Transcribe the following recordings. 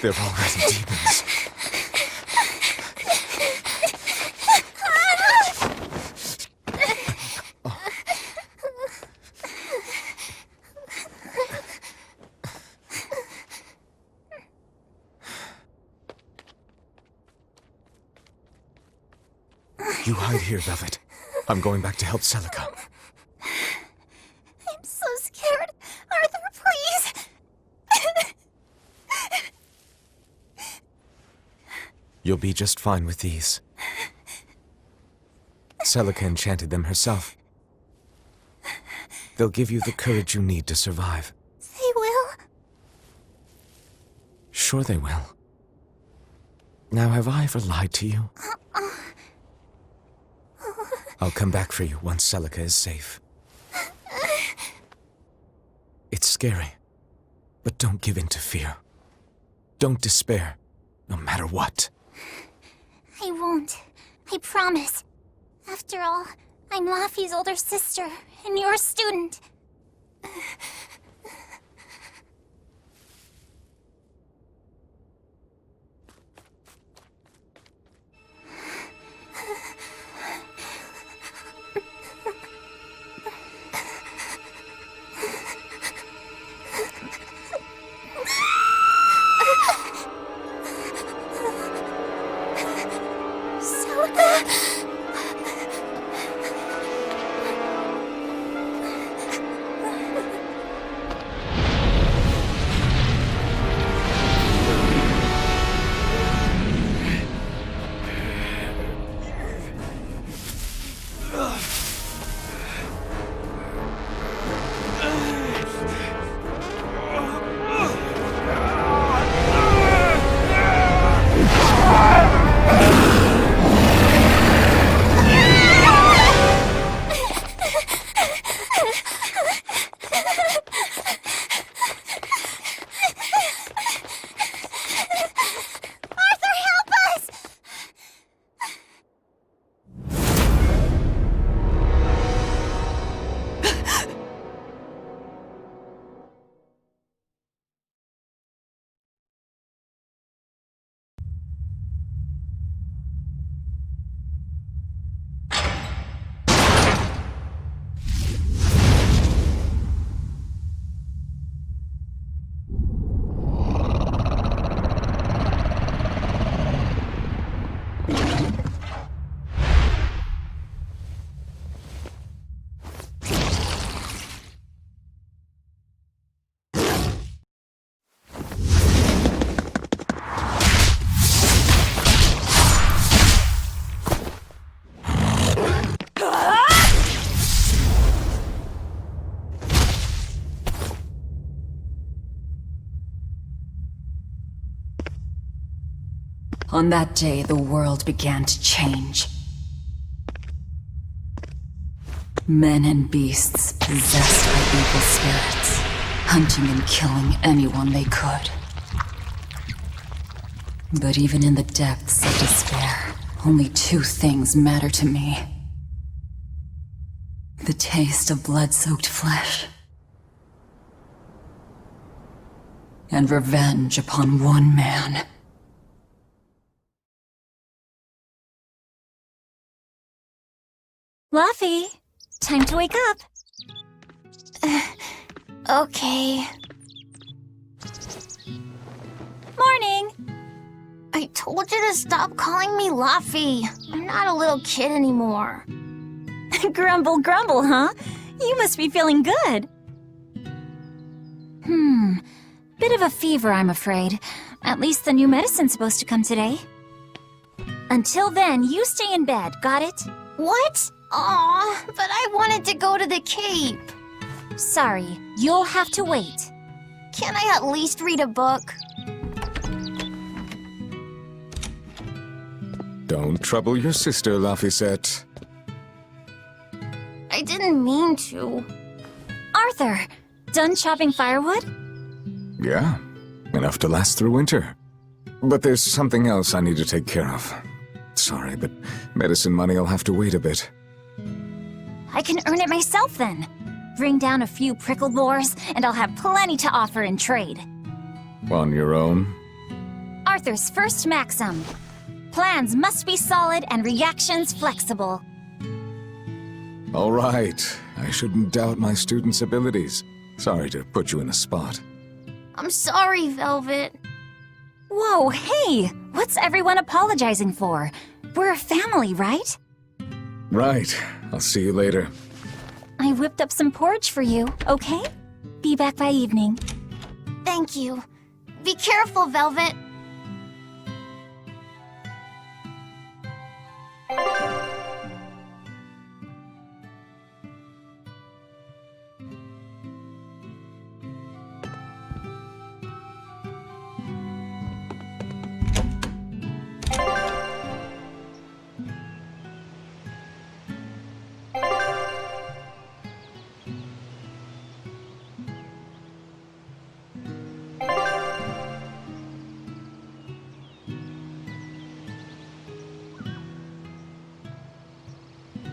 They're already demons. You hide here, Velvet. I'm going back to help Celica. I'm so scared. Arthur, please. You'll be just fine with these. Celica enchanted them herself. They'll give you the courage you need to survive. They will? Sure they will. Now, have I ever lied to you? I'll come back for you once Celica is safe. It's scary, but don't give in to fear. Don't despair, no matter what. I won't. I promise. After all, I'm Laffy's older sister, and you're a student. On that day, the world began to change. Men and beasts possessed by evil spirits, hunting and killing anyone they could. But even in the depths of despair, only two things matter to me. The taste of blood-soaked flesh, and revenge upon one man. Luffy, time to wake up. Okay. Morning. I told you to stop calling me Luffy. I'm not a little kid anymore. Grumble, grumble, huh? You must be feeling good. Bit of a fever, I'm afraid. At least the new medicine's supposed to come today. Until then, you stay in bed, got it? What? Aw, but I wanted to go to the Cape. Sorry, you'll have to wait. Can I at least read a book? Don't trouble your sister, Laphicet. I didn't mean to. Arthur, done chopping firewood? Yeah, enough to last through winter. But there's something else I need to take care of. Sorry, but medicine money'll have to wait a bit. I can earn it myself then. Bring down a few prickle boars, and I'll have plenty to offer in trade. On your own? Arthur's first maxim. Plans must be solid and reactions flexible. All right. I shouldn't doubt my students' abilities. Sorry to put you in a spot. I'm sorry, Velvet. Whoa, hey! What's everyone apologizing for? We're a family, right? Right. I'll see you later. I whipped up some porridge for you, okay? Be back by evening. Thank you. Be careful, Velvet.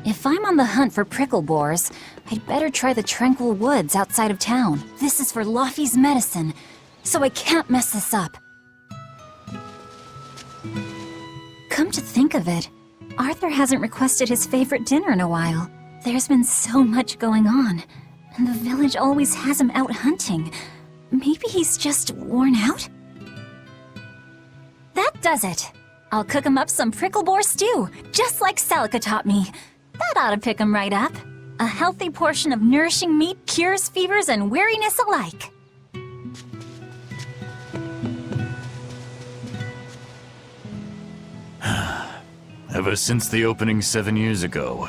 If I'm on the hunt for prickle boars, I'd better try the tranquil woods outside of town. This is for Luffy's medicine, so I can't mess this up. Come to think of it, Arthur hasn't requested his favorite dinner in a while. There's been so much going on, and the village always has him out hunting. Maybe he's just worn out? That does it! I'll cook him up some prickle boar stew, just like Celica taught me. That ought to pick him right up. A healthy portion of nourishing meat cures fevers and weariness alike. Ever since the opening 7 years ago,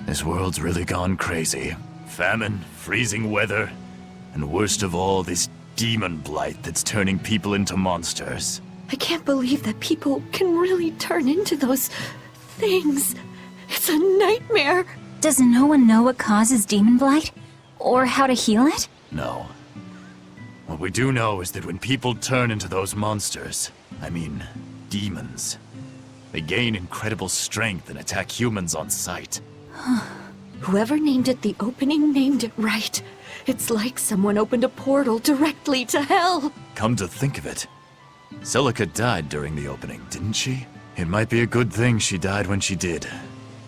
this world's really gone crazy. Famine, freezing weather, and worst of all, this demon blight that's turning people into monsters. I can't believe that people can really turn into those things. It's a nightmare. Does no one know what causes demon blight? Or how to heal it? No. What we do know is that when people turn into those monsters, I mean, demons, they gain incredible strength and attack humans on sight. Whoever named it the opening named it right. It's like someone opened a portal directly to hell. Come to think of it, Celica died during the opening, didn't she? It might be a good thing she died when she did.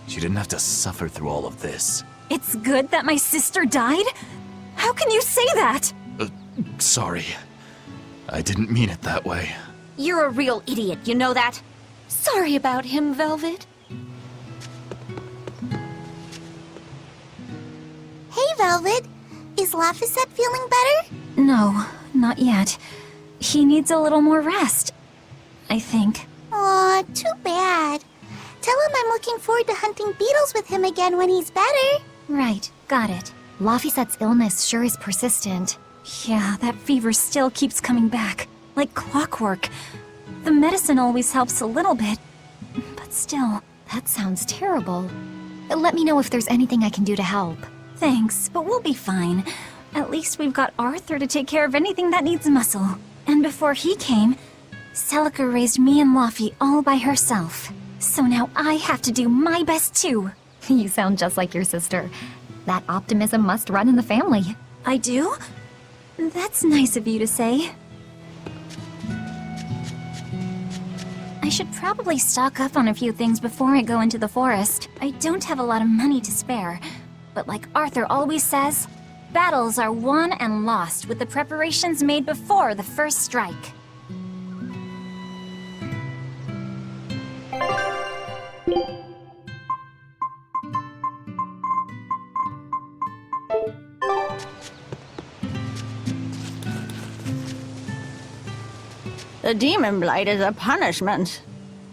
She didn't have to suffer through all of this. It's good that my sister died? How can you say that? Sorry. I didn't mean it that way. You're a real idiot, you know that? Sorry about him, Velvet. Hey, Velvet. Is Laphicet feeling better? No, not yet. He needs a little more rest, I think. Aw, too bad. Tell him I'm looking forward to hunting beetles with him again when he's better. Right, got it. Laphicet's illness sure is persistent. Yeah, that fever still keeps coming back, like clockwork. The medicine always helps a little bit, but still. That sounds terrible. Let me know if there's anything I can do to help. Thanks, but we'll be fine. At least we've got Arthur to take care of anything that needs muscle. And before he came, Celica raised me and Luffy all by herself. So now I have to do my best too. You sound just like your sister. That optimism must run in the family. I do? That's nice of you to say. I should probably stock up on a few things before I go into the forest. I don't have a lot of money to spare, but like Arthur always says, battles are won and lost with the preparations made before the first strike. The demon blight is a punishment,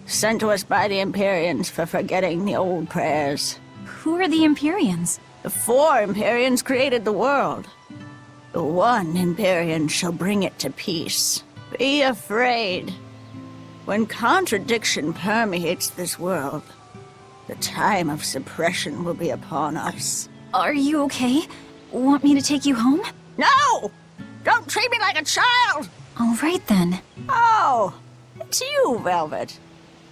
sent to us by the Empyreans for forgetting the old prayers. Who are the Empyreans? The 4 Empyreans created the world. The 1 Empyrean shall bring it to peace. Be afraid. When contradiction permeates this world, the time of suppression will be upon us. Are you okay? Want me to take you home? No! Don't treat me like a child! All right then. Oh, it's you, Velvet.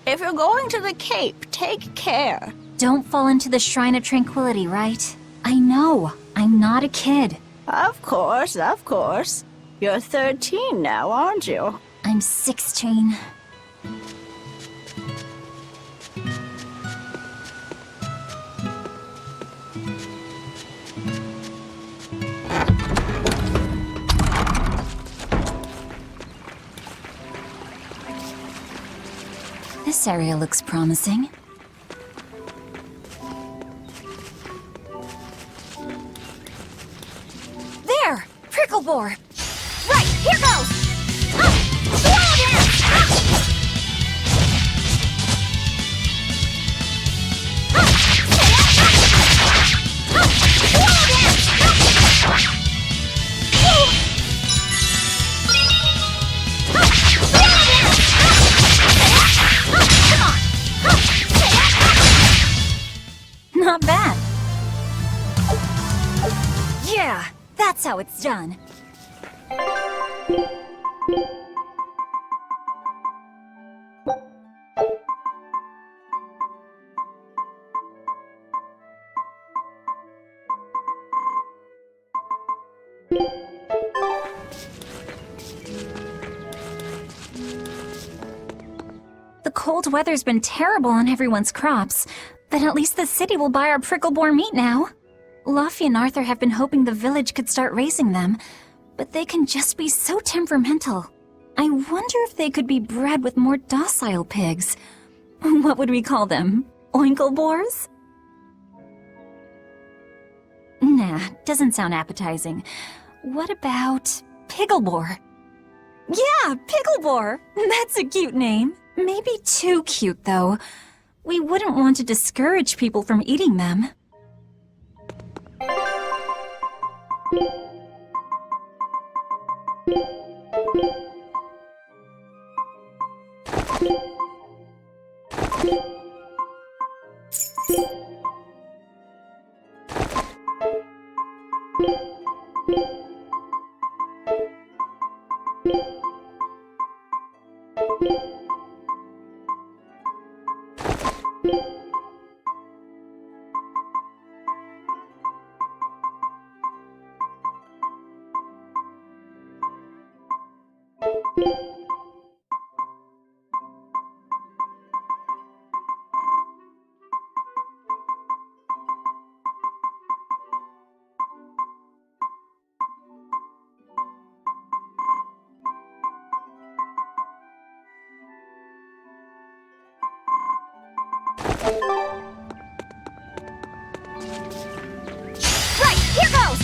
If you're going to the Cape, take care. Don't fall into the Shrine of Tranquility, right? I know. I'm not a kid. Of course, of course. You're 13 now, aren't you? I'm 16. This area looks promising. There! Pricklebore! Right, here goes! Swirl dance! Swirl dance! Not bad. Yeah, that's how it's done. The cold weather's been terrible on everyone's crops, but at least the city will buy our pricklebore meat now. Luffy and Arthur have been hoping the village could start raising them, but they can just be so temperamental. I wonder if they could be bred with more docile pigs. What would we call them? Oinklebores? Nah, doesn't sound appetizing. What about Picklebore? Yeah, Picklebore! That's a cute name. Maybe too cute, though. We wouldn't want to discourage people from eating them. Right, here goes!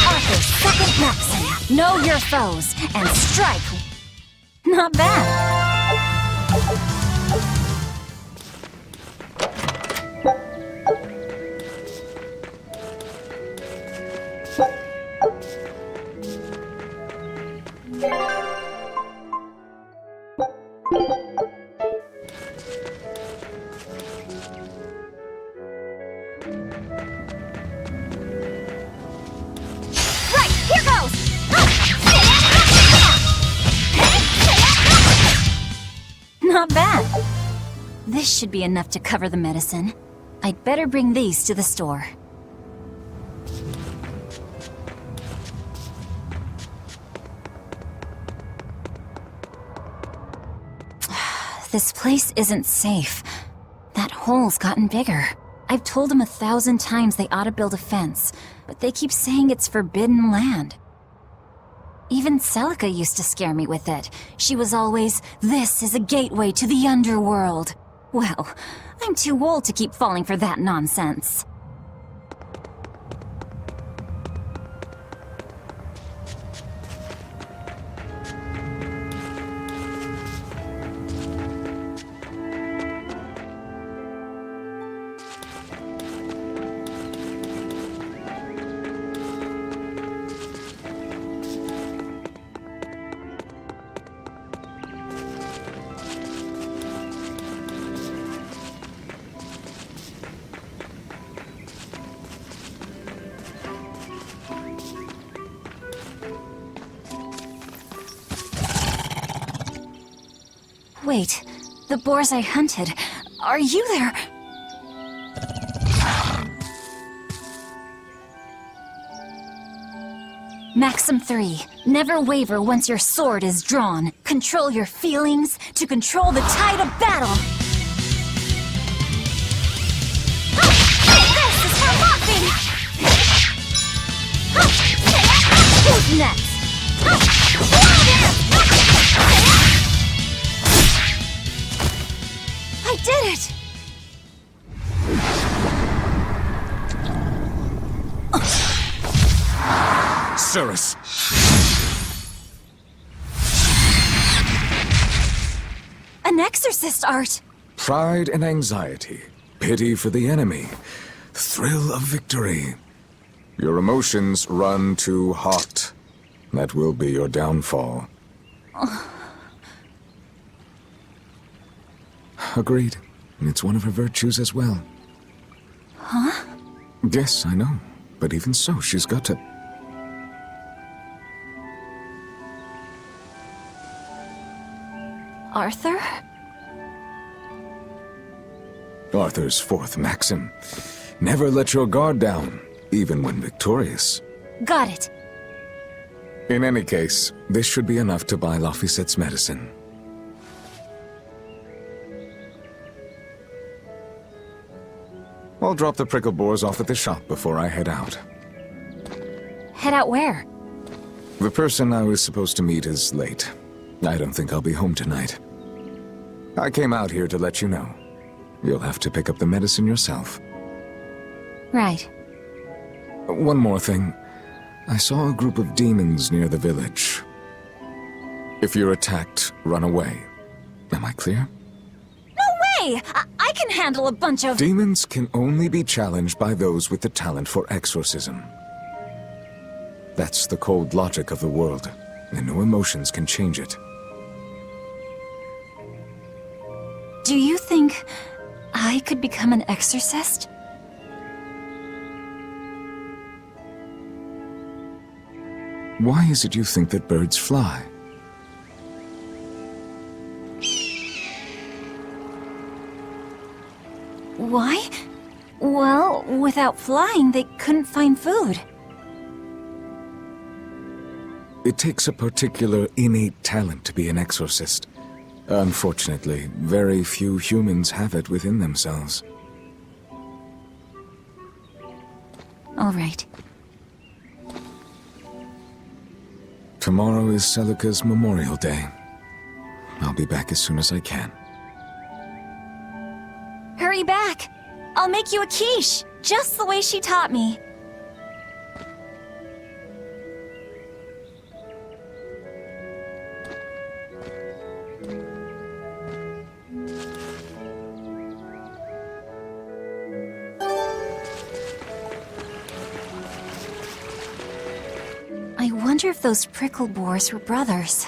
Arthur's second maxim. Know your foes and strike. Not bad. Not bad. This should be enough to cover the medicine. I'd better bring these to the store. This place isn't safe. That hole's gotten bigger. I've told them 1,000 times they ought to build a fence, but they keep saying it's forbidden land. Even Celica used to scare me with it. She was always, "This is a gateway to the underworld." Well, I'm too old to keep falling for that nonsense. Wait, the boars I hunted, are you there? Maxim 3. Never waver once your sword is drawn. Control your feelings to control the tide of battle. This is for laughing! Who's next? I did it! Cirrus! An exorcist art! Pride and anxiety, pity for the enemy, thrill of victory. Your emotions run too hot. That will be your downfall. Agreed. It's one of her virtues as well. Huh? Yes, I know. But even so, she's got to... Arthur? Arthur's fourth maxim. Never let your guard down, even when victorious. Got it. In any case, this should be enough to buy Laphicette's medicine. I'll drop the prickle boars off at the shop before I head out. Head out where? The person I was supposed to meet is late. I don't think I'll be home tonight. I came out here to let you know. You'll have to pick up the medicine yourself. Right. One more thing. I saw a group of demons near the village. If you're attacked, run away. Am I clear? No way! I can handle a bunch of... Demons can only be challenged by those with the talent for exorcism. That's the cold logic of the world, and no emotions can change it. Do you think I could become an exorcist? Why is it you think that birds fly? Why? Well, without flying, they couldn't find food. It takes a particular innate talent to be an exorcist. Unfortunately, very few humans have it within themselves. All right. Tomorrow is Celica's Memorial Day. I'll be back as soon as I can. Hurry back! I'll make you a quiche, just the way she taught me. I wonder if those prickle boars were brothers.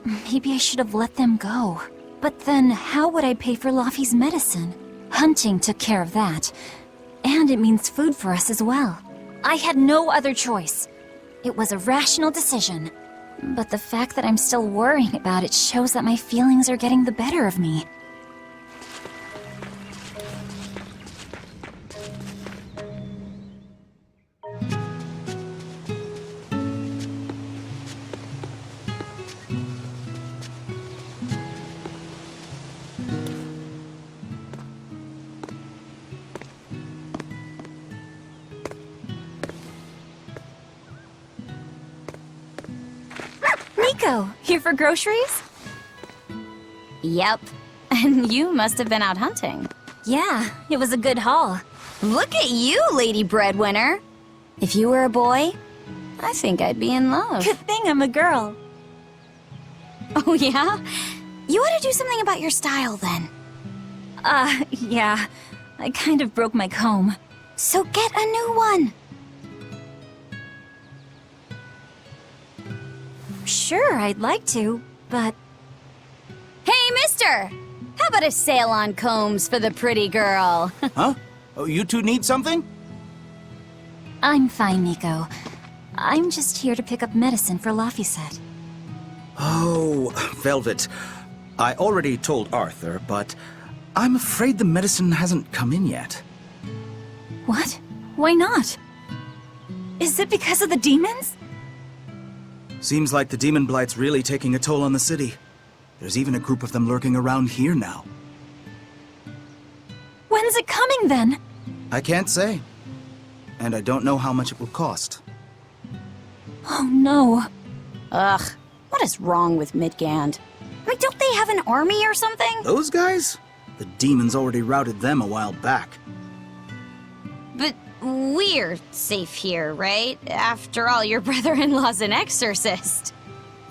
Maybe I should have let them go. But then, how would I pay for Laffy's medicine? Hunting took care of that. And it means food for us as well. I had no other choice. It was a rational decision. But the fact that I'm still worrying about it shows that my feelings are getting the better of me. Nico, here for groceries? Yep. And you must have been out hunting. Yeah, it was a good haul. Look at you, lady breadwinner. If you were a boy, I think I'd be in love. Good thing I'm a girl. Oh, yeah? You ought to do something about your style, then. Yeah. I kind of broke my comb. So get a new one. Sure, I'd like to, but... Hey, mister! How about a sale on combs for the pretty girl? Huh? Oh, you two need something? I'm fine, Nico. I'm just here to pick up medicine for Laphicet. Oh, Velvet. I already told Arthur, but I'm afraid the medicine hasn't come in yet. What? Why not? Is it because of the demons? Seems like the demon blight's really taking a toll on the city. There's even a group of them lurking around here now. When's it coming, then? I can't say. And I don't know how much it will cost. Oh, no. Ugh, what is wrong with Midgand? I mean, don't they have an army or something? Those guys? The demons already routed them a while back. But we're safe here, right? After all, your brother-in-law's an exorcist.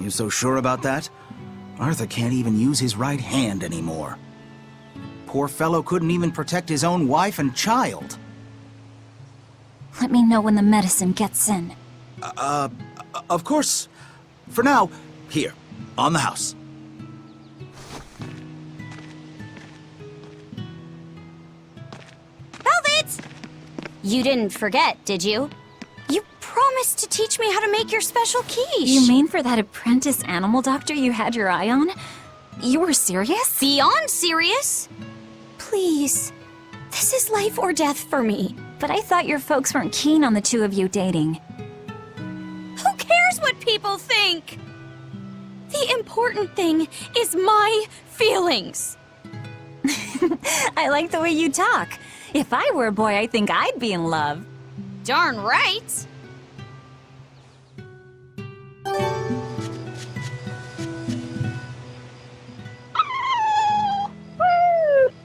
You so sure about that? Arthur can't even use his right hand anymore. Poor fellow couldn't even protect his own wife and child. Let me know when the medicine gets in. Of course. For now, here, on the house. Velvet! You didn't forget, did you? You promised to teach me how to make your special quiche. You mean for that apprentice animal doctor you had your eye on? You were serious? Beyond serious? Please. This is life or death for me. But I thought your folks weren't keen on the two of you dating. Who cares what people think? The important thing is my feelings. I like the way you talk. If I were a boy, I think I'd be in love. Darn right.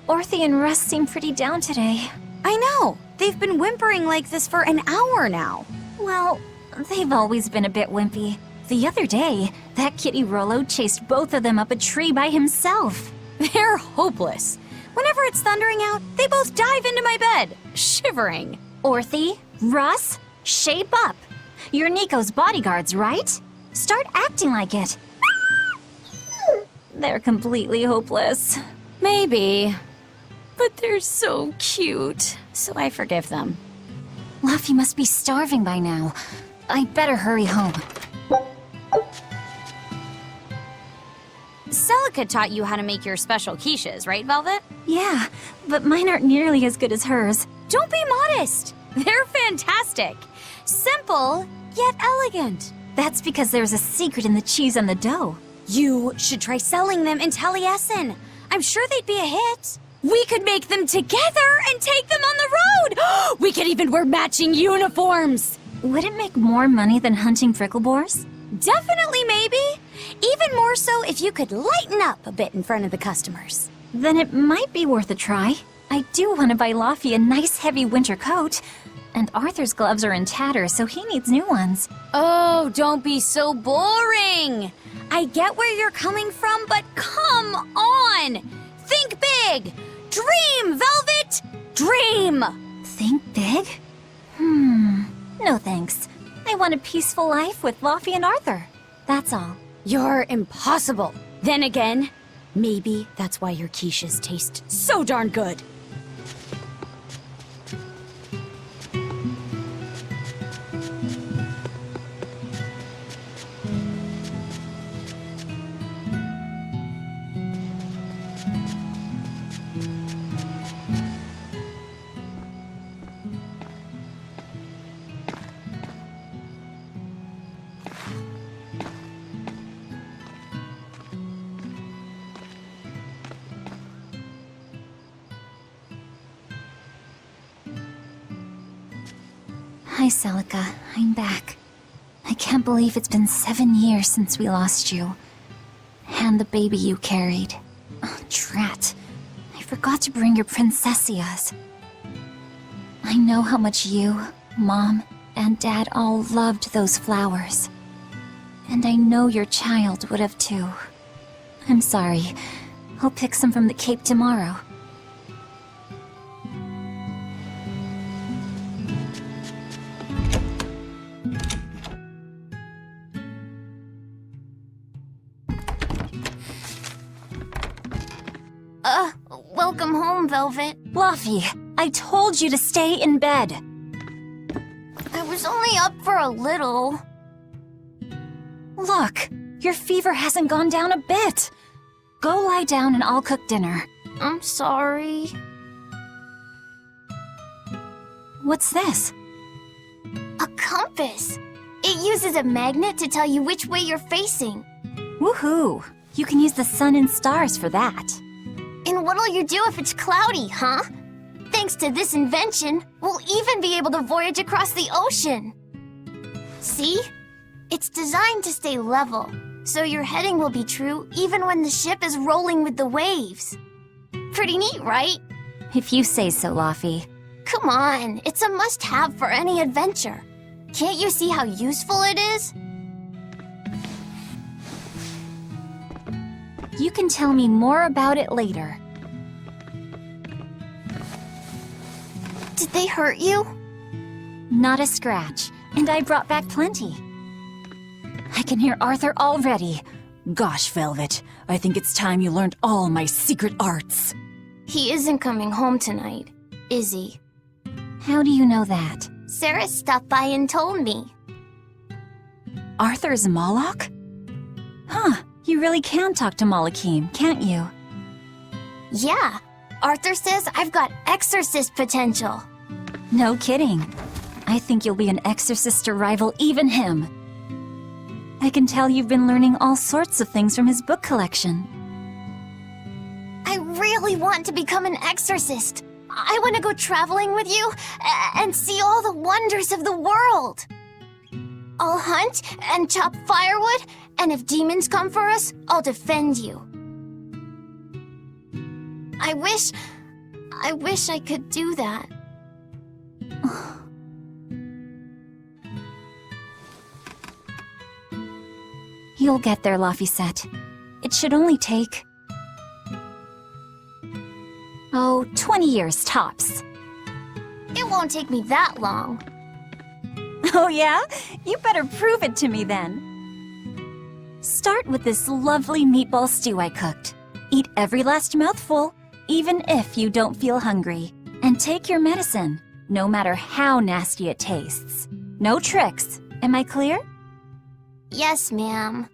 Orthe and Russ seem pretty down today. I know. They've been whimpering like this for an hour now. Well, they've always been a bit wimpy. The other day, that kitty Rollo chased both of them up a tree by himself. They're hopeless. Whenever it's thundering out, they both dive into my bed, shivering. Orthe, Russ, shape up. You're Nico's bodyguards, right? Start acting like it. They're completely hopeless. Maybe. But they're so cute, so I forgive them. Luffy must be starving by now. I'd better hurry home. Celica taught you how to make your special quiches, right, Velvet? Yeah, but mine aren't nearly as good as hers. Don't be modest. They're fantastic. Simple, yet elegant. That's because there's a secret in the cheese on the dough. You should try selling them in Taliesin. I'm sure they'd be a hit. We could make them together and take them on the road! We could even wear matching uniforms! Would it make more money than hunting fricklebores? Definitely, maybe. Even more so if you could lighten up a bit in front of the customers. Then it might be worth a try. I do want to buy Laffy a nice heavy winter coat. And Arthur's gloves are in tatters, so he needs new ones. Oh, don't be so boring! I get where you're coming from, but come on! Think big! Dream, Velvet! Dream! Think big? No thanks. I want a peaceful life with Laffy and Arthur. That's all. You're impossible. Then again, maybe that's why your quiches taste so darn good. Hi, Celica. I'm back. I can't believe it's been 7 years since we lost you. And the baby you carried. Oh, drat. I forgot to bring your princessias. I know how much you, Mom, and Dad all loved those flowers. And I know your child would have too. I'm sorry. I'll pick some from the Cape tomorrow. Welcome home, Velvet. Fluffy, I told you to stay in bed. I was only up for a little. Look, your fever hasn't gone down a bit. Go lie down and I'll cook dinner. I'm sorry. What's this? A compass. It uses a magnet to tell you which way you're facing. Woohoo! You can use the sun and stars for that. And what'll you do if it's cloudy, huh? Thanks to this invention, we'll even be able to voyage across the ocean. See? It's designed to stay level, so your heading will be true even when the ship is rolling with the waves. Pretty neat, right? If you say so, Luffy. Come on, it's a must-have for any adventure. Can't you see how useful it is? You can tell me more about it later. Did they hurt you? Not a scratch, and I brought back plenty. I can hear Arthur already. Gosh, Velvet, I think it's time you learned all my secret arts. He isn't coming home tonight, is he? How do you know that? Sarah stopped by and told me. Arthur's Moloch? Huh, you really can talk to Malakim, can't you? Yeah, Arthur says I've got exorcist potential. No kidding. I think you'll be an exorcist to rival even him. I can tell you've been learning all sorts of things from his book collection. I really want to become an exorcist. I want to go traveling with you and see all the wonders of the world. I'll hunt and chop firewood, and if demons come for us, I'll defend you. I wish I could do that. You'll get there, Laphicet. It should only take... 20 years tops. It won't take me that long. Oh yeah? You better prove it to me then. Start with this lovely meatball stew I cooked. Eat every last mouthful, even if you don't feel hungry. And take your medicine, no matter how nasty it tastes. No tricks. Am I clear? Yes, ma'am.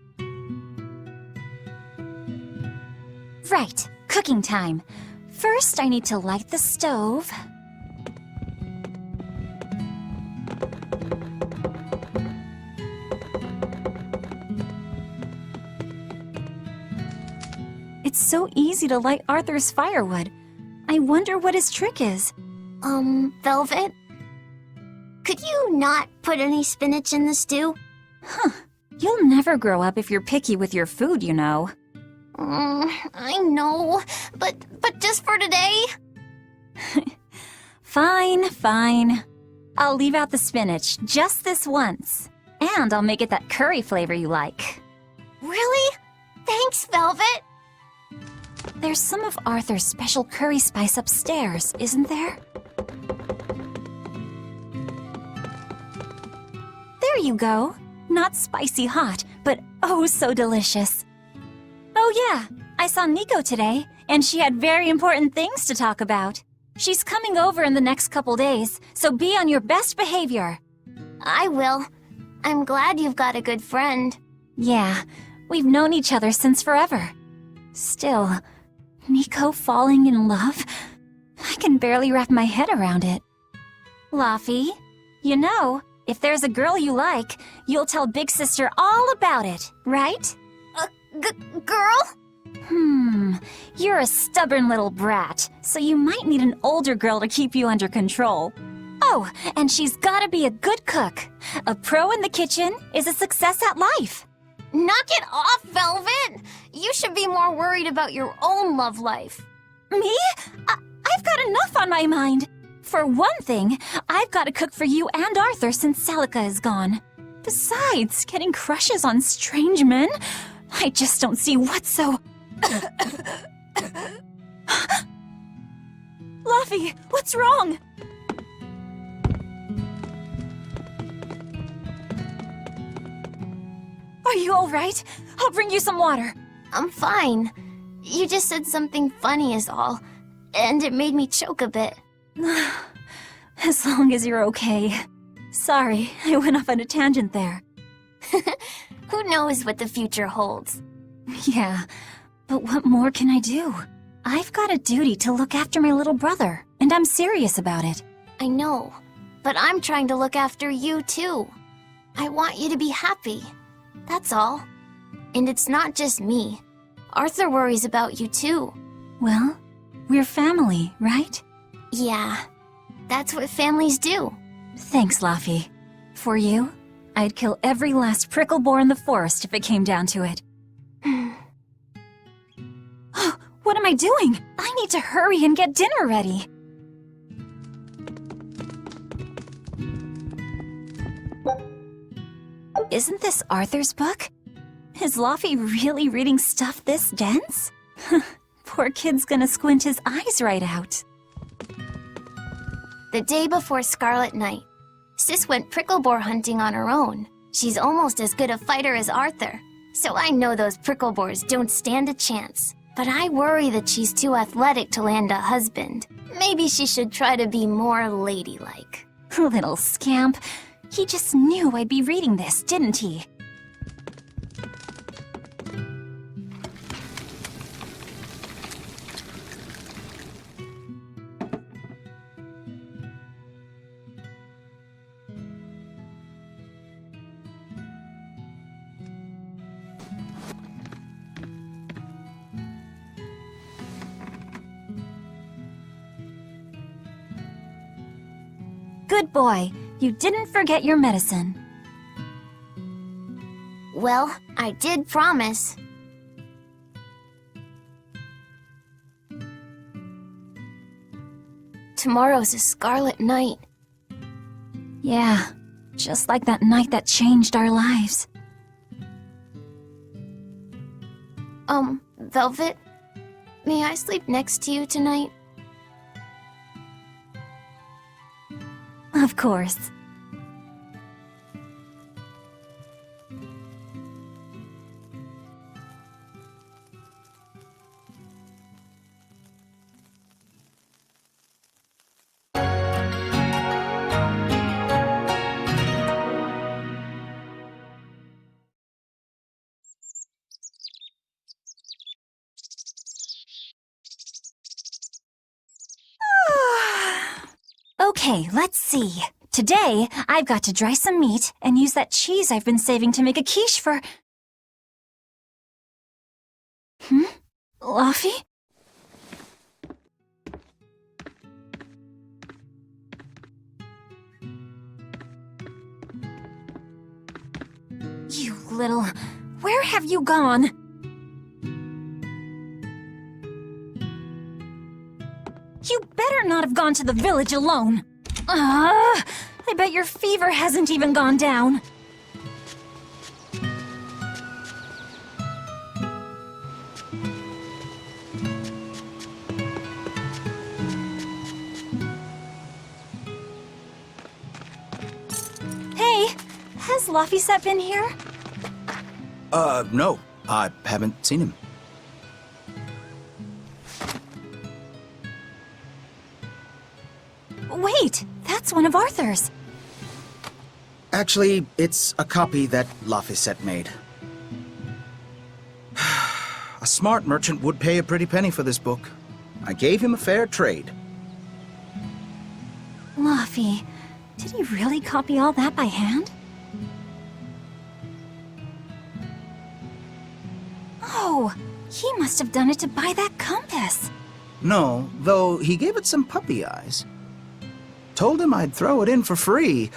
Right, cooking time. First, I need to light the stove. It's so easy to light Arthur's firewood. I wonder what his trick is. Velvet? Could you not put any spinach in the stew? Huh. You'll never grow up if you're picky with your food, you know. I know, but just for today? Fine. I'll leave out the spinach just this once. And I'll make it that curry flavor you like. Really? Thanks, Velvet. There's some of Arthur's special curry spice upstairs, isn't there? There you go. Not spicy hot, but oh so delicious. Oh yeah, I saw Nico today, and she had very important things to talk about. She's coming over in the next couple days, so be on your best behavior. I will. I'm glad you've got a good friend. Yeah, we've known each other since forever. Still, Nico falling in love? I can barely wrap my head around it. Laffy, you know, if there's a girl you like, you'll tell Big Sister all about it, right? Girl? You're a stubborn little brat, so you might need an older girl to keep you under control. Oh, and she's gotta be a good cook. A pro in the kitchen is a success at life. Knock it off, Velvet! You should be more worried about your own love life. Me? I've got enough on my mind. For one thing, I've got to cook for you and Arthur since Celica is gone. Besides, getting crushes on strange men? I just don't see what's so... Luffy, what's wrong? Are you all right? I'll bring you some water. I'm fine. You just said something funny is all, and it made me choke a bit. As long as you're okay. Sorry, I went off on a tangent there. Who knows what the future holds? Yeah, but what more can I do? I've got a duty to look after my little brother, and I'm serious about it. I know, but I'm trying to look after you too. I want you to be happy. That's all. And it's not just me. Arthur worries about you too. Well, we're family, right? Yeah, that's what families do. Thanks, Luffy. For you, I'd kill every last prickle boar in the forest if it came down to it. What am I doing? I need to hurry and get dinner ready. Isn't this Arthur's book? Is Luffy really reading stuff this dense? Poor kid's gonna squint his eyes right out. The day before Scarlet Night, Sis went prickle boar hunting on her own. She's almost as good a fighter as Arthur, so I know those prickle boars don't stand a chance. But I worry that she's too athletic to land a husband. Maybe she should try to be more ladylike. Little scamp. He just knew I'd be reading this, didn't he? Good boy. You didn't forget your medicine. Well, I did promise. Tomorrow's a Scarlet Night. Yeah, just like that night that changed our lives. Velvet, may I sleep next to you tonight? Of course. Okay, let's see. Today, I've got to dry some meat and use that cheese I've been saving to make a quiche for... Luffy? You little... Where have you gone? You better not have gone to the village alone. I bet your fever hasn't even gone down. Hey, has Laphicet been here? No. I haven't seen him. Wait, that's one of Arthur's. Actually, it's a copy that Laphicet made. A smart merchant would pay a pretty penny for this book. I gave him a fair trade. Luffy, did he really copy all that by hand? Oh, he must have done it to buy that compass. No, though he gave it some puppy eyes. Told him I'd throw it in for free,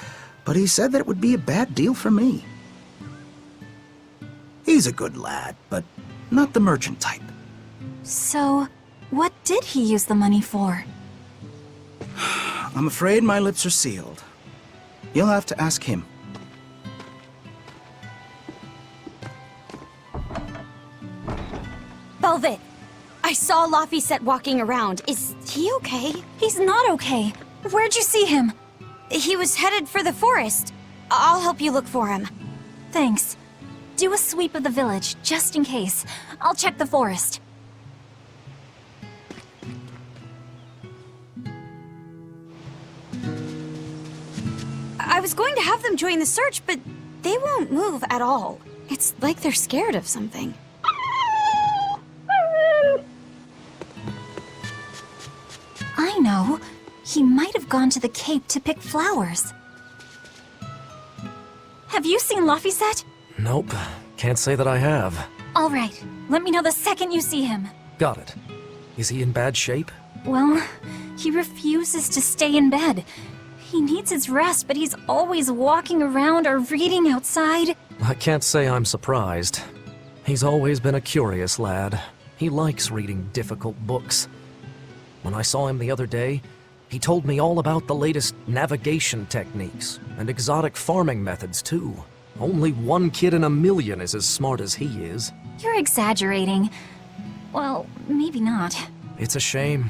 but he said that it would be a bad deal for me. He's a good lad, but not the merchant type. So, what did he use the money for? I'm afraid my lips are sealed. You'll have to ask him. Velvet! I saw Laphicet walking around. Is he okay? He's not okay. Where'd you see him? He was headed for the forest. I'll help you look for him. Thanks. Do a sweep of the village, just in case. I'll check the forest. I was going to have them join the search, but they won't move at all. It's like they're scared of something. I know. He might have gone to the Cape to pick flowers. Have you seen Laphicet? Nope. Can't say that I have. All right. Let me know the second you see him. Got it. Is he in bad shape? Well, he refuses to stay in bed. He needs his rest, but he's always walking around or reading outside. I can't say I'm surprised. He's always been a curious lad. He likes reading difficult books. When I saw him the other day, he told me all about the latest navigation techniques and exotic farming methods, too. Only one kid in a million is as smart as he is. You're exaggerating. Well, maybe not. It's a shame.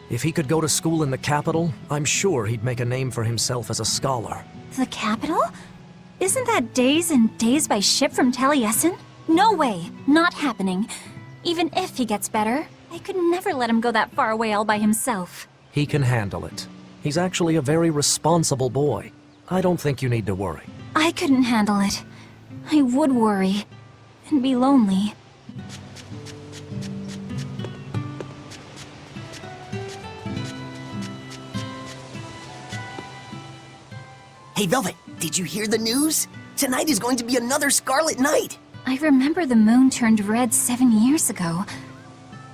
If he could go to school in the capital, I'm sure he'd make a name for himself as a scholar. The capital? Isn't that days and days by ship from Taliesin? No way. Not happening. Even if he gets better, I could never let him go that far away all by himself. He can handle it. He's actually a very responsible boy. I don't think you need to worry. I couldn't handle it. I would worry. And be lonely. Hey, Velvet, did you hear the news? Tonight is going to be another Scarlet Night. I remember the moon turned red 7 years ago.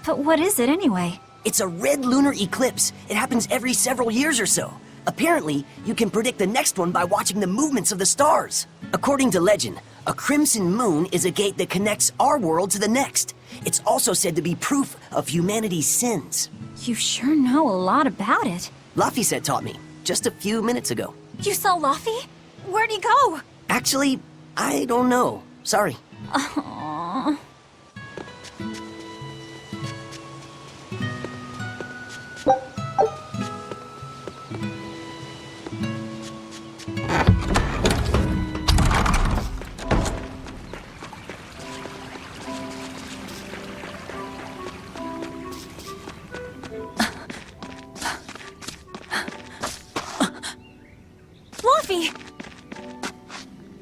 But what is it anyway? It's a red lunar eclipse. It happens every several years or so. Apparently, you can predict the next one by watching the movements of the stars. According to legend, a crimson moon is a gate that connects our world to the next. It's also said to be proof of humanity's sins. You sure know a lot about it. Laphicet taught me, just a few minutes ago. You saw Laphi? Where'd he go? Actually, I don't know. Sorry. Aww.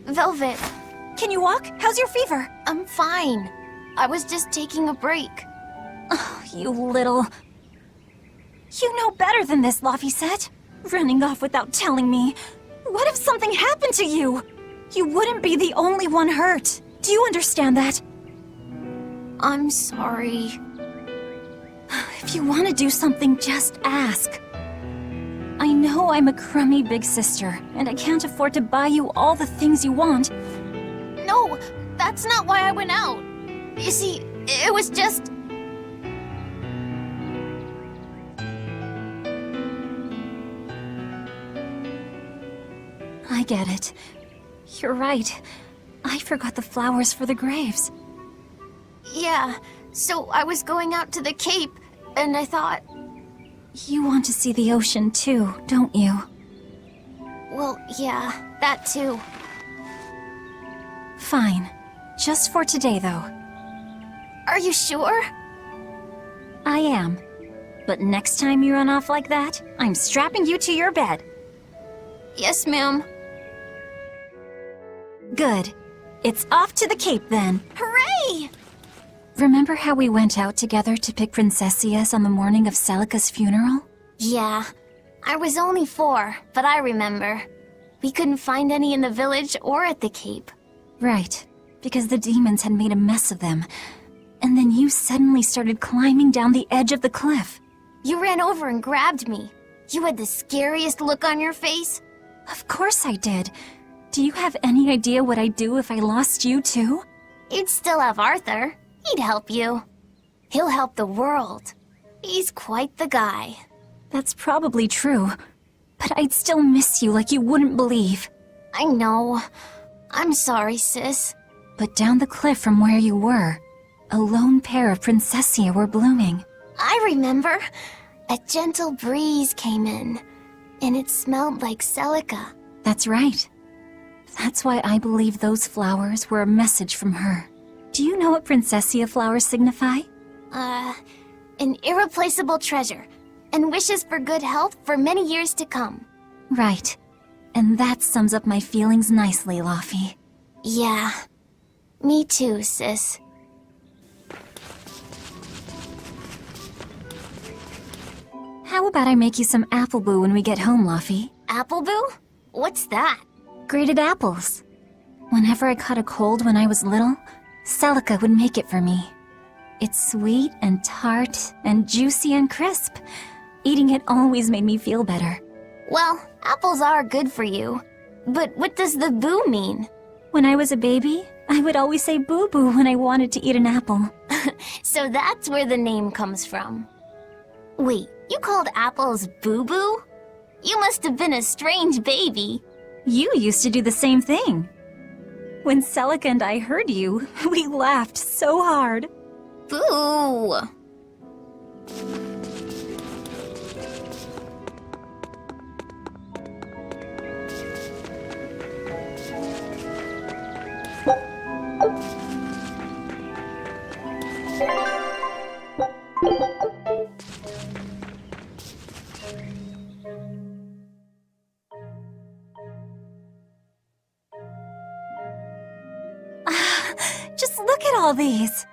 Velvet, Can you walk? How's your fever? I'm fine. I was just taking a break. Oh, you little... You know better than this, Laphicet. Running off without telling me. What if something happened to you? You wouldn't be the only one hurt. Do you understand that? I'm sorry. If you want to do something, just ask. I know I'm a crummy big sister, and I can't afford to buy you all the things you want. No, that's not why I went out. You see, it was just... I get it. You're right. I forgot the flowers for the graves. Yeah, so I was going out to the Cape, and I thought... You want to see the ocean too, don't you? Well, yeah, that too. Fine. Just for today, though. Are you sure? I am. But next time you run off like that, I'm strapping you to your bed. Yes, ma'am. Good. It's off to the Cape, then. Hooray! Remember how we went out together to pick princessias on the morning of Celica's funeral? Yeah. I was only 4, but I remember. We couldn't find any in the village or at the Cape. Right. Because the demons had made a mess of them. And then you suddenly started climbing down the edge of the cliff. You ran over and grabbed me. You had the scariest look on your face. Of course I did. Do you have any idea what I'd do if I lost you too? You'd still have Arthur. He'd help you. He'll help the world. He's quite the guy. That's probably true. But I'd still miss you like you wouldn't believe. I know. I'm sorry, sis. But down the cliff from where you were, a lone pair of Princessia were blooming. I remember. A gentle breeze came in, and it smelled like Celica. That's right. That's why I believe those flowers were a message from her. Do you know what Princessia flowers signify? An irreplaceable treasure, and wishes for good health for many years to come. Right. And that sums up my feelings nicely, Laufey. Yeah. Me too, sis. How about I make you some apple boo when we get home, Laufey? Apple boo? What's that? Grated apples. Whenever I caught a cold when I was little, Celica would make it for me. It's sweet and tart and juicy and crisp. Eating it always made me feel better. Well, apples are good for you. But what does the boo mean? When I was a baby, I would always say boo-boo when I wanted to eat an apple. So that's where the name comes from. Wait, you called apples boo-boo? You must have been a strange baby. You used to do the same thing. When Celica and I heard you, we laughed so hard. Boo! Just look at all these.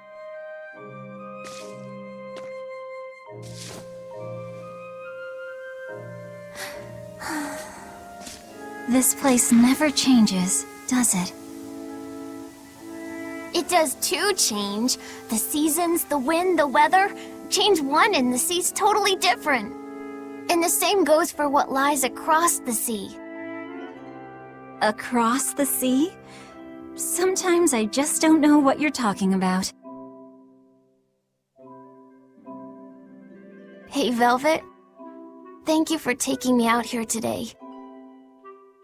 This place never changes, does it? It does too change. The seasons, the wind, the weather. Change one and the sea's totally different. And the same goes for what lies across the sea. Across the sea? Sometimes I just don't know what you're talking about. Hey, Velvet. Thank you for taking me out here today.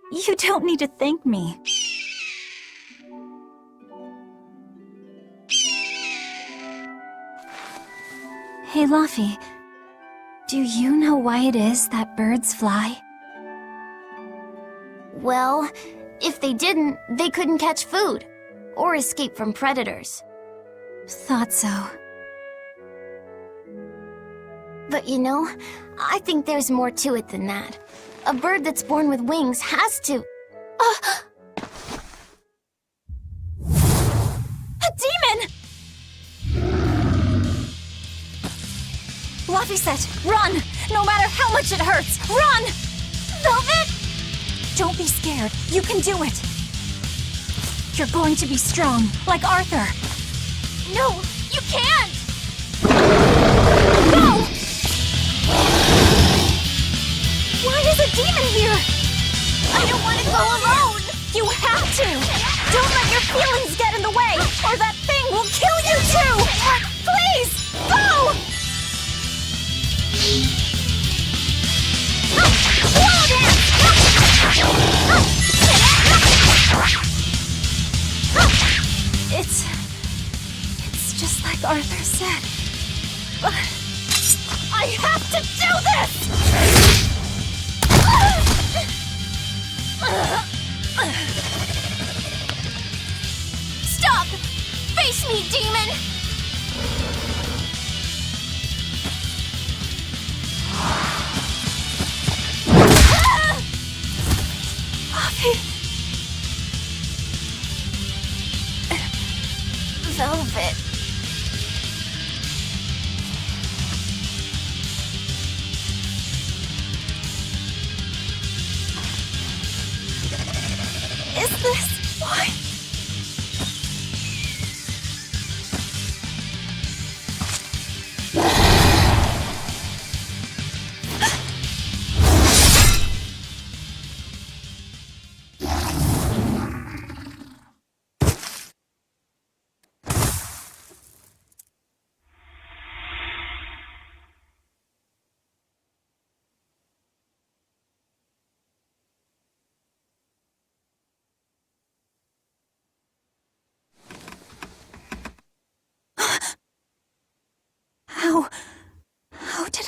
You don't need to thank me. Hey, Laufey. Do you know why it is that birds fly? Well, if they didn't, they couldn't catch food or escape from predators. Thought so. But you know, I think there's more to it than that. A bird that's born with wings has to... A demon! Laufey said, run! No matter how much it hurts, run! Velvet! Don't be scared. You can do it. You're going to be strong, like Arthur. No, you can't! Go! Why is a demon here? I don't want to go alone! You have to! Don't let your feelings get in the way, or that thing will kill you too! Please, go! It's just like Arthur said. But I have to do this! Stop! Face me, demon! Velvet. Is this why?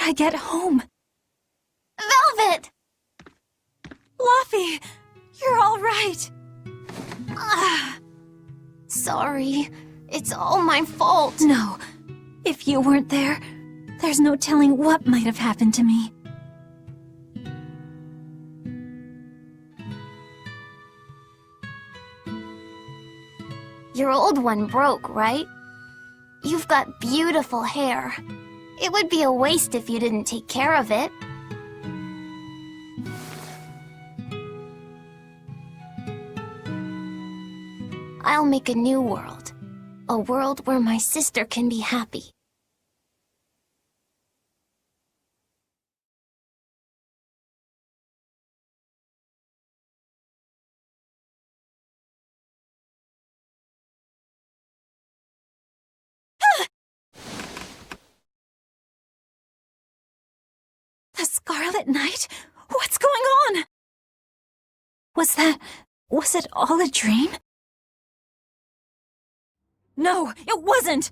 I get home? Velvet! Luffy, you're all right. Sorry. It's all my fault. No. If you weren't there, there's no telling what might have happened to me. Your old one broke, right? You've got beautiful hair. It would be a waste if you didn't take care of it. I'll make a new world. A world where my sister can be happy. The Scarlet Knight? What's going on? Was it all a dream? No, it wasn't!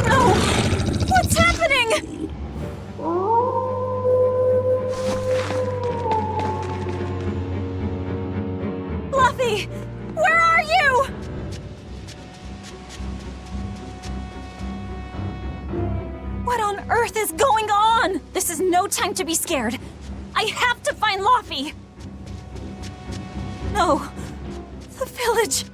No! What's happening? Fluffy! Where are you? What on earth is going on? This is no time to be scared. I have to find Luffy! No. The village.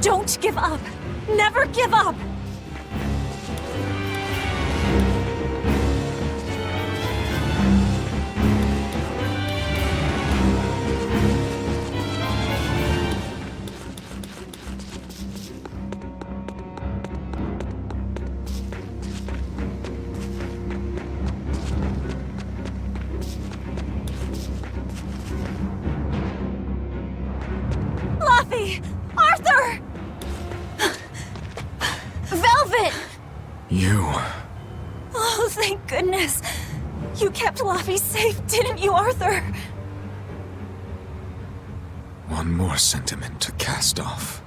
Don't give up. Never give up. Luffy! Arthur! Velvet! You. Oh, thank goodness. You kept Luffy safe, didn't you, Arthur? One more sentiment to cast off.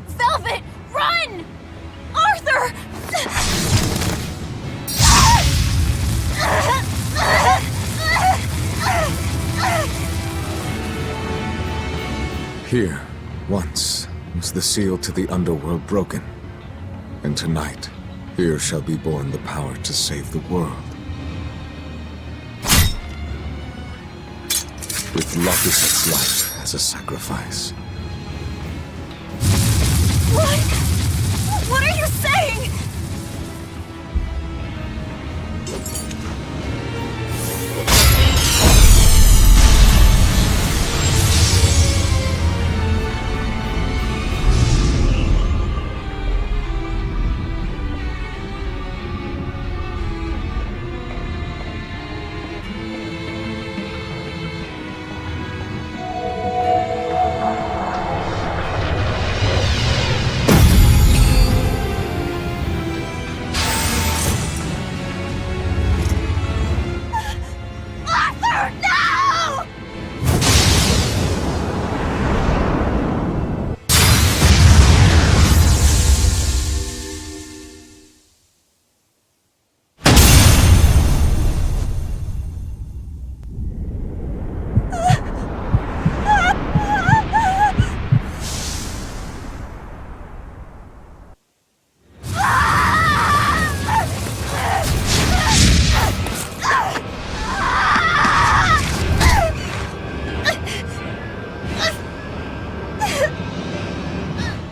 Velvet, run! Arthur! Here, once, was the seal to the underworld broken. And tonight, here shall be born the power to save the world. With Laphicet's life as a sacrifice. What? What are you saying?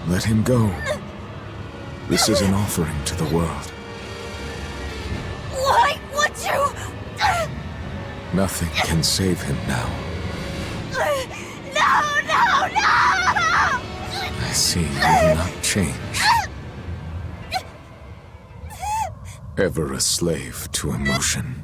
Let him go. This is an offering to the world. Why would you? Nothing can save him now. No, no, no! reality will not change. Ever a slave to emotion.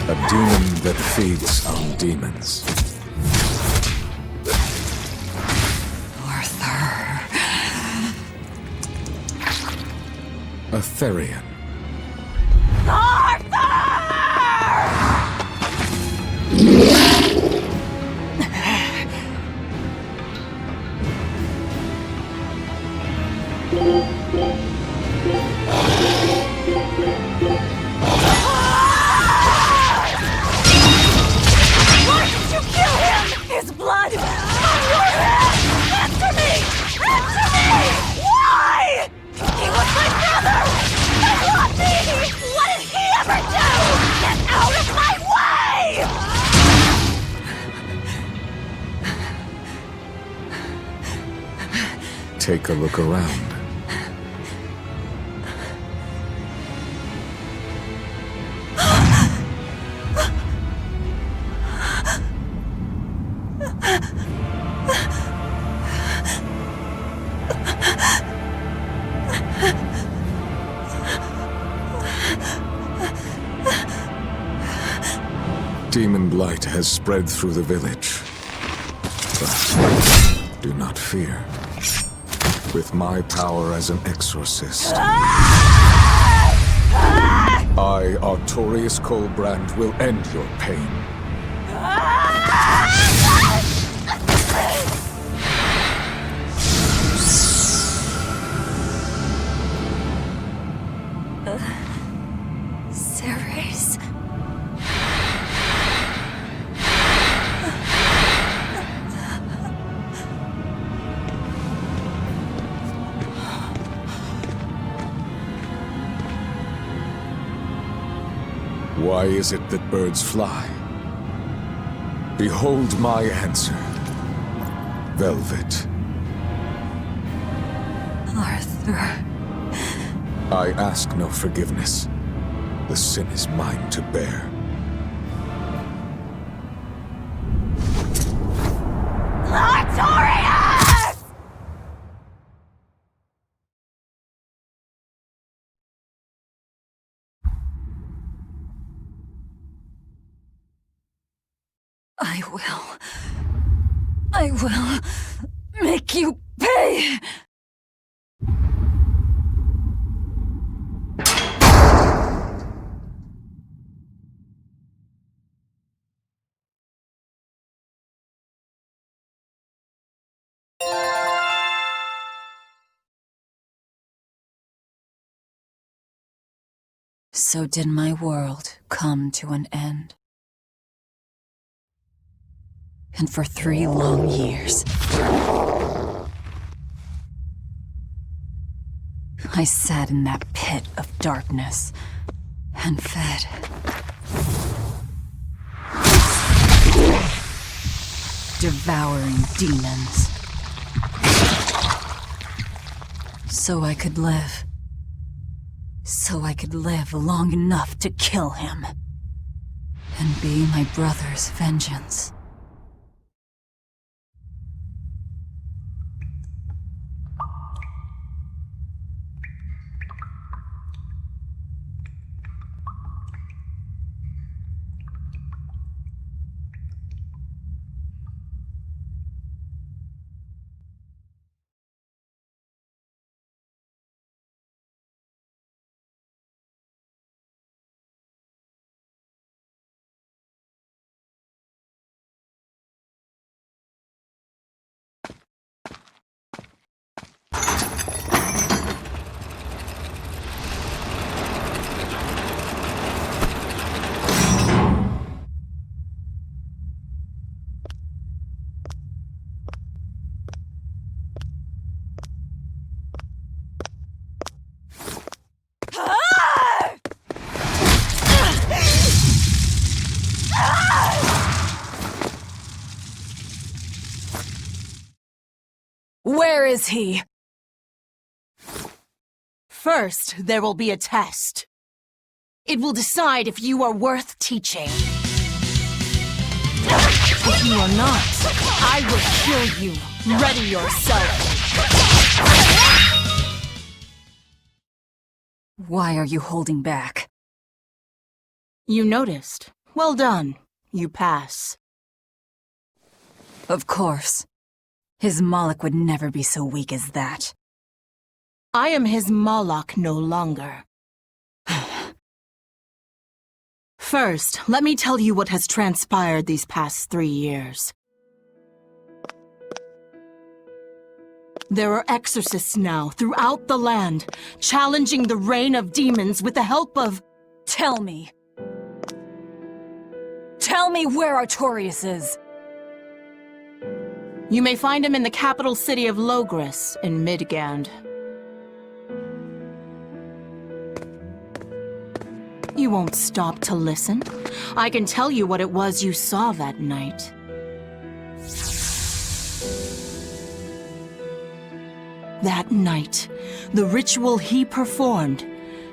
A demon that feeds on demons. Arthur. A Therian. His blood on your hands! Answer me! Answer me! Why? He was my brother! He loved me! What did he ever do? Get out of my way! Take a look around. Demon blight has spread through the village. But do not fear. With my power as an exorcist, I, Artorius Colbrand, will end your pain. Ceres. Why is it that birds fly? Behold my answer. Velvet. Arthur. I ask no forgiveness. The sin is mine to bear. Artorius! I will make you pay! So did my world come to an end. And for 3 long years, I sat in that pit of darkness and fed. Devouring demons. So I could live. So I could live long enough to kill him. And be my brother's vengeance. Where is he? First, there will be a test. It will decide if you are worth teaching. If you are not, I will kill you. Ready yourself. Why are you holding back? You noticed. Well done. You pass. Of course. His Moloch would never be so weak as that. I am his Moloch no longer. First, let me tell you what has transpired these past 3 years. There are exorcists now throughout the land, challenging the reign of demons with the help of... Tell me. Tell me where Artorias is. You may find him in the capital city of Logres in Midgand. You won't stop to listen? I can tell you what it was you saw that night. That night, the ritual he performed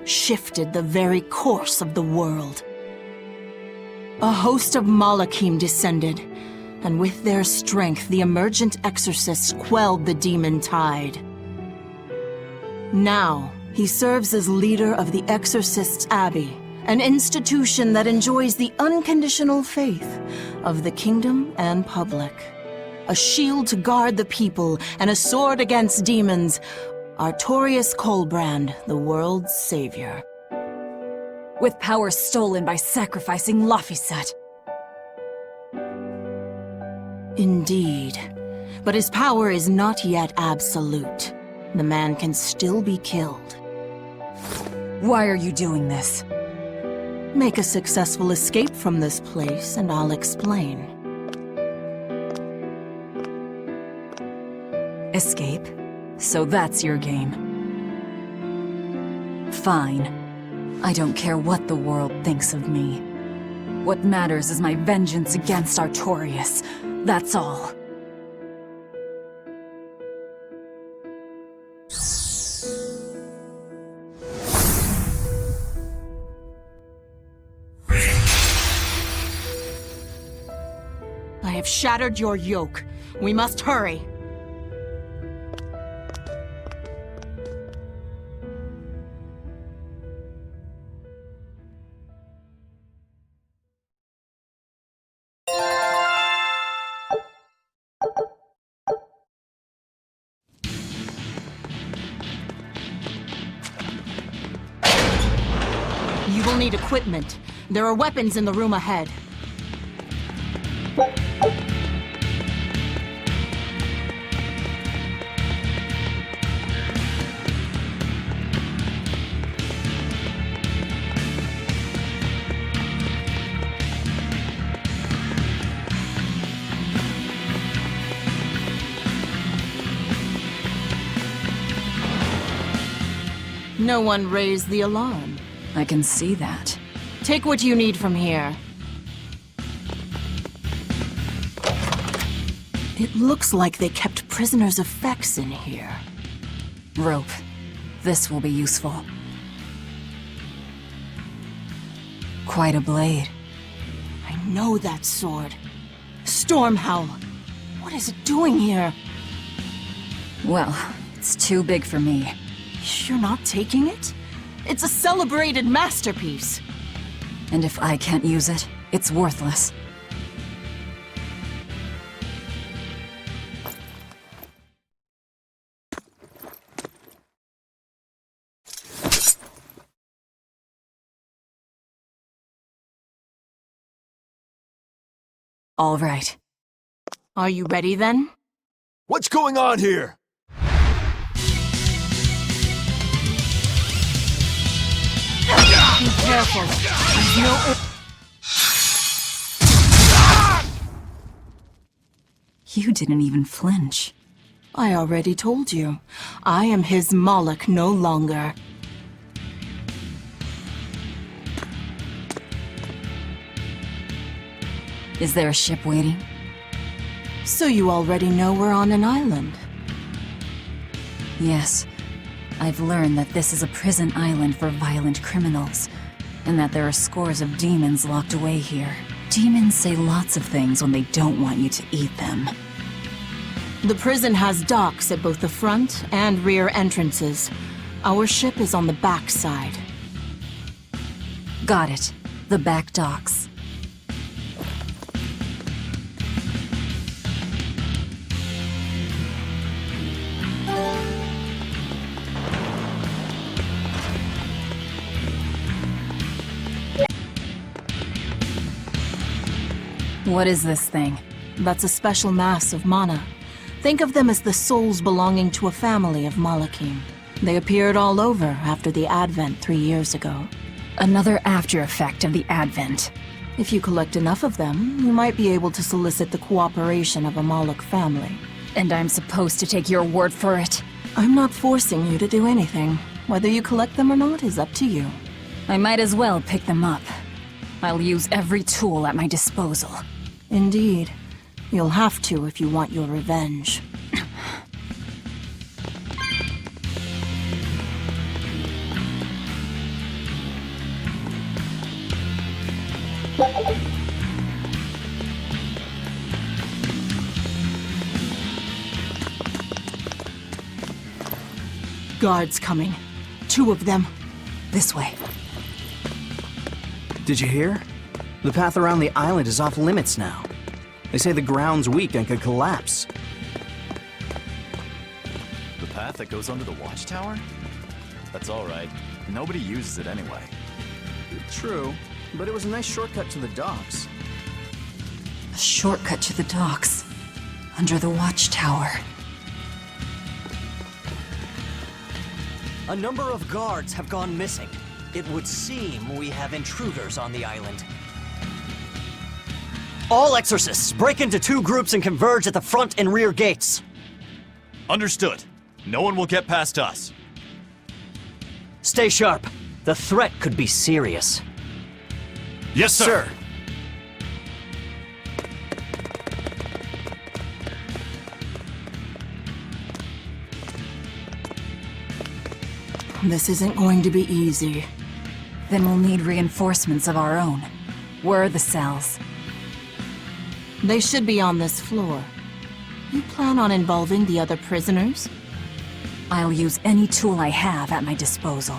shifted the very course of the world. A host of Malachim descended, and with their strength, the emergent exorcists quelled the demon tide. Now, he serves as leader of the Exorcists' Abbey, an institution that enjoys the unconditional faith of the kingdom and public. A shield to guard the people and a sword against demons, Artorias Colbrand, the world's savior. With power stolen by sacrificing Laphicet. Indeed. But his power is not yet absolute. The man can still be killed. Why are you doing this? Make a successful escape from this place, and I'll explain. Escape? So that's your game. Fine. I don't care what the world thinks of me. What matters is my vengeance against Artorias. That's all. I have shattered your yoke. We must hurry. You will need equipment. There are weapons in the room ahead. No one raised the alarm. I can see that. Take what you need from here. It looks like they kept prisoners' effects in here. Rope. This will be useful. Quite a blade. I know that sword. Stormhowl. What is it doing here? Well, it's too big for me. You're not taking it? It's a celebrated masterpiece. And if I can't use it, it's worthless. All right. Are you ready then? What's going on here? Be careful. There's no... You didn't even flinch. I already told you. I am his Moloch no longer. Is there a ship waiting? So you already know we're on an island? Yes. I've learned that this is a prison island for violent criminals, and that there are scores of demons locked away here. Demons say lots of things when they don't want you to eat them. The prison has docks at both the front and rear entrances. Our ship is on the back side. Got it. The back docks. What is this thing? That's a special mass of mana. Think of them as the souls belonging to a family of Malachim. They appeared all over after the Advent 3 years ago. Another after effect of the Advent. If you collect enough of them, you might be able to solicit the cooperation of a Moloch family. And I'm supposed to take your word for it? I'm not forcing you to do anything. Whether you collect them or not is up to you. I might as well pick them up. I'll use every tool at my disposal. Indeed. You'll have to if you want your revenge. Guards coming. 2 of them. This way. Did you hear? The path around the island is off limits now. They say the ground's weak and could collapse. The path that goes under the watchtower? That's all right. Nobody uses it anyway. True, but it was a nice shortcut to the docks. A shortcut to the docks. Under the watchtower. A number of guards have gone missing. It would seem we have intruders on the island. All exorcists, break into 2 groups and converge at the front and rear gates. Understood. No one will get past us. Stay sharp. The threat could be serious. Yes, sir. This isn't going to be easy. Then we'll need reinforcements of our own. Where are the cells? They should be on this floor. You plan on involving the other prisoners? I'll use any tool I have at my disposal.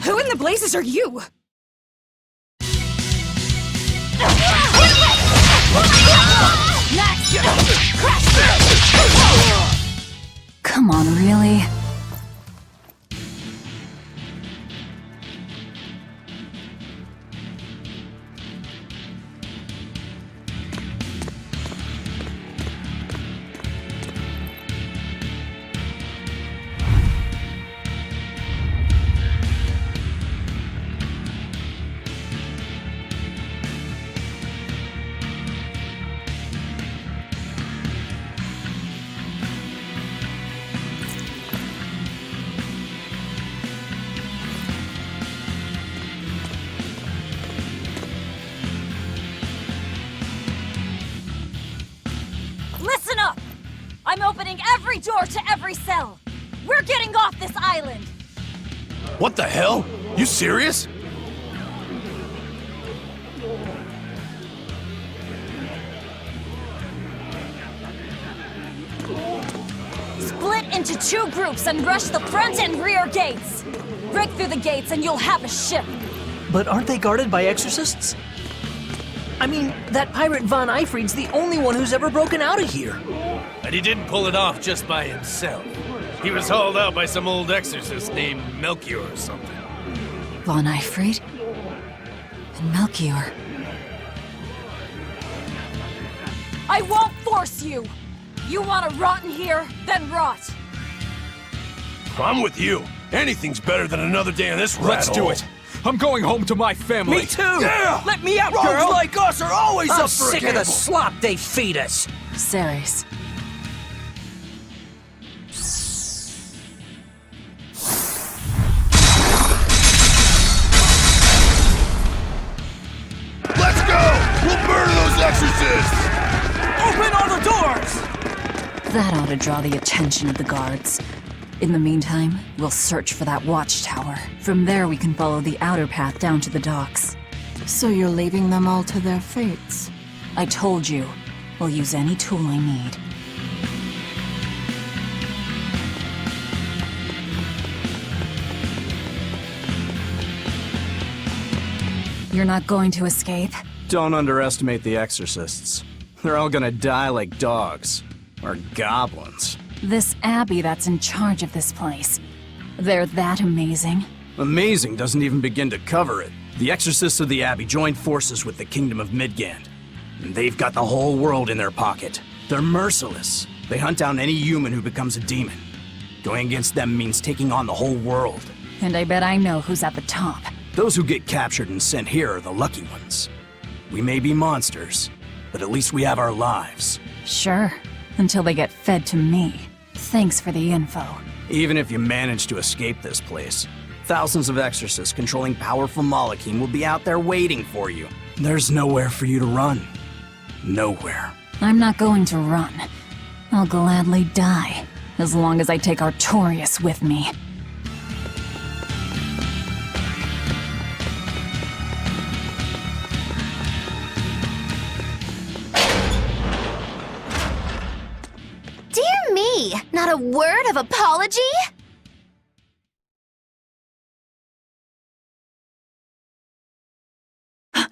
Who in the blazes are you? Come on, really? Listen up! I'm opening every door to every cell! We're getting off this island! What the hell? You serious? Split into 2 groups and rush the front and rear gates! Break through the gates and you'll have a ship! But aren't they guarded by exorcists? I mean, that pirate Von Eyfried's the only one who's ever broken out of here. And he didn't pull it off just by himself. He was hauled out by some old exorcist named Melchior or something. Von Eyfried? And Melchior. I won't force you! You want to rot in here? Then rot! I'm with you. Anything's better than another day in this rat Let's do hole. it. I'm going home to my family. Me too! Yeah! Let me out, Rogues girl! like us are always I'm up for a sick of the gamble. slop they feed us! Ceres. Let's go! We'll murder those exorcists! Open all the doors! That ought to draw the attention of the guards. In the meantime, we'll search for that watchtower. From there, we can follow the outer path down to the docks. So you're leaving them all to their fates? I told you, we'll use any tool I need. You're not going to escape? Don't underestimate the exorcists. They're all gonna die like dogs. Or goblins. This abbey that's in charge of this place. They're that amazing? Amazing doesn't even begin to cover it. The exorcists of the abbey joined forces with the kingdom of Midgand. And they've got the whole world in their pocket. They're merciless. They hunt down any human who becomes a demon. Going against them means taking on the whole world. And I bet I know who's at the top. Those who get captured and sent here are the lucky ones. We may be monsters, but at least we have our lives. Sure, until they get fed to me. Thanks for the info. Even if you manage to escape this place, thousands of exorcists controlling powerful Malachim will be out there waiting for you. There's nowhere for you to run. Nowhere. I'm not going to run. I'll gladly die, as long as I take Artorias with me. Dear me, not a word of apology? What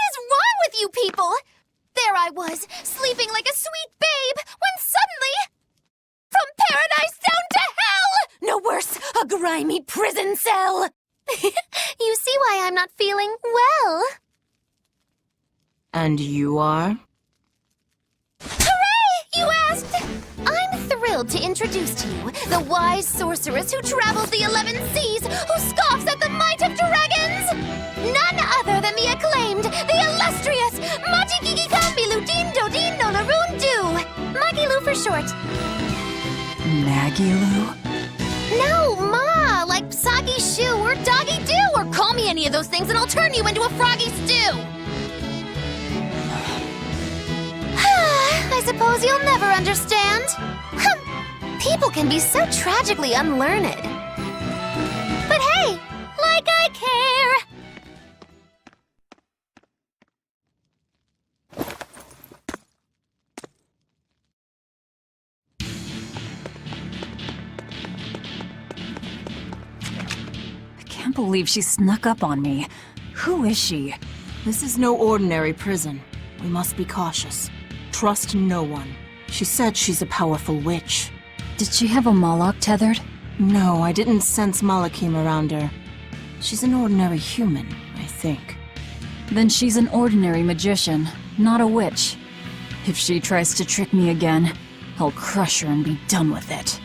is wrong with you people? There I was, sleeping like a sweet babe, when suddenly... From paradise down to hell! No worse, a grimy prison cell! You see why I'm not feeling well. And you are? Hooray! You asked! I'm thrilled to introduce to you the wise sorceress who travels the 11 seas, who scoffs at the might of dragons! None other than the acclaimed, the illustrious Majigigikambilu Dindo Dindo Larundu! Magilu for short. Magilu? No, Ma! Like Soggy Shoe or Doggy Doo! Or call me any of those things and I'll turn you into a froggy stew! I suppose you'll never understand. People can be so tragically unlearned. But hey, like I care! I can't believe she snuck up on me. Who is she? This is no ordinary prison. We must be cautious. Trust no one. She said she's a powerful witch. Did she have a Moloch tethered? No, I didn't sense Malachim around her. She's an ordinary human, I think. Then she's an ordinary magician, not a witch. If she tries to trick me again, I'll crush her and be done with it.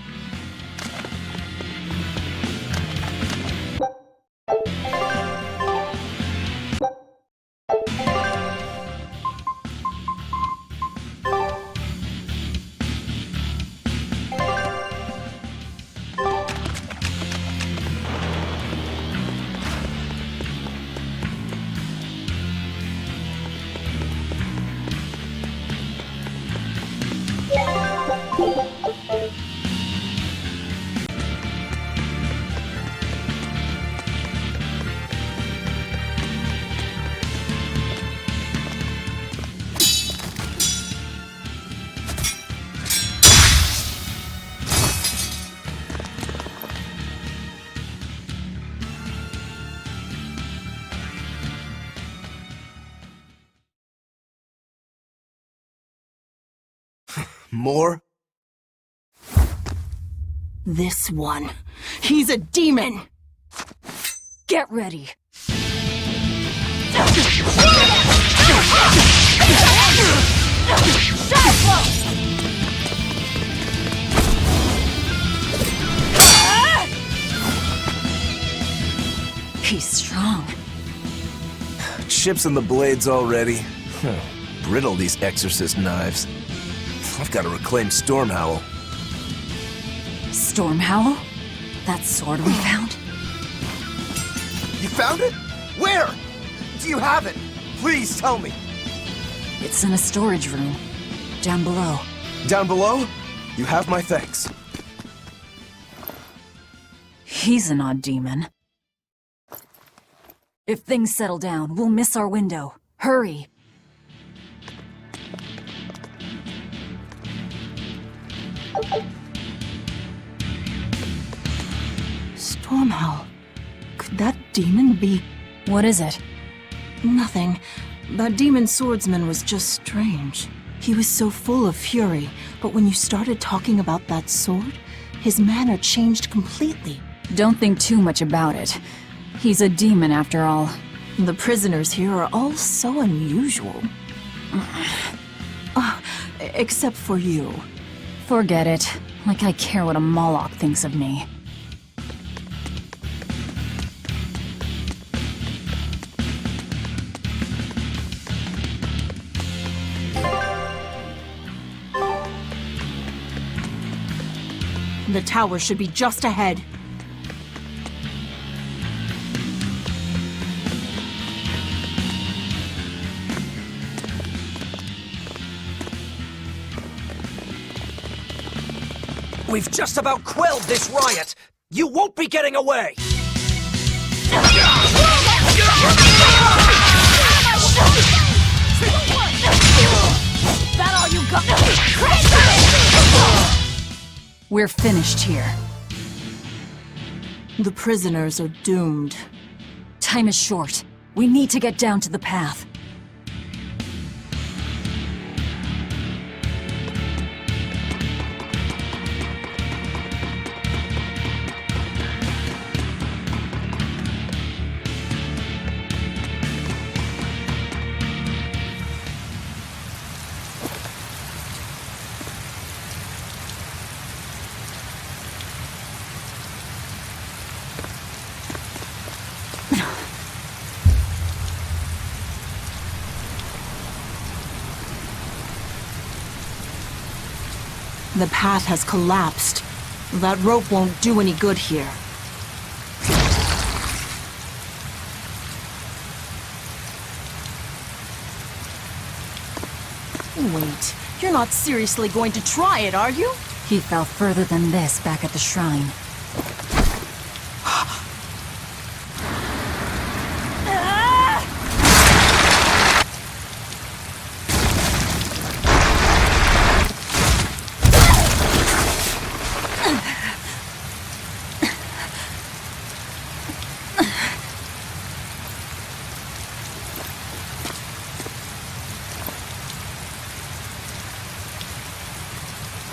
More? This one. He's a demon! Get ready. He's strong. Chips in the blades already. Brittle, these exorcist knives. I've got to reclaim Stormhowl. Stormhowl? That sword we found? You found it? Where? Do you have it? Please tell me. It's in a storage room. Down below. Down below? You have my thanks. He's an odd demon. If things settle down, we'll miss our window. Hurry! Stormhowl. Could that demon be... What is it? Nothing. That demon swordsman was just strange. He was so full of fury, but when you started talking about that sword, his manner changed completely. Don't think too much about it. He's a demon after all. The prisoners here are all so unusual. Except for you. Forget it. Like I care what a Moloch thinks of me. The tower should be just ahead. We've just about quelled this riot! You won't be getting away! That all you got? We're finished here. The prisoners are doomed. Time is short. We need to get down to the path. The path has collapsed. That rope won't do any good here. Wait, you're not seriously going to try it, are you? He fell further than this back at the shrine.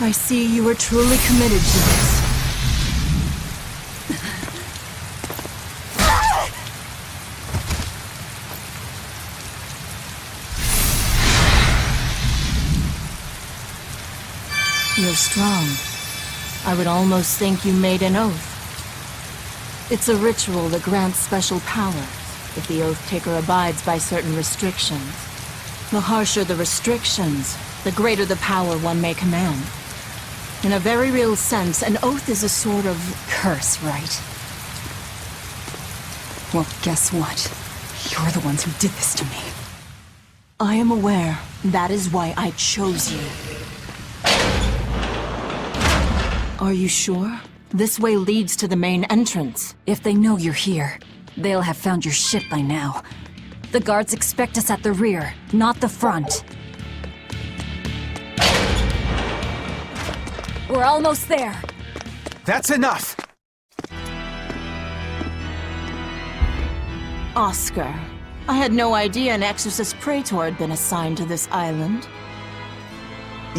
I see you are truly committed to this. You're strong. I would almost think you made an oath. It's a ritual that grants special powers if the oath taker abides by certain restrictions. The harsher the restrictions, the greater the power one may command. In a very real sense, an oath is a sort of curse, right? Well, guess what? You're the ones who did this to me. I am aware. That is why I chose you. Are you sure? This way leads to the main entrance. If they know you're here, they'll have found your ship by now. The guards expect us at the rear, not the front. We're almost there. That's enough! Oscar, I had no idea an Exorcist Praetor had been assigned to this island.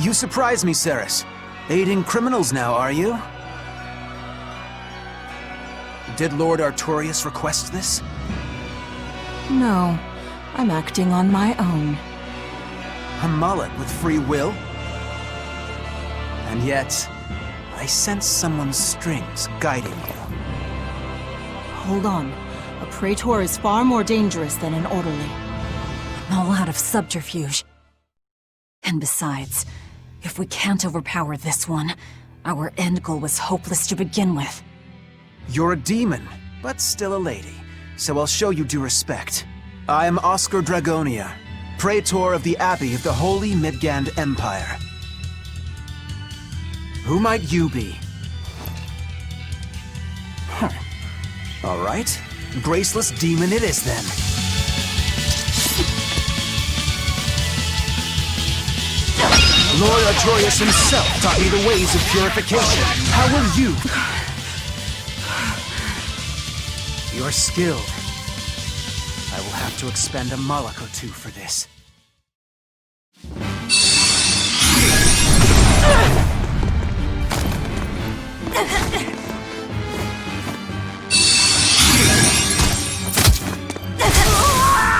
You surprise me, Ceres. Aiding criminals now, are you? Did Lord Artorius request this? No, I'm acting on my own. A mullet with free will? And yet, I sense someone's strings guiding you. Hold on. A Praetor is far more dangerous than an orderly. A lot of subterfuge. And besides, if we can't overpower this one, our end goal was hopeless to begin with. You're a demon, but still a lady, so I'll show you due respect. I am Oscar Dragonia, Praetor of the Abbey of the Holy Midgand Empire. Who might you be? All right, graceless demon it is then. Lord Artorius himself taught me the ways of purification. How will you? You're skilled. I will have to expend a Moloch or two for this.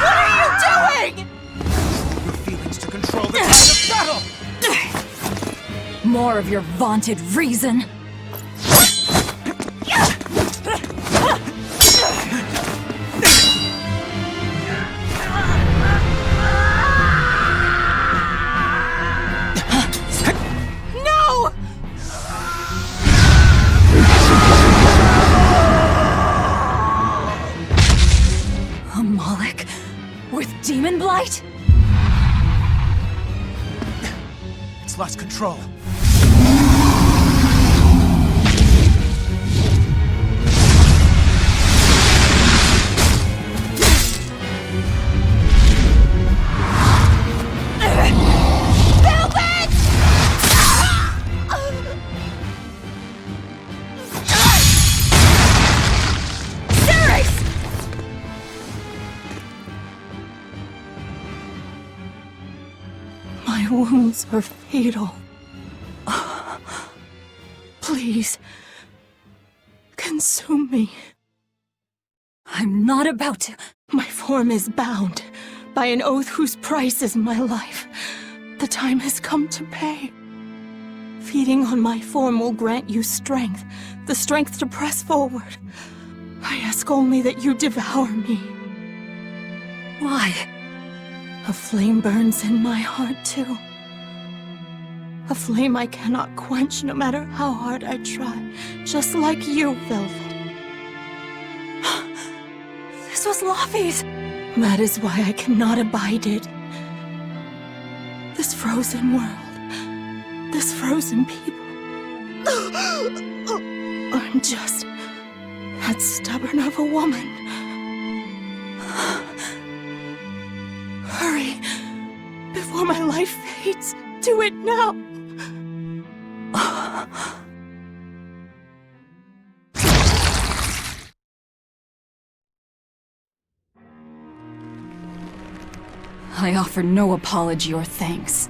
What are you doing? Your feelings to control the tide of battle! More of your vaunted reason. Demon Blight? It's lost control. My wounds are fatal. Please, consume me. I'm not about to. My form is bound by an oath whose price is my life. The time has come to pay. Feeding on my form will grant you strength, the strength to press forward. I ask only that you devour me. Why? A flame burns in my heart, too. A flame I cannot quench no matter how hard I try. Just like you, Velvet. This was Laufey's. That is why I cannot abide it. This frozen world. This frozen people. I'm just that stubborn of a woman. Hurry, before my life fades. Do it now. I offer no apology or thanks.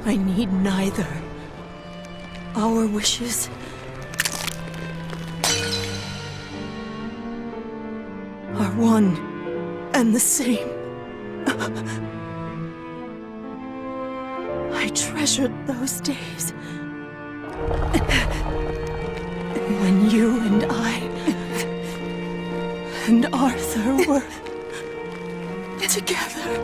I need neither. Our wishes are one and the same. I treasured those days when you and I and Arthur were together.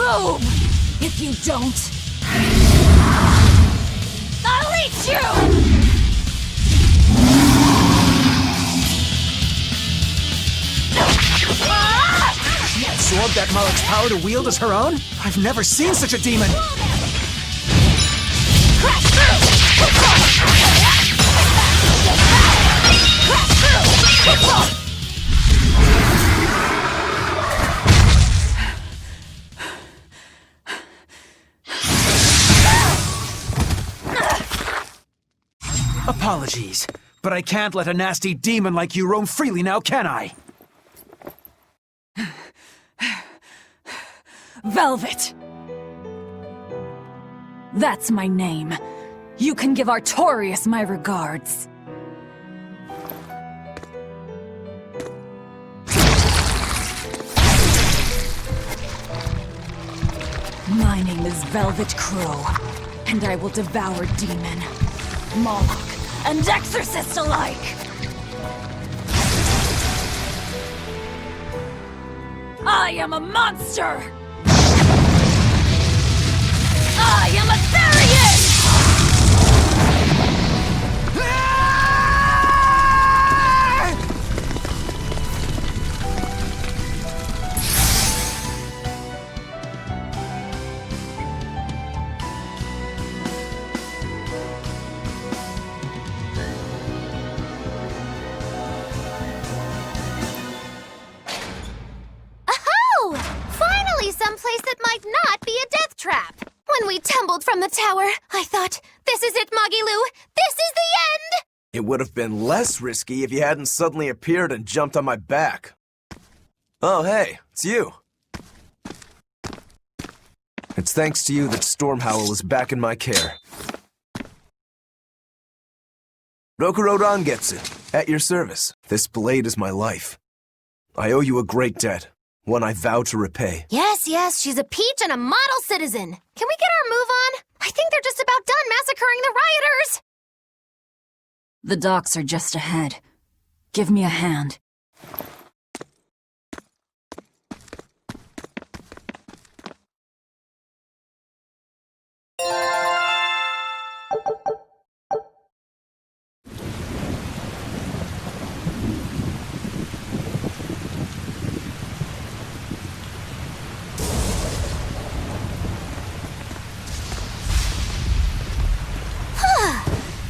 Move! If you don't, I'll eat you! She absorbed that Moloch's power to wield as her own? I've never seen such a demon! Crash through! Crash through! Apologies, but I can't let a nasty demon like you roam freely now, can I? Velvet! That's my name. You can give Artorias my regards. My name is Velvet Crow, and I will devour demon, Moloch, and exorcist alike! I am a monster! I am a Therian! Aho! Finally someplace that might not be a death trap. When we tumbled from the tower, I thought, this is it, Moggy-Lou! This is the end! It would have been less risky if you hadn't suddenly appeared and jumped on my back. Oh, hey, it's you. It's thanks to you that Stormhowl is back in my care. Rokuro Rangetsu, at your service. This blade is my life. I owe you a great debt, one I vow to repay. Yes, she's a peach and a model citizen. Can we get our move on? I think they're just about done massacring the rioters! The docks are just ahead. Give me a hand.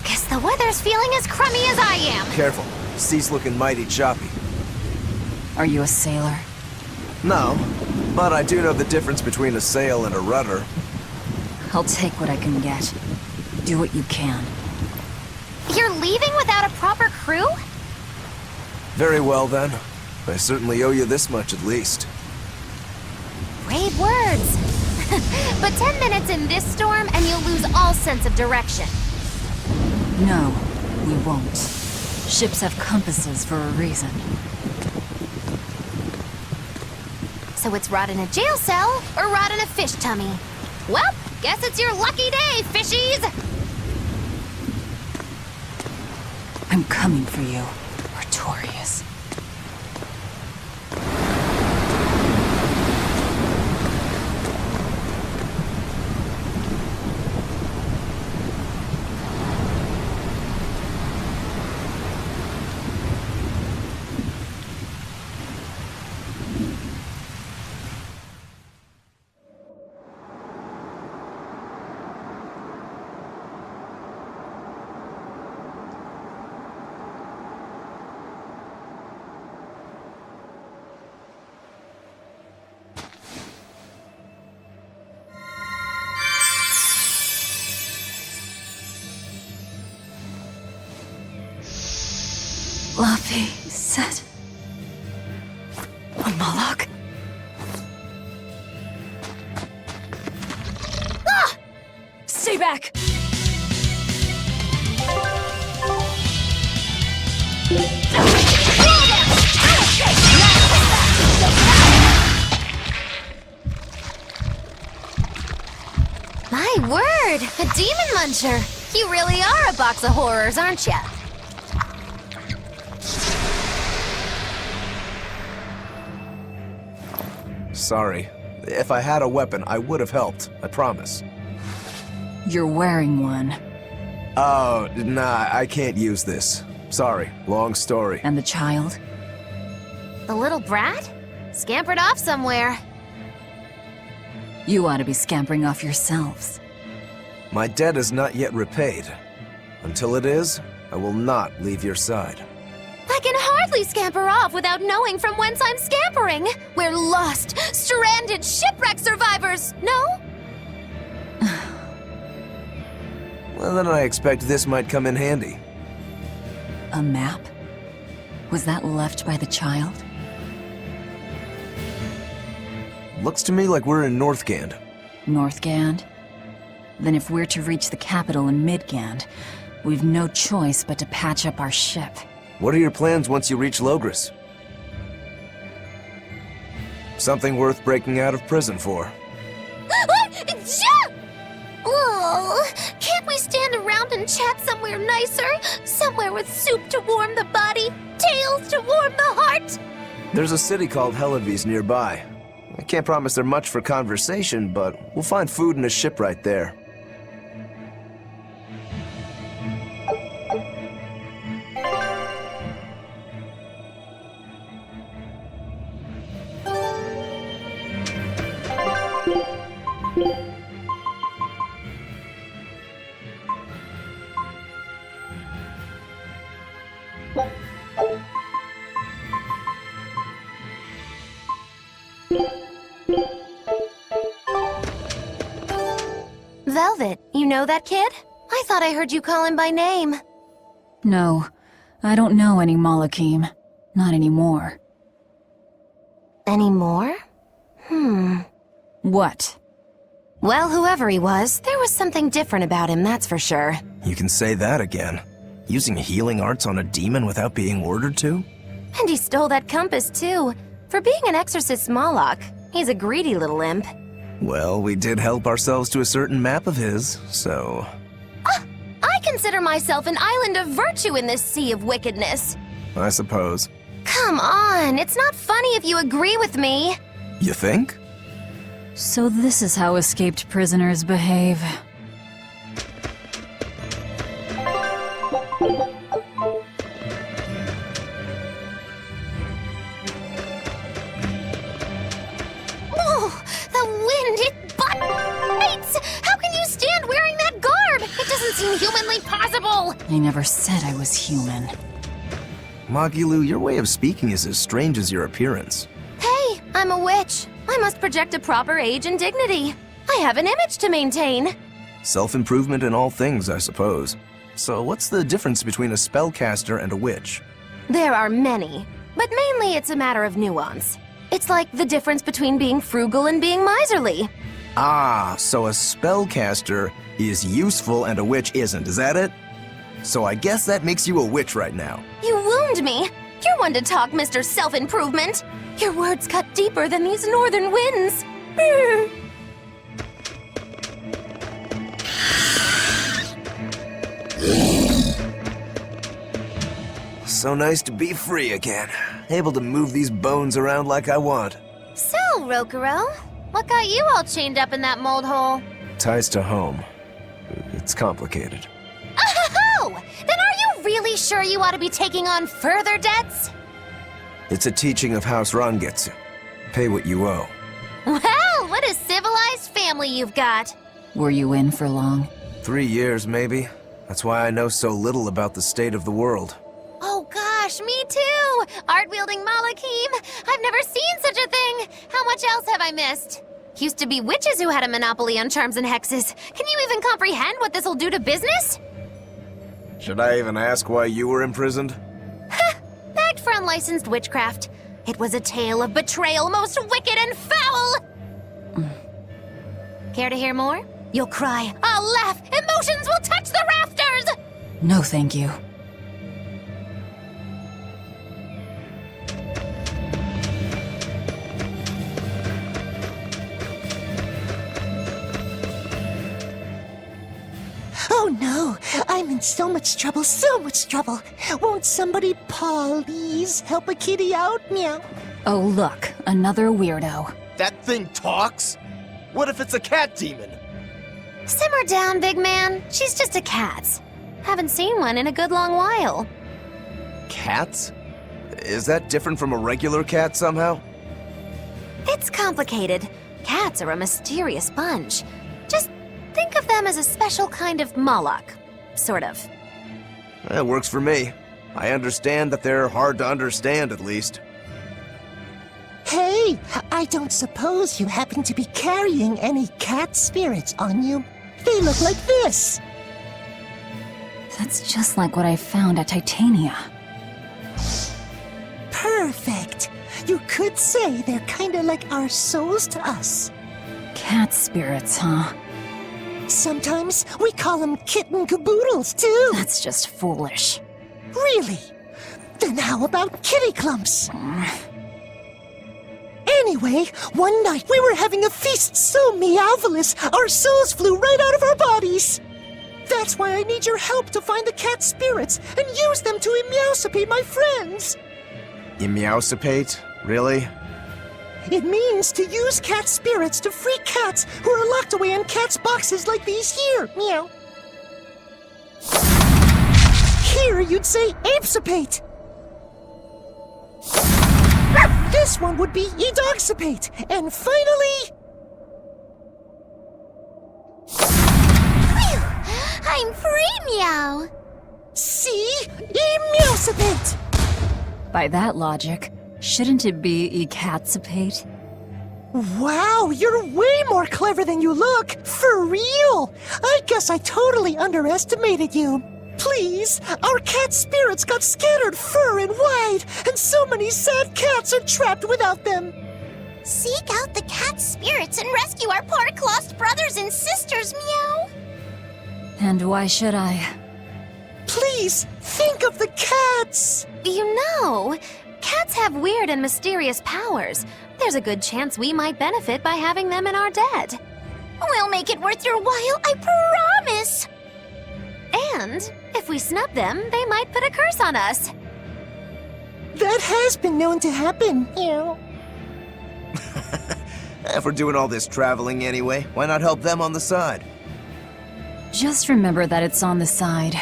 Guess the weather's feeling as crummy as I am. Careful, sea's looking mighty choppy. Are you a sailor? No, but I do know the difference between a sail and a rudder. I'll take what I can get. Do what you can. You're leaving without a proper crew? Very well then. I certainly owe you this much at least. Brave words. But 10 minutes in this storm and you'll lose all sense of direction. No, we won't. Ships have compasses for a reason. So it's rot in a jail cell or rot in a fish tummy? Well, guess it's your lucky day, fishies! I'm coming for you, Artorias. Laffy said... a Moloch? Ah! Stay back! My word! A demon muncher! You really are a box of horrors, aren't ya? Sorry. If I had a weapon, I would have helped, I promise. You're wearing one. Oh, nah, I can't use this. Sorry, long story. And the child? The little brat? Scampered off somewhere. You ought to be scampering off yourselves. My debt is not yet repaid. Until it is, I will not leave your side. I can hardly scamper off without knowing from whence I'm scampering. We're lost, stranded shipwreck survivors, no? Well, then I expect this might come in handy. A map? Was that left by the child? Looks to me like we're in Northgand. Northgand? Then if we're to reach the capital in Midgand, we've no choice but to patch up our ship. What are your plans once you reach Logres? Something worth breaking out of prison for. Oh, can't we stand around and chat somewhere nicer? Somewhere with soup to warm the body, tales to warm the heart? There's a city called He라뷔사 nearby. I can't promise they're much for conversation, but we'll find food and a ship right there. Velvet, you know that kid? I thought I heard you call him by name. No, I don't know any Malakim. Not anymore. Anymore? What? Well, whoever he was, there was something different about him, that's for sure. You can say that again. Using healing arts on a demon without being ordered to? And he stole that compass, too. For being an exorcist Moloch, he's a greedy little imp. Well, we did help ourselves to a certain map of his, so... I consider myself an island of virtue in this sea of wickedness. I suppose. Come on, it's not funny if you agree with me. You think? So this is how escaped prisoners behave. Oh, the wind, it bites! How can you stand wearing that garb? It doesn't seem humanly possible! I never said I was human. Magilu, your way of speaking is as strange as your appearance. Hey, I'm a witch. I must project a proper age and dignity. I have an image to maintain. Self-improvement in all things, I suppose. So what's the difference between a spellcaster and a witch? There are many, but mainly it's a matter of nuance. It's like the difference between being frugal and being miserly. Ah, so a spellcaster is useful and a witch isn't, is that it? So I guess that makes you a witch right now. You wound me. You're one to talk, Mr. Self-Improvement. Your words cut deeper than these northern winds. So nice to be free again. Able to move these bones around like I want. So, Rokuro, what got you all chained up in that mold hole? Ties to home. It's complicated. Oh! Then are you really sure you ought to be taking on further debts? It's a teaching of House Rangetsu. Pay what you owe. Well, what a civilized family you've got. Were you in for long? 3 years, maybe. That's why I know so little about the state of the world. Oh gosh, me too! Art-wielding Malakim! I've never seen such a thing! How much else have I missed? Used to be witches who had a monopoly on charms and hexes. Can you even comprehend what this'll do to business? Should I even ask why you were imprisoned? Bagged for unlicensed witchcraft. It was a tale of betrayal most wicked and foul! Care to hear more? You'll cry, I'll laugh, emotions will touch the rafters! No, thank you. Oh no, I'm in so much trouble, Won't somebody please help a kitty out? Meow. Oh look, another weirdo. That thing talks? What if it's a cat demon? Simmer down, big man. She's just a cat. Haven't seen one in a good long while. Cats? Is that different from a regular cat somehow? It's complicated. Cats are a mysterious bunch. Just think of them as a special kind of Moloch. Sort of. That works for me. I understand that they're hard to understand, at least. Hey, I don't suppose you happen to be carrying any cat spirits on you? They look like this. That's just like what I found at Titania. Perfect. You could say they're kinda like our souls to us. Cat spirits, huh? Sometimes we call them kitten caboodles, too. That's just foolish. Really? Then how about kitty clumps? Anyway, one night we were having a feast so meowvelous, our souls flew right out of our bodies. That's why I need your help to find the cat spirits and use them to meowsipate my friends. Meowsipate? Really? It means to use cat spirits to free cats who are locked away in cats' boxes like these here. Meow. Here you'd say apesipate. This one would be edogsipate. And finally... Phew! I'm free, meow! See? Meowsipate! By that logic, shouldn't it be ecatsipate? Wow, you're way more clever than you look! For real! I guess I totally underestimated you. Please, our cat spirits got scattered far and wide, and so many sad cats are trapped without them. Seek out the cat spirits and rescue our poor lost brothers and sisters, meow! And why should I? Please, think of the cats! You know, cats have weird and mysterious powers. There's a good chance we might benefit by having them in our debt. We'll make it worth your while, I promise! And if we snub them, they might put a curse on us. That has been known to happen, Meow. If we're doing all this traveling anyway, why not help them on the side? Just remember that it's on the side.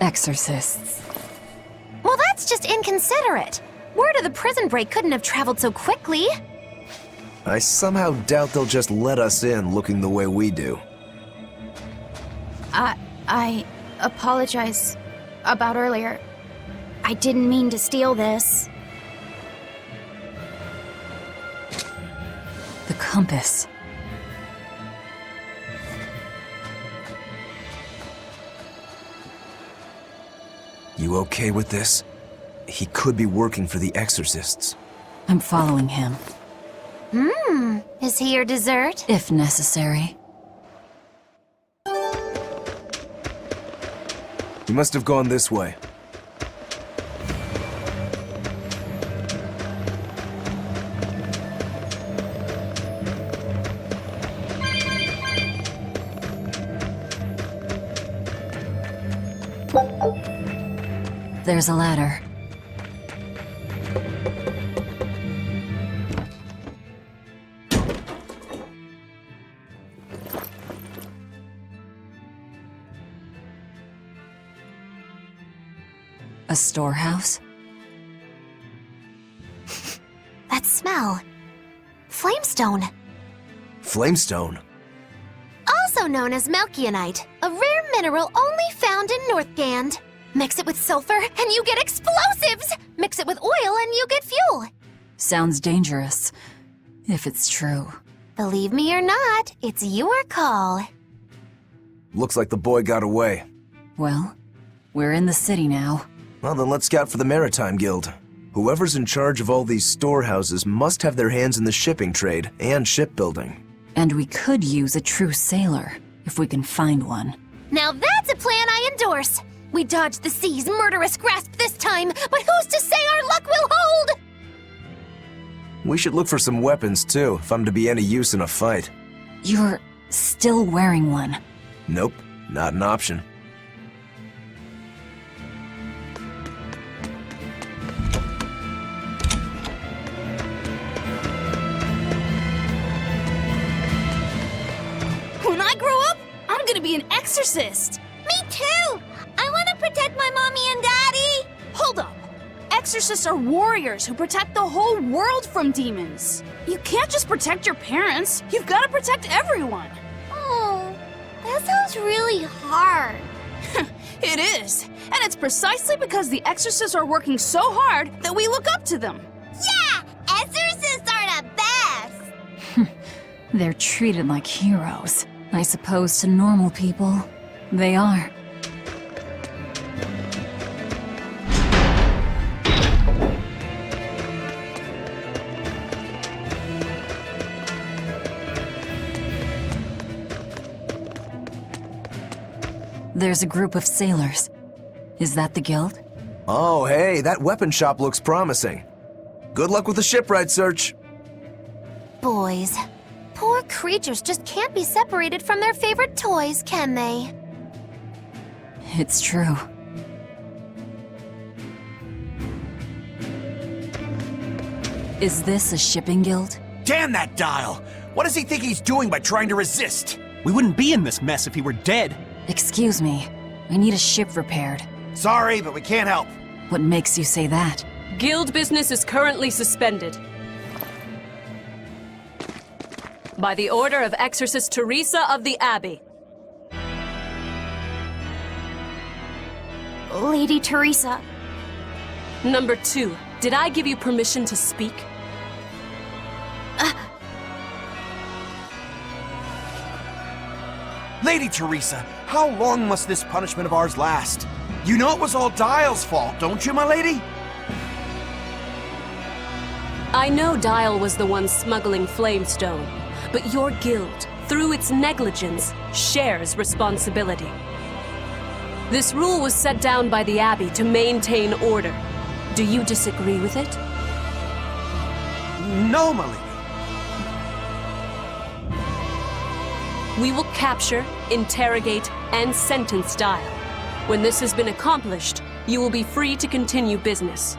Exorcists. Well, that's just inconsiderate. Word of the prison break couldn't have traveled so quickly. I somehow doubt they'll just let us in looking the way we do. I apologize about earlier. I didn't mean to steal this. The compass. You okay with this? He could be working for the exorcists. I'm following him. Is he your dessert? If necessary. He must have gone this way. There's a ladder. A storehouse? That smell. Flamestone. Flamestone? Also known as Melkionite, a rare mineral only found in Northgand. Mix it with sulfur and you get explosives! Mix it with oil and you get fuel! Sounds dangerous, if it's true. Believe me or not, it's your call. Looks like the boy got away. Well, we're in the city now. Well, then let's scout for the Maritime Guild. Whoever's in charge of all these storehouses must have their hands in the shipping trade and shipbuilding. And we could use a true sailor, if we can find one. Now that's a plan I endorse! We dodged the sea's murderous grasp this time, but who's to say our luck will hold? We should look for some weapons too, if I'm to be any use in a fight. You're still wearing one. Nope, not an option. When I grow up, I'm gonna be an exorcist! Me too! I want to protect my mommy and daddy! Hold up! Exorcists are warriors who protect the whole world from demons. You can't just protect your parents, you've got to protect everyone. Oh, that sounds really hard. It is, and it's precisely because the exorcists are working so hard that we look up to them. Yeah! Exorcists are the best! They're treated like heroes. I suppose to normal people, they are. There's a group of sailors. Is that the guild? Oh, hey, that weapon shop looks promising. Good luck with the shipwright search. Boys, poor creatures just can't be separated from their favorite toys, can they? It's true. Is this a shipping guild? Damn that dial! What does he think he's doing by trying to resist? We wouldn't be in this mess if he were dead. Excuse me. I need a ship repaired. Sorry, but we can't help. What makes you say that? Guild business is currently suspended. By the order of Exorcist Teresa of the Abbey. Lady Teresa. Number 2, did I give you permission to speak? Lady Teresa, how long must this punishment of ours last? You know it was all Dial's fault, don't you, my lady? I know Dial was the one smuggling Flamestone, but your guild, through its negligence, shares responsibility. This rule was set down by the Abbey to maintain order. Do you disagree with it? No, my lady. We will capture, interrogate, and sentence Dial. When this has been accomplished, you will be free to continue business.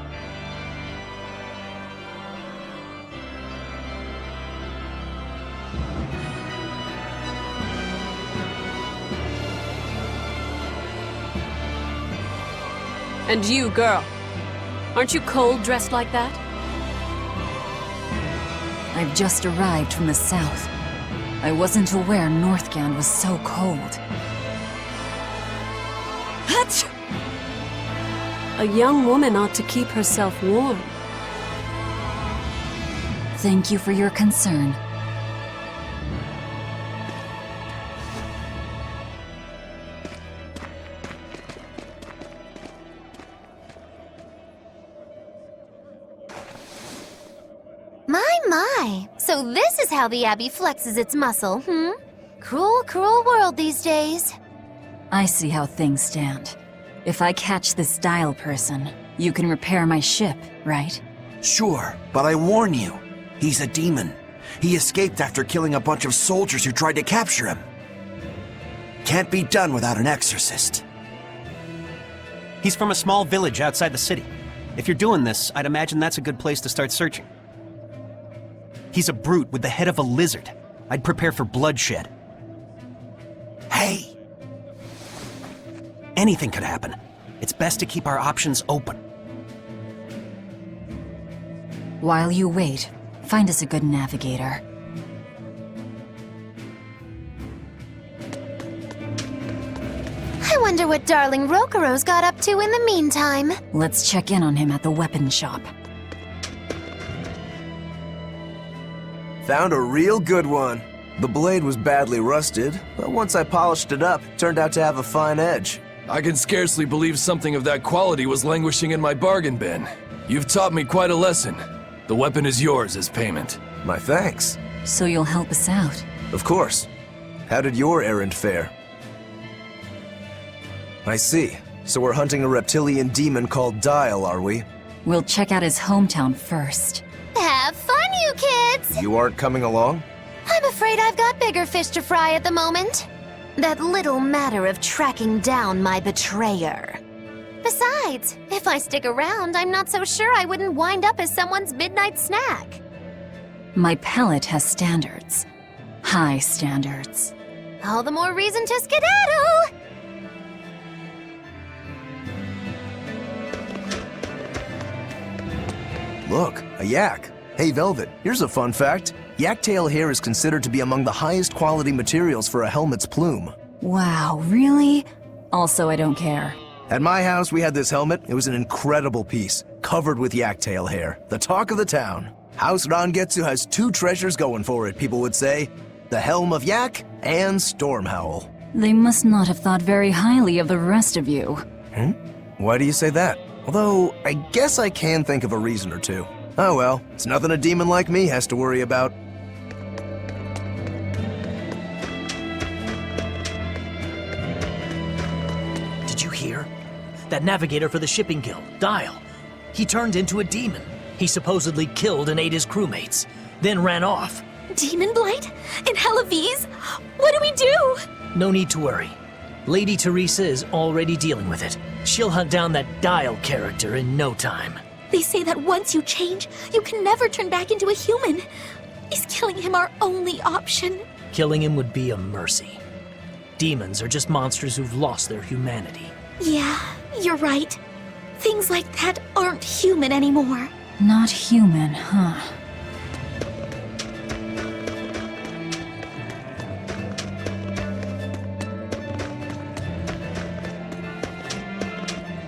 And you, girl, aren't you cold dressed like that? I've just arrived from the south. I wasn't aware Northgand was so cold. Hatch! A young woman ought to keep herself warm. Thank you for your concern. My. So this is how the Abbey flexes its muscle, Cruel, cruel world these days. I see how things stand. If I catch this Dial person, you can repair my ship, right? Sure, but I warn you, he's a demon. He escaped after killing a bunch of soldiers who tried to capture him. Can't be done without an exorcist. He's from a small village outside the city. If you're doing this, I'd imagine that's a good place to start searching. He's a brute with the head of a lizard. I'd prepare for bloodshed. Hey! Anything could happen. It's best to keep our options open. While you wait, find us a good navigator. I wonder what darling Rokuro's got up to in the meantime. Let's check in on him at the weapon shop. Found a real good one. The blade was badly rusted, but once I polished it up, it turned out to have a fine edge. I can scarcely believe something of that quality was languishing in my bargain bin. You've taught me quite a lesson. The weapon is yours as payment. My thanks. So you'll help us out? Of course. How did your errand fare? I see. So we're hunting a reptilian demon called Dial, are we? We'll check out his hometown first. Have fun, you kids! You aren't coming along? I'm afraid I've got bigger fish to fry at the moment. That little matter of tracking down my betrayer. Besides, if I stick around, I'm not so sure I wouldn't wind up as someone's midnight snack. My palate has standards. High standards. All the more reason to skedaddle! Look, a yak. Hey, Velvet, here's a fun fact. Yak tail hair is considered to be among the highest quality materials for a helmet's plume. Wow, really? Also, I don't care. At my house, we had this helmet. It was an incredible piece, covered with yak tail hair. The talk of the town. House Rangetsu has two treasures going for it, people would say. The Helm of Yak and Storm Howl. They must not have thought very highly of the rest of you. Why do you say that? Although, I guess I can think of a reason or two. Oh well, it's nothing a demon like me has to worry about. Did you hear? That navigator for the shipping guild, Dial. He turned into a demon. He supposedly killed and ate his crewmates, then ran off. Demon Blight? In Helavise? What do we do? No need to worry. Lady Teresa is already dealing with it. She'll hunt down that Dial character in no time. They say that once you change, you can never turn back into a human. Is killing him our only option? Killing him would be a mercy. Demons are just monsters who've lost their humanity. Yeah, you're right. Things like that aren't human anymore. Not human, huh?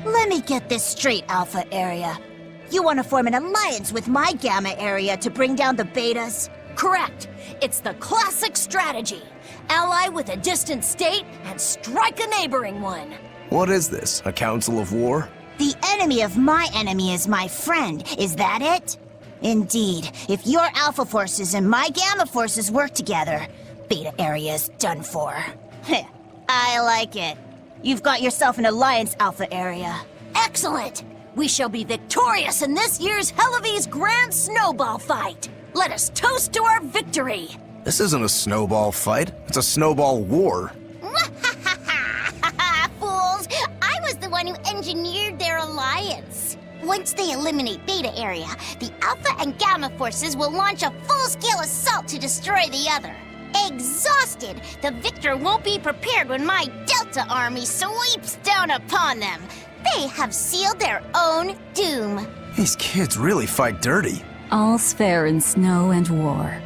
Let me get this straight, Alpha Area. You want to form an alliance with my Gamma Area to bring down the Betas? Correct. It's the classic strategy. Ally with a distant state and strike a neighboring one. What is this, a council of war? The enemy of my enemy is my friend. Is that it? Indeed. If your Alpha forces and my Gamma forces work together, Beta Area is done for. I like it. You've got yourself an alliance, Alpha Area. Excellent! We shall be victorious in this year's Helavise Grand Snowball Fight. Let us toast to our victory. This isn't a snowball fight. It's a snowball war. Fools! I was the one who engineered their alliance. Once they eliminate Beta Area, the Alpha and Gamma forces will launch a full-scale assault to destroy the other. Exhausted, the victor won't be prepared when my Delta army sweeps down upon them. They have sealed their own doom. These kids really fight dirty. All's fair in snow and war.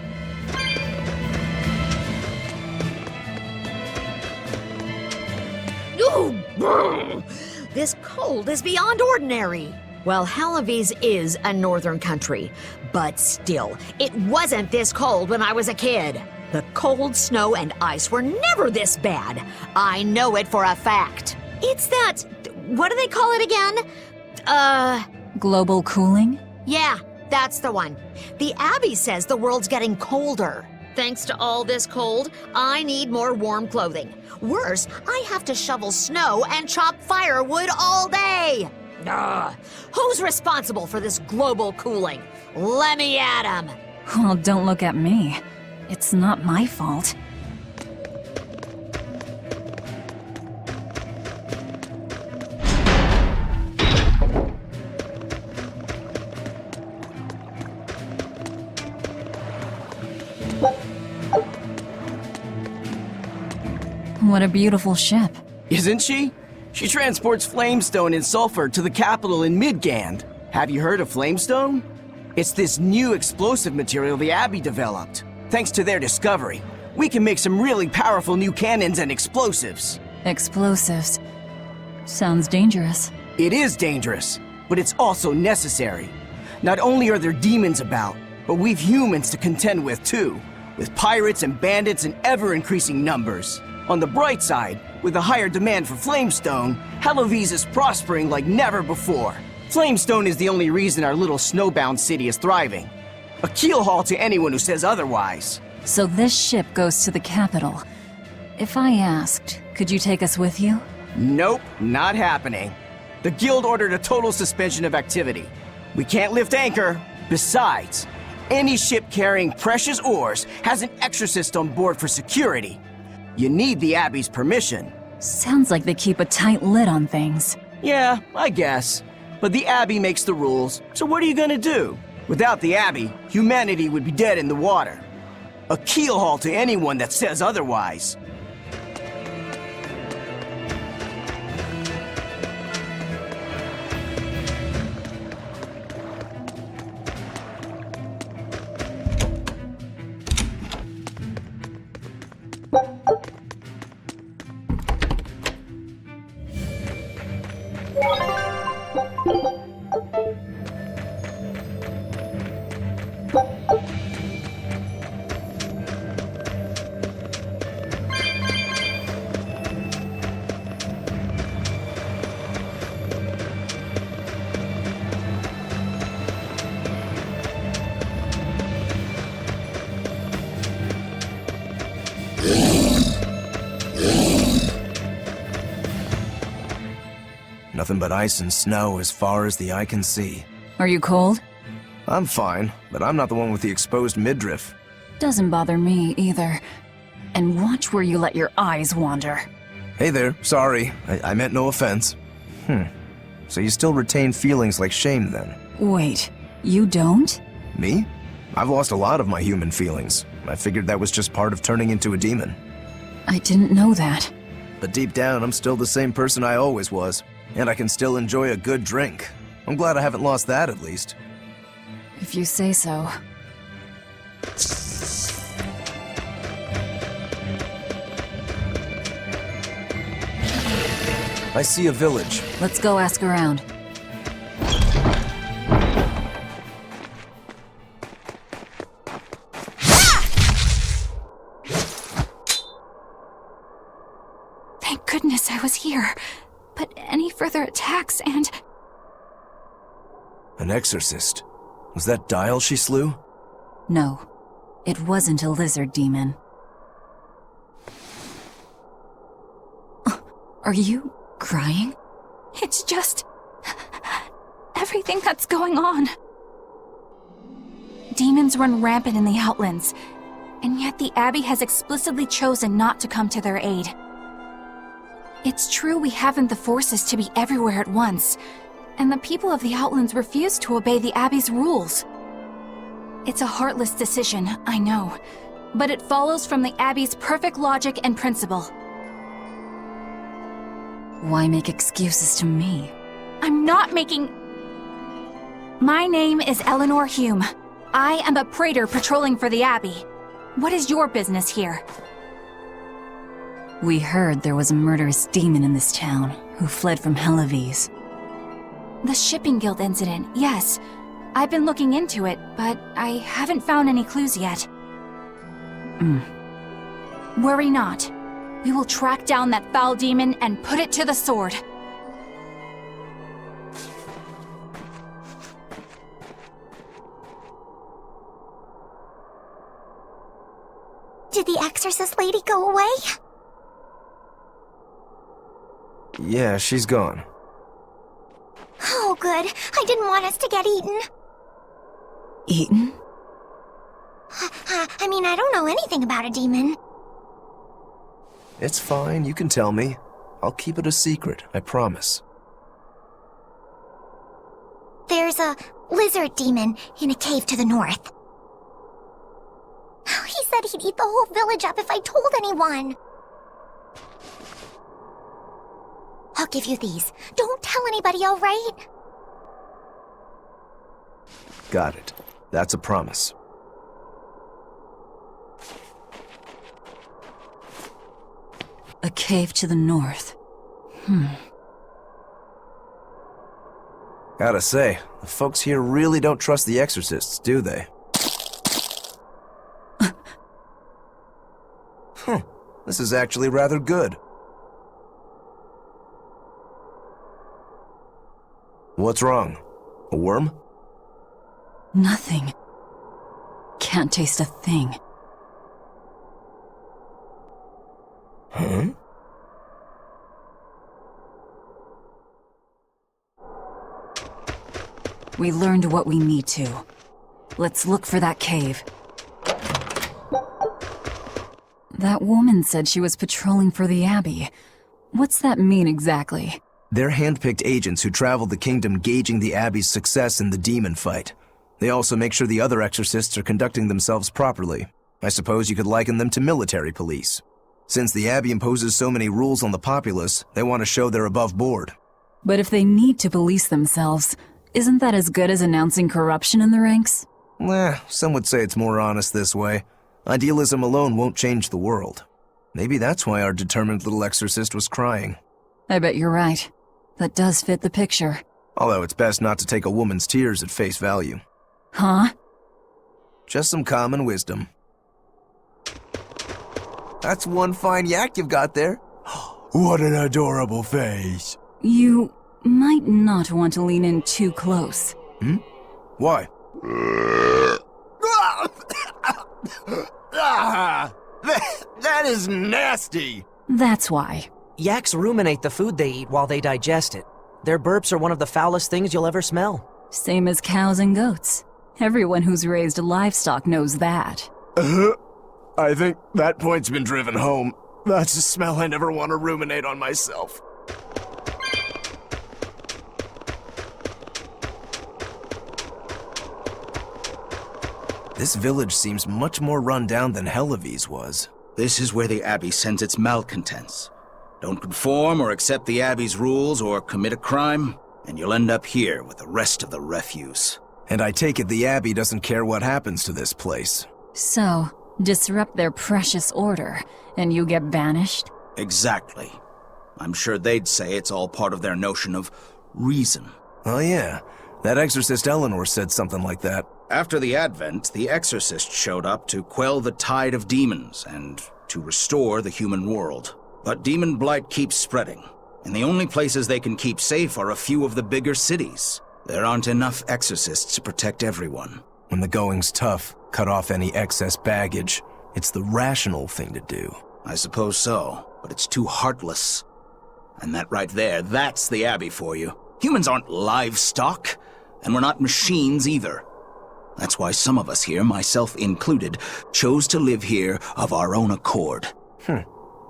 Ooh, this cold is beyond ordinary. Well, Helavise is a northern country, but still, it wasn't this cold when I was a kid. The cold, snow, and ice were never this bad. I know it for a fact. It's that... what do they call it again? Global cooling? Yeah, that's the one. The Abbey says the world's getting colder. Thanks to all this cold, I need more warm clothing. Worse, I have to shovel snow and chop firewood all day. Ugh. Who's responsible for this global cooling? Let me at 'em. Well, don't look at me. It's not my fault. What a beautiful ship. Isn't she? She transports flamestone and sulfur to the capital in Midgand. Have you heard of flamestone? It's this new explosive material the Abbey developed. Thanks to their discovery, we can make some really powerful new cannons and explosives. Explosives. Sounds dangerous. It is dangerous, but it's also necessary. Not only are there demons about, but we've humans to contend with too, with pirates and bandits in ever-increasing numbers. On the bright side, with a higher demand for flamestone, Helavise is prospering like never before. Flamestone is the only reason our little snowbound city is thriving. A keelhaul to anyone who says otherwise. So this ship goes to the capital. If I asked, could you take us with you? Nope, not happening. The guild ordered a total suspension of activity. We can't lift anchor. Besides, any ship carrying precious ores has an exorcist on board for security. You need the Abbey's permission. Sounds like they keep a tight lid on things. Yeah, I guess. But the Abbey makes the rules, so what are you gonna do? Without the Abbey, humanity would be dead in the water. A keelhaul to anyone that says otherwise. Nothing but ice and snow as far as the eye can see. Are you cold? I'm fine, but I'm not the one with the exposed midriff. Doesn't bother me either. And watch where you let your eyes wander. Hey there, sorry. I meant no offense. So you still retain feelings like shame then? Wait, you don't? Me? I've lost a lot of my human feelings. I figured that was just part of turning into a demon. I didn't know that. But deep down, I'm still the same person I always was. And I can still enjoy a good drink. I'm glad I haven't lost that, at least. If you say so. I see a village. Let's go ask around. Thank goodness I was here. But any further attacks and... An exorcist. Was that Dial she slew? No, it wasn't a lizard demon. Are you crying? It's just... everything that's going on. Demons run rampant in the Outlands, and yet the Abbey has explicitly chosen not to come to their aid. It's true we haven't the forces to be everywhere at once, and the people of the Outlands refuse to obey the Abbey's rules. It's a heartless decision, I know, but it follows from the Abbey's perfect logic and principle. Why make excuses to me? I'm not making... My name is Eleanor Hume. I am a praetor patrolling for the Abbey. What is your business here? We heard there was a murderous demon in this town who fled from Helavise. The Shipping Guild incident, yes. I've been looking into it, but I haven't found any clues yet. Worry not. We will track down that foul demon and put it to the sword. Did the exorcist lady go away? Yeah, she's gone. Oh, good. I didn't want us to get eaten. Eaten? I mean, I don't know anything about a demon. It's fine, you can tell me. I'll keep it a secret, I promise. There's a lizard demon in a cave to the north. He said he'd eat the whole village up if I told anyone. I'll give you these. Don't tell anybody, all right? Got it. That's a promise. A cave to the north. Gotta say, the folks here really don't trust the exorcists, do they? This is actually rather good. What's wrong? A worm? Nothing. Can't taste a thing. Huh? We learned what we need to. Let's look for that cave. That woman said she was patrolling for the Abbey. What's that mean exactly? They're hand-picked agents who travel the kingdom gauging the Abbey's success in the demon fight. They also make sure the other exorcists are conducting themselves properly. I suppose you could liken them to military police. Since the Abbey imposes so many rules on the populace, they want to show they're above board. But if they need to police themselves, isn't that as good as announcing corruption in the ranks? Some would say it's more honest this way. Idealism alone won't change the world. Maybe that's why our determined little exorcist was crying. I bet you're right. That does fit the picture. Although it's best not to take a woman's tears at face value. Huh? Just some common wisdom. That's one fine yak you've got there. What an adorable face. You might not want to lean in too close. Why? That is nasty! That's why. Yaks ruminate the food they eat while they digest it. Their burps are one of the foulest things you'll ever smell. Same as cows and goats. Everyone who's raised livestock knows that. I think that point's been driven home. That's a smell I never want to ruminate on myself. This village seems much more run down than Helavise was. This is where the Abbey sends its malcontents. Don't conform or accept the Abbey's rules or commit a crime, and you'll end up here with the rest of the refuse. And I take it the Abbey doesn't care what happens to this place. So, disrupt their precious order, and you get banished? Exactly. I'm sure they'd say it's all part of their notion of reason. Oh yeah, that exorcist Eleanor said something like that. After the Advent, the exorcist showed up to quell the tide of demons and to restore the human world. But demon blight keeps spreading, and the only places they can keep safe are a few of the bigger cities. There aren't enough exorcists to protect everyone. When the going's tough, cut off any excess baggage. It's the rational thing to do. I suppose so, but it's too heartless. And that right there, that's the Abbey for you. Humans aren't livestock, and we're not machines either. That's why some of us here, myself included, chose to live here of our own accord.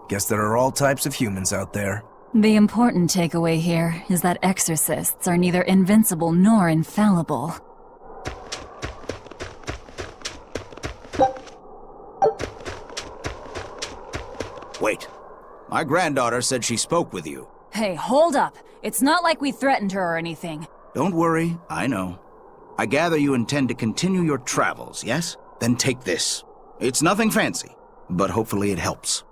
Guess there are all types of humans out there. The important takeaway here is that exorcists are neither invincible nor infallible. Wait. My granddaughter said she spoke with you. Hey, hold up. It's not like we threatened her or anything. Don't worry, I know. I gather you intend to continue your travels, yes? Then take this. It's nothing fancy, but hopefully it helps.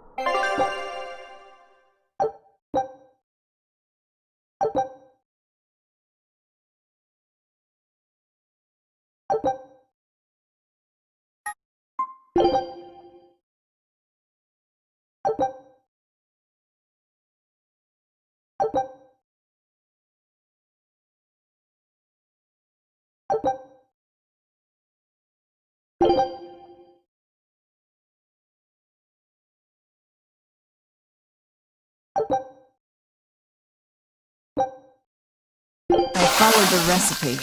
I followed the recipe.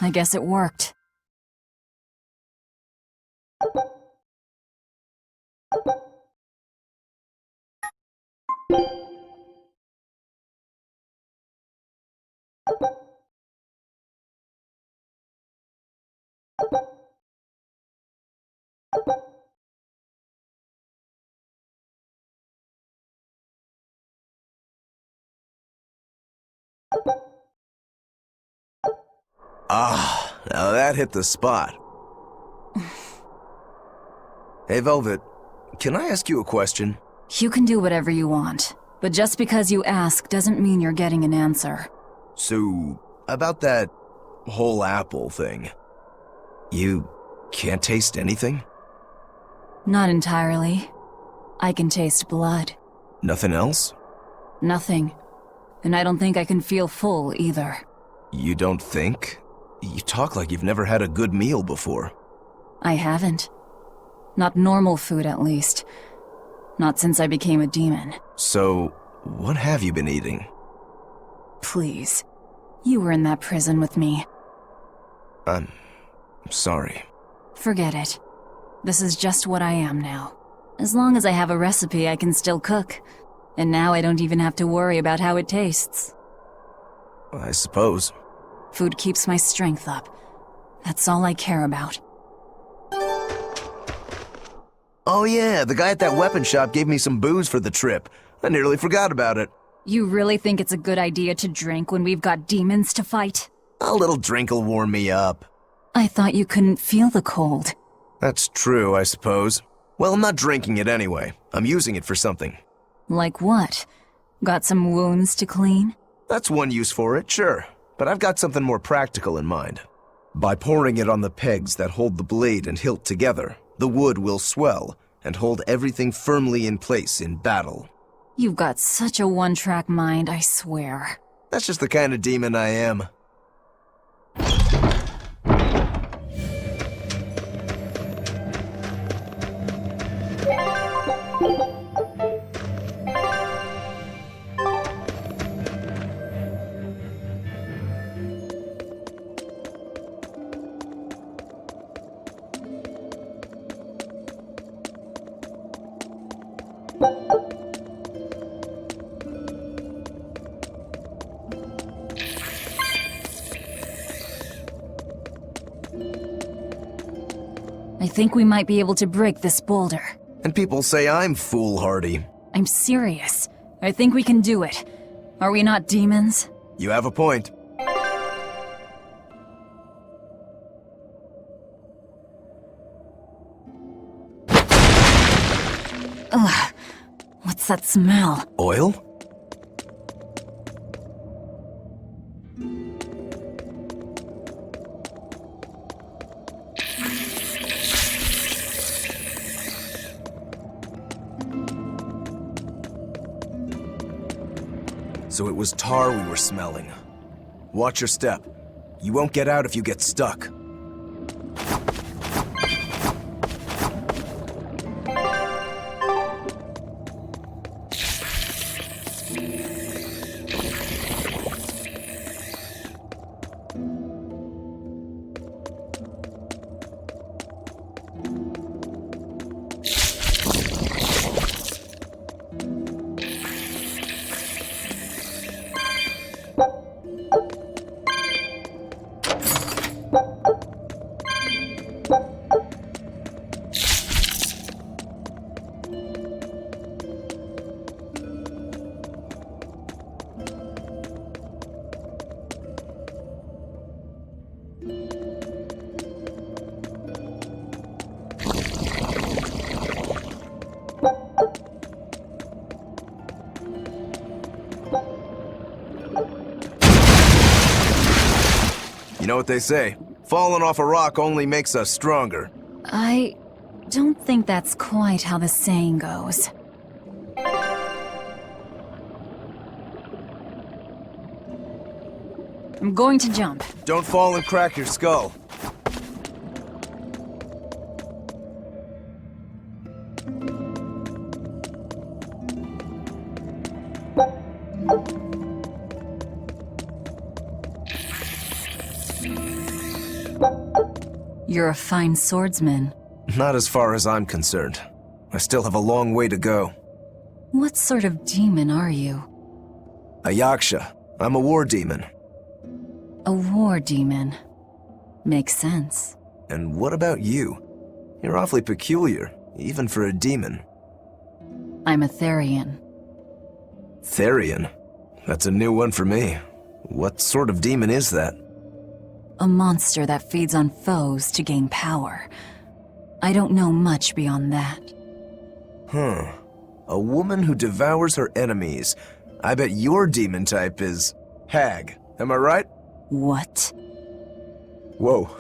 I guess it worked. Now that hit the spot. Hey, Velvet, can I ask you a question? You can do whatever you want, but just because you ask doesn't mean you're getting an answer. So, about that whole apple thing, you can't taste anything? Not entirely. I can taste blood. Nothing else? Nothing. And I don't think I can feel full either. You don't think? You talk like you've never had a good meal before. I haven't. Not normal food, at least. Not since I became a demon. So, what have you been eating? Please. You were in that prison with me. I'm sorry. Forget it. This is just what I am now. As long as I have a recipe, I can still cook. And now I don't even have to worry about how it tastes. I suppose. Food keeps my strength up. That's all I care about. Oh yeah, the guy at that weapon shop gave me some booze for the trip. I nearly forgot about it. You really think it's a good idea to drink when we've got demons to fight? A little drink'll warm me up. I thought you couldn't feel the cold. That's true, I suppose. Well, I'm not drinking it anyway. I'm using it for something. Like what? Got some wounds to clean? That's one use for it, sure. But I've got something more practical in mind. By pouring it on the pegs that hold the blade and hilt together, the wood will swell and hold everything firmly in place in battle. You've got such a one-track mind, I swear. That's just the kind of demon I am. I think we might be able to break this boulder. And people say I'm foolhardy. I'm serious. I think we can do it. Are we not demons? You have a point. Ugh. What's that smell? Oil? So it was tar we were smelling. Watch your step. You won't get out if you get stuck. You know what they say? Falling off a rock only makes us stronger. I don't think that's quite how the saying goes. I'm going to jump. Don't fall and crack your skull. You're a fine swordsman. Not as far as I'm concerned. I still have a long way to go. What sort of demon are you? A yaksha. I'm a war demon. A war demon. Makes sense. And what about you? You're awfully peculiar, even for a demon. I'm a Therian. Therian? That's a new one for me. What sort of demon is that? A monster that feeds on foes to gain power. I don't know much beyond that. Huh. A woman who devours her enemies. I bet your demon type is hag. Am I right? What? Whoa.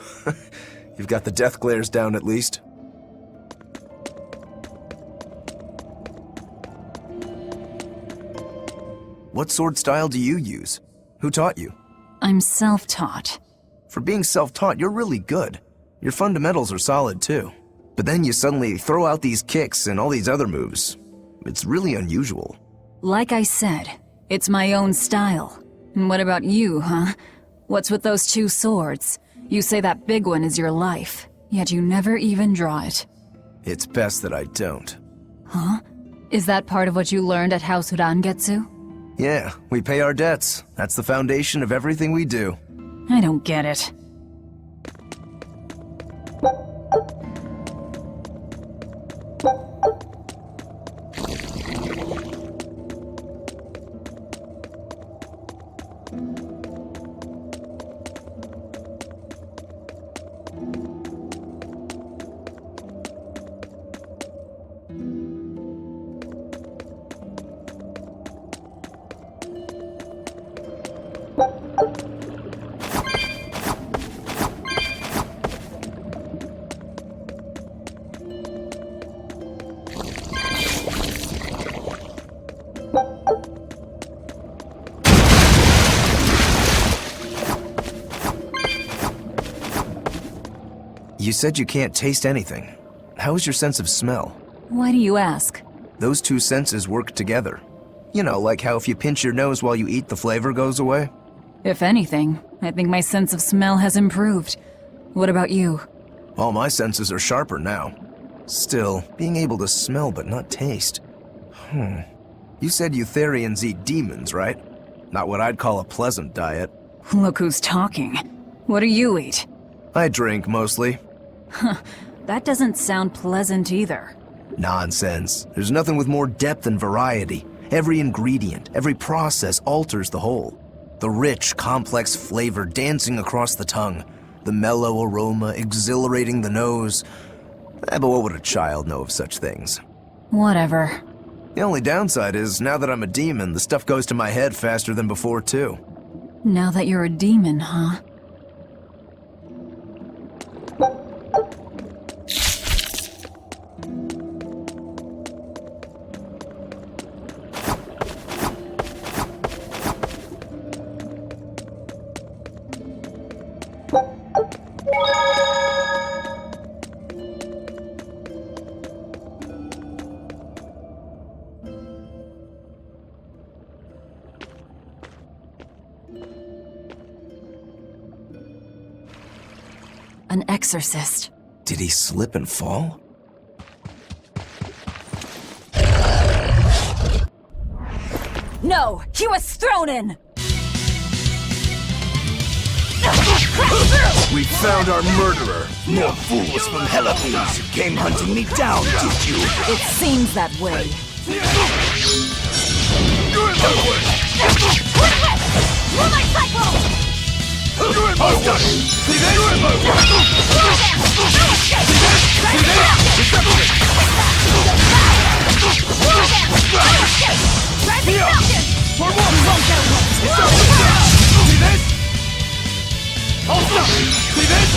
You've got the death glares down at least. What sword style do you use? Who taught you? I'm self-taught. For being self-taught, you're really good. Your fundamentals are solid too. But then you suddenly throw out these kicks and all these other moves. It's really unusual. Like I said, it's my own style. And what about you, huh? What's with those 2 swords? You say that big one is your life, yet you never even draw it. It's best that I don't. Huh? Is that part of what you learned at House Rangetsu? Yeah, we pay our debts. That's the foundation of everything we do. I don't get it. You said you can't taste anything. How is your sense of smell? Why do you ask? Those 2 senses work together. You know, like how if you pinch your nose while you eat, the flavor goes away? If anything, I think my sense of smell has improved. What about you? All my senses are sharper now. Still, being able to smell but not taste. You said Eutherians eat demons, right? Not what I'd call a pleasant diet. Look who's talking. What do you eat? I drink, mostly. That doesn't sound pleasant either. Nonsense. There's nothing with more depth and variety. Every ingredient, every process alters the whole. The rich, complex flavor dancing across the tongue. The mellow aroma exhilarating the nose. But what would a child know of such things? Whatever. The only downside is, now that I'm a demon, the stuff goes to my head faster than before, too. Now that you're a demon, huh? An exorcist. Did he slip and fall? No! He was thrown in! We found our murderer. More fools from Hellabees came hunting me down, did you? It seems that way. You're in my way! Move my cycle! You're in my way! See that? You're in my way! Rising Falcon! For what? See this? Hold up! See this?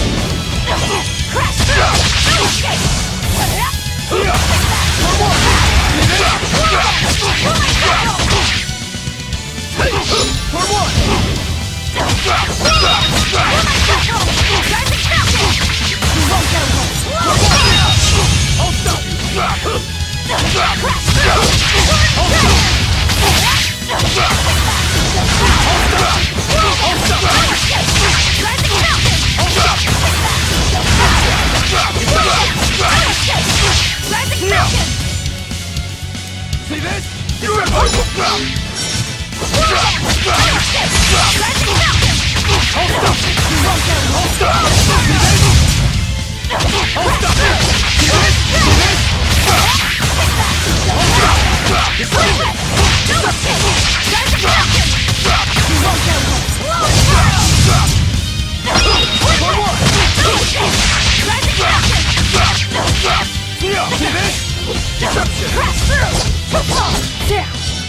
Crash! Escape! For what? See this? For what? See this? You're a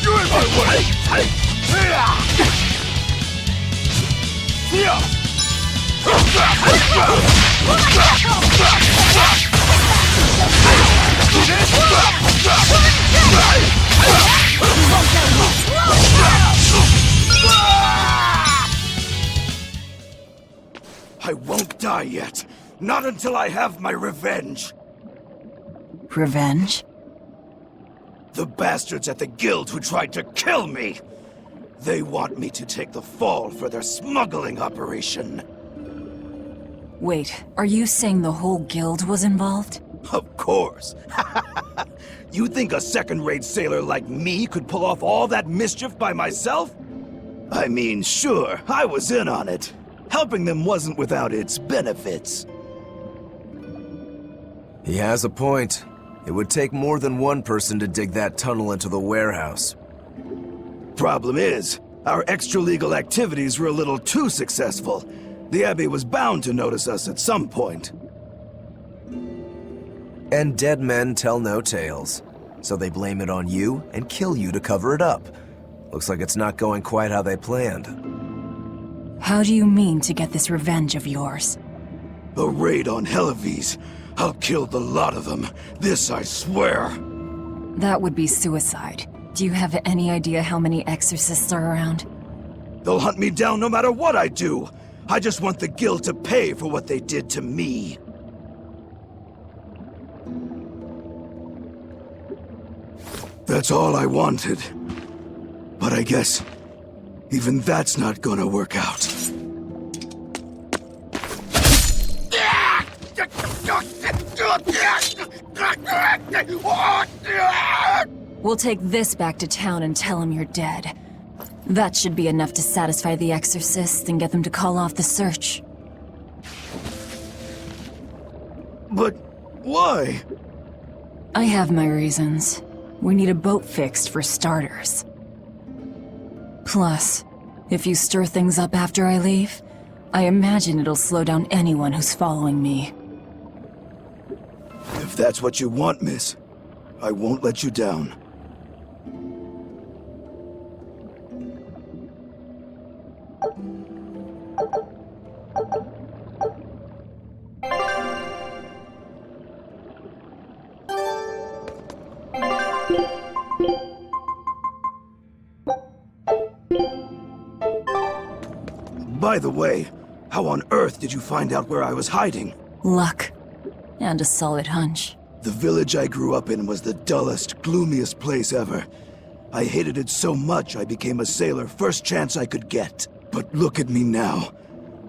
You're in my way! yet. Not until I have my revenge. Revenge? The bastards at the guild who tried to kill me. They want me to take the fall for their smuggling operation. Wait, are you saying the whole guild was involved? Of course. You think a second-rate sailor like me could pull off all that mischief by myself? I mean, sure, I was in on it. Helping them wasn't without its benefits. He has a point. It would take more than one person to dig that tunnel into the warehouse. Problem is, our extra-legal activities were a little too successful. The Abbey was bound to notice us at some point. And dead men tell no tales. So they blame it on you and kill you to cover it up. Looks like it's not going quite how they planned. How do you mean to get this revenge of yours? A raid on Helovise. I'll kill the lot of them. This I swear. That would be suicide. Do you have any idea how many exorcists are around? They'll hunt me down no matter what I do. I just want the guild to pay for what they did to me. That's all I wanted. But I guess even that's not gonna work out. We'll take this back to town and tell him you're dead. That should be enough to satisfy the exorcists and get them to call off the search. But why? I have my reasons. We need a boat fixed for starters. Plus, if you stir things up after I leave, I imagine it'll slow down anyone who's following me. If that's what you want, miss, I won't let you down. By the way, how on earth did you find out where I was hiding? Luck. And a solid hunch. The village I grew up in was the dullest, gloomiest place ever. I hated it so much I became a sailor first chance I could get. But look at me now.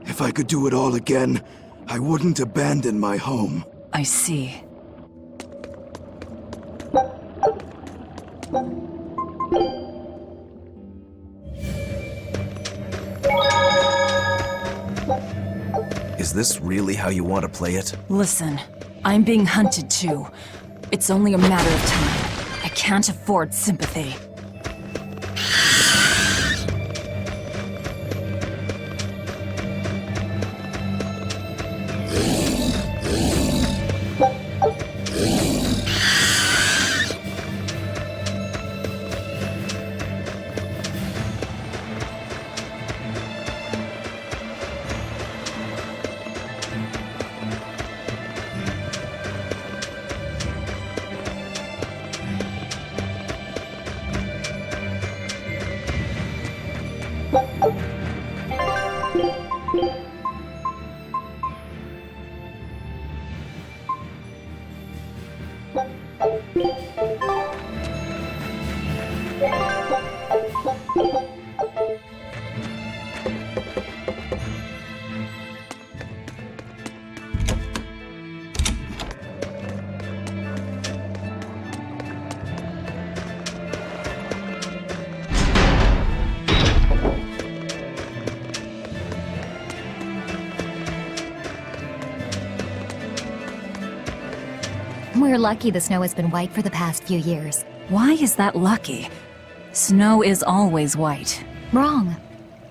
If I could do it all again, I wouldn't abandon my home. I see. Is this really how you want to play it? Listen, I'm being hunted too. It's only a matter of time. I can't afford sympathy. We're lucky the snow has been white for the past few years. Why is that lucky? Snow is always white. Wrong.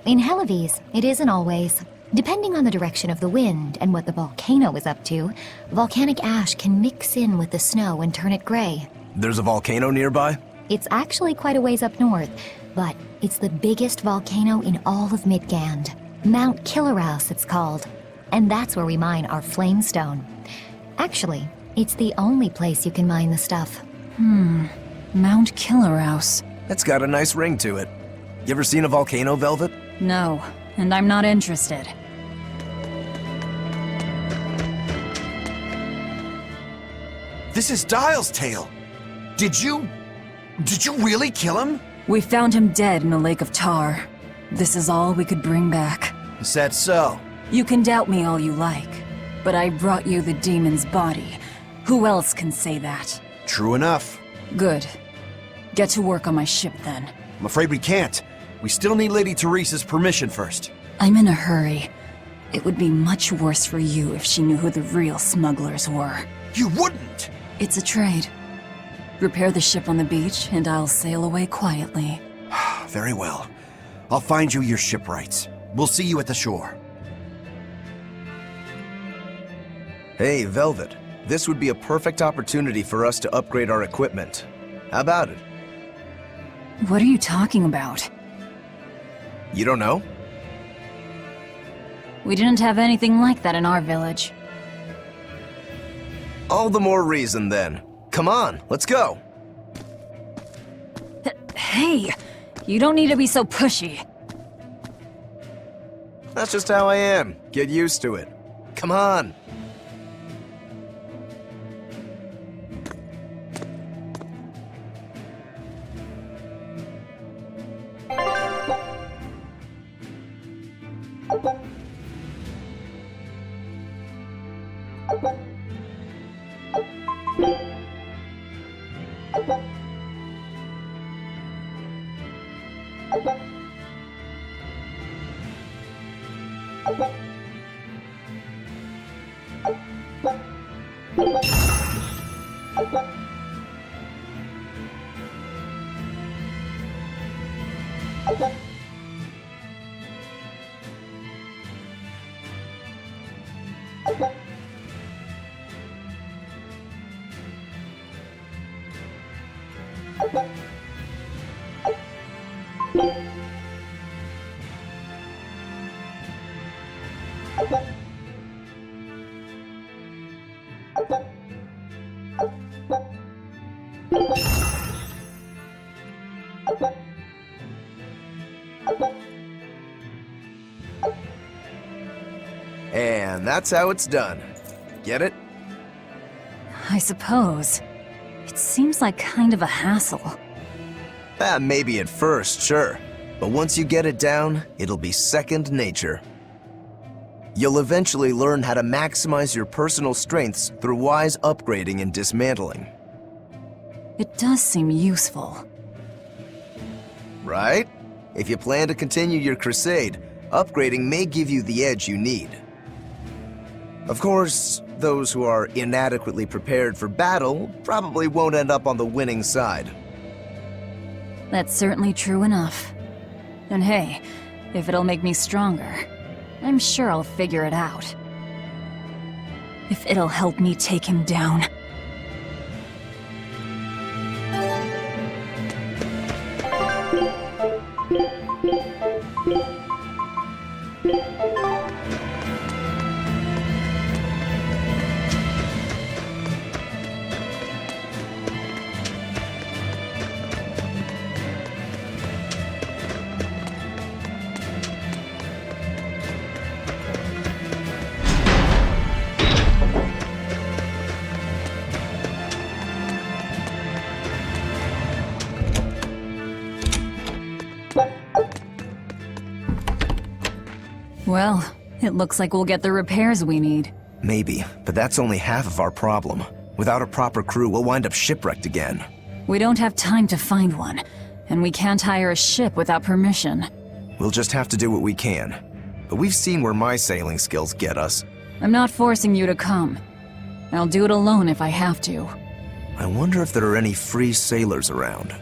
In Helovise, it isn't always. Depending on the direction of the wind and what the volcano is up to, volcanic ash can mix in with the snow and turn it gray. There's a volcano nearby? It's actually quite a ways up north, but it's the biggest volcano in all of Midgand. Mount Killerhouse, it's called. And that's where we mine our flamestone. Actually, it's the only place you can mine the stuff. Mount Killerhouse. It's got a nice ring to it. You ever seen a volcano, Velvet? No, and I'm not interested. This is Dial's tale. Did you really kill him? We found him dead in a lake of tar. This is all we could bring back. Is that so? You can doubt me all you like, but I brought you the demon's body. Who else can say that? True enough. Good. Get to work on my ship then. I'm afraid we can't. We still need Lady Teresa's permission first. I'm in a hurry. It would be much worse for you if she knew who the real smugglers were. You wouldn't! It's a trade. Repair the ship on the beach, and I'll sail away quietly. Very well. I'll find you your shipwrights. We'll see you at the shore. Hey, Velvet. This would be a perfect opportunity for us to upgrade our equipment. How about it? What are you talking about? You don't know? We didn't have anything like that in our village. All the more reason, then. Come on, let's go! Hey! You don't need to be so pushy. That's just how I am. Get used to it. Come on! And that's how it's done. Get it? I suppose. It seems like kind of a hassle. Maybe at first, sure. But once you get it down, it'll be second nature. You'll eventually learn how to maximize your personal strengths through wise upgrading and dismantling. It does seem useful. Right? If you plan to continue your crusade, upgrading may give you the edge you need. Of course, those who are inadequately prepared for battle probably won't end up on the winning side. That's certainly true enough. And hey, if it'll make me stronger, I'm sure I'll figure it out. If it'll help me take him down. Well, it looks like we'll get the repairs we need. Maybe, but that's only half of our problem. Without a proper crew, we'll wind up shipwrecked again. We don't have time to find one, and we can't hire a ship without permission. We'll just have to do what we can. But we've seen where my sailing skills get us. I'm not forcing you to come. I'll do it alone if I have to. I wonder if there are any free sailors around.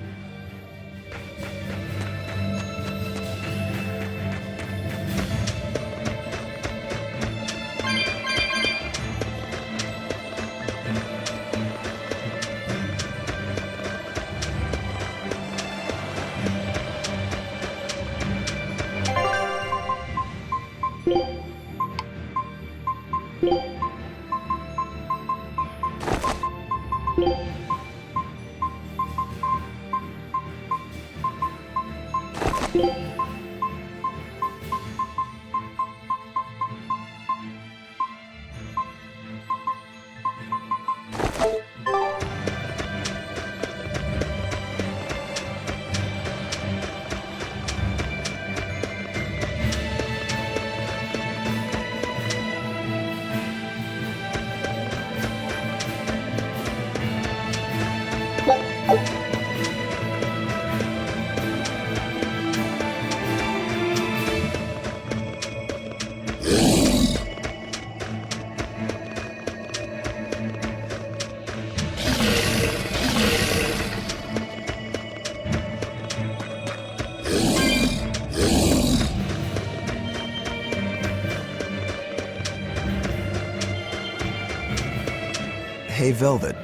Hey, Velvet.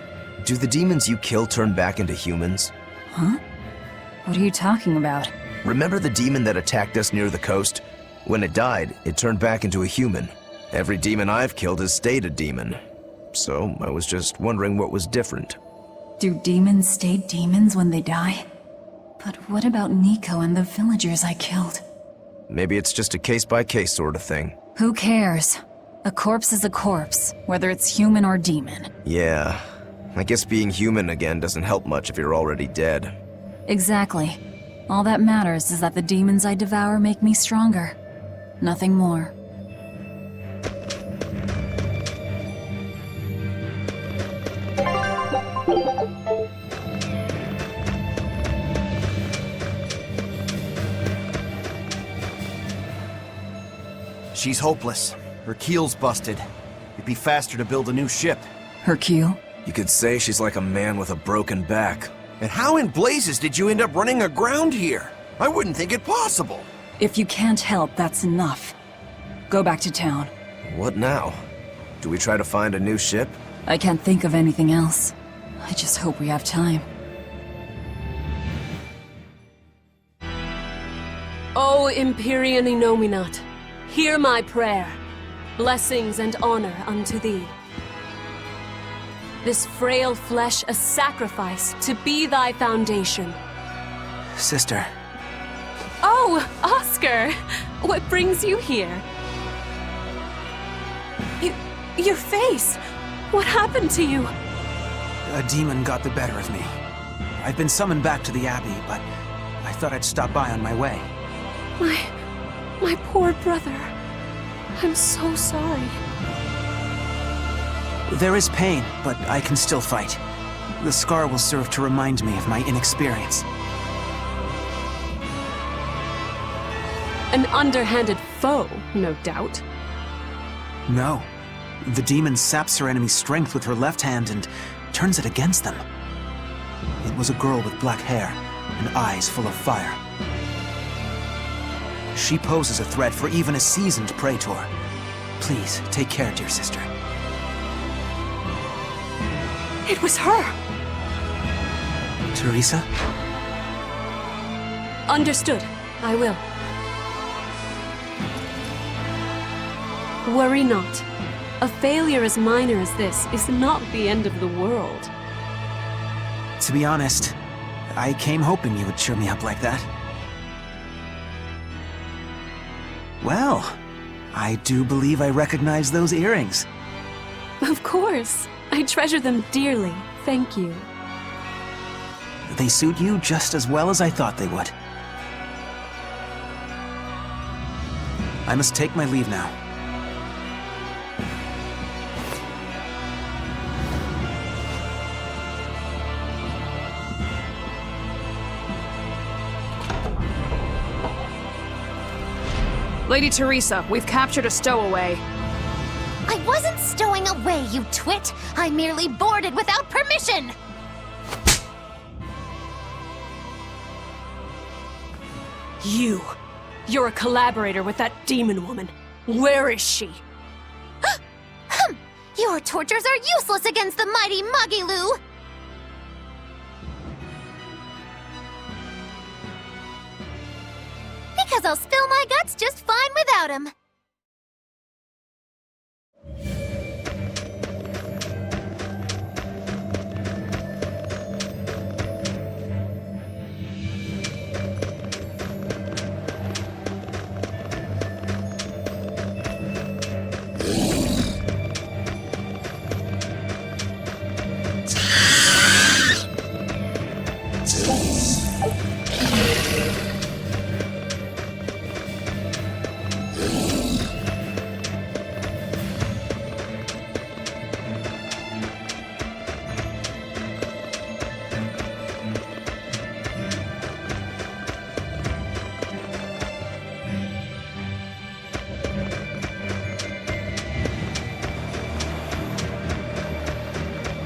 Do the demons you kill turn back into humans? Huh? What are you talking about? Remember the demon that attacked us near the coast? When it died, it turned back into a human. Every demon I've killed has stayed a demon. So, I was just wondering what was different. Do demons stay demons when they die? But what about Nico and the villagers I killed? Maybe it's just a case-by-case sort of thing. Who cares? A corpse is a corpse, whether it's human or demon. Yeah. I guess being human again doesn't help much if you're already dead. Exactly. All that matters is that the demons I devour make me stronger. Nothing more. She's hopeless. Her keel's busted. It'd be faster to build a new ship. Her keel? You could say she's like a man with a broken back. And how in blazes did you end up running aground here? I wouldn't think it possible. If you can't help, that's enough. Go back to town. What now? Do we try to find a new ship? I can't think of anything else. I just hope we have time. O Empyrean Innominat, hear my prayer. Blessings and honor unto thee. This frail flesh a sacrifice to be thy foundation. Sister. Oh, Oscar! What brings you here? Your face! What happened to you? A demon got the better of me. I've been summoned back to the Abbey, but I thought I'd stop by on my way. My poor brother. I'm so sorry. There is pain, but I can still fight. The scar will serve to remind me of my inexperience. An underhanded foe, no doubt. No. The demon saps her enemy's strength with her left hand and turns it against them. It was a girl with black hair and eyes full of fire. She poses a threat for even a seasoned praetor. Please, take care, dear sister. It was her! Teresa? Understood. I will. Worry not. A failure as minor as this is not the end of the world. To be honest, I came hoping you would cheer me up like that. Well, I do believe I recognize those earrings. Of course. I treasure them dearly. Thank you. They suit you just as well as I thought they would. I must take my leave now. Lady Teresa, we've captured a stowaway. I wasn't stowing away, you twit! I merely boarded without permission! You're a collaborator with that demon woman. Where is she? Your tortures are useless against the mighty Magilu! Because I'll spill my guts just fine without him.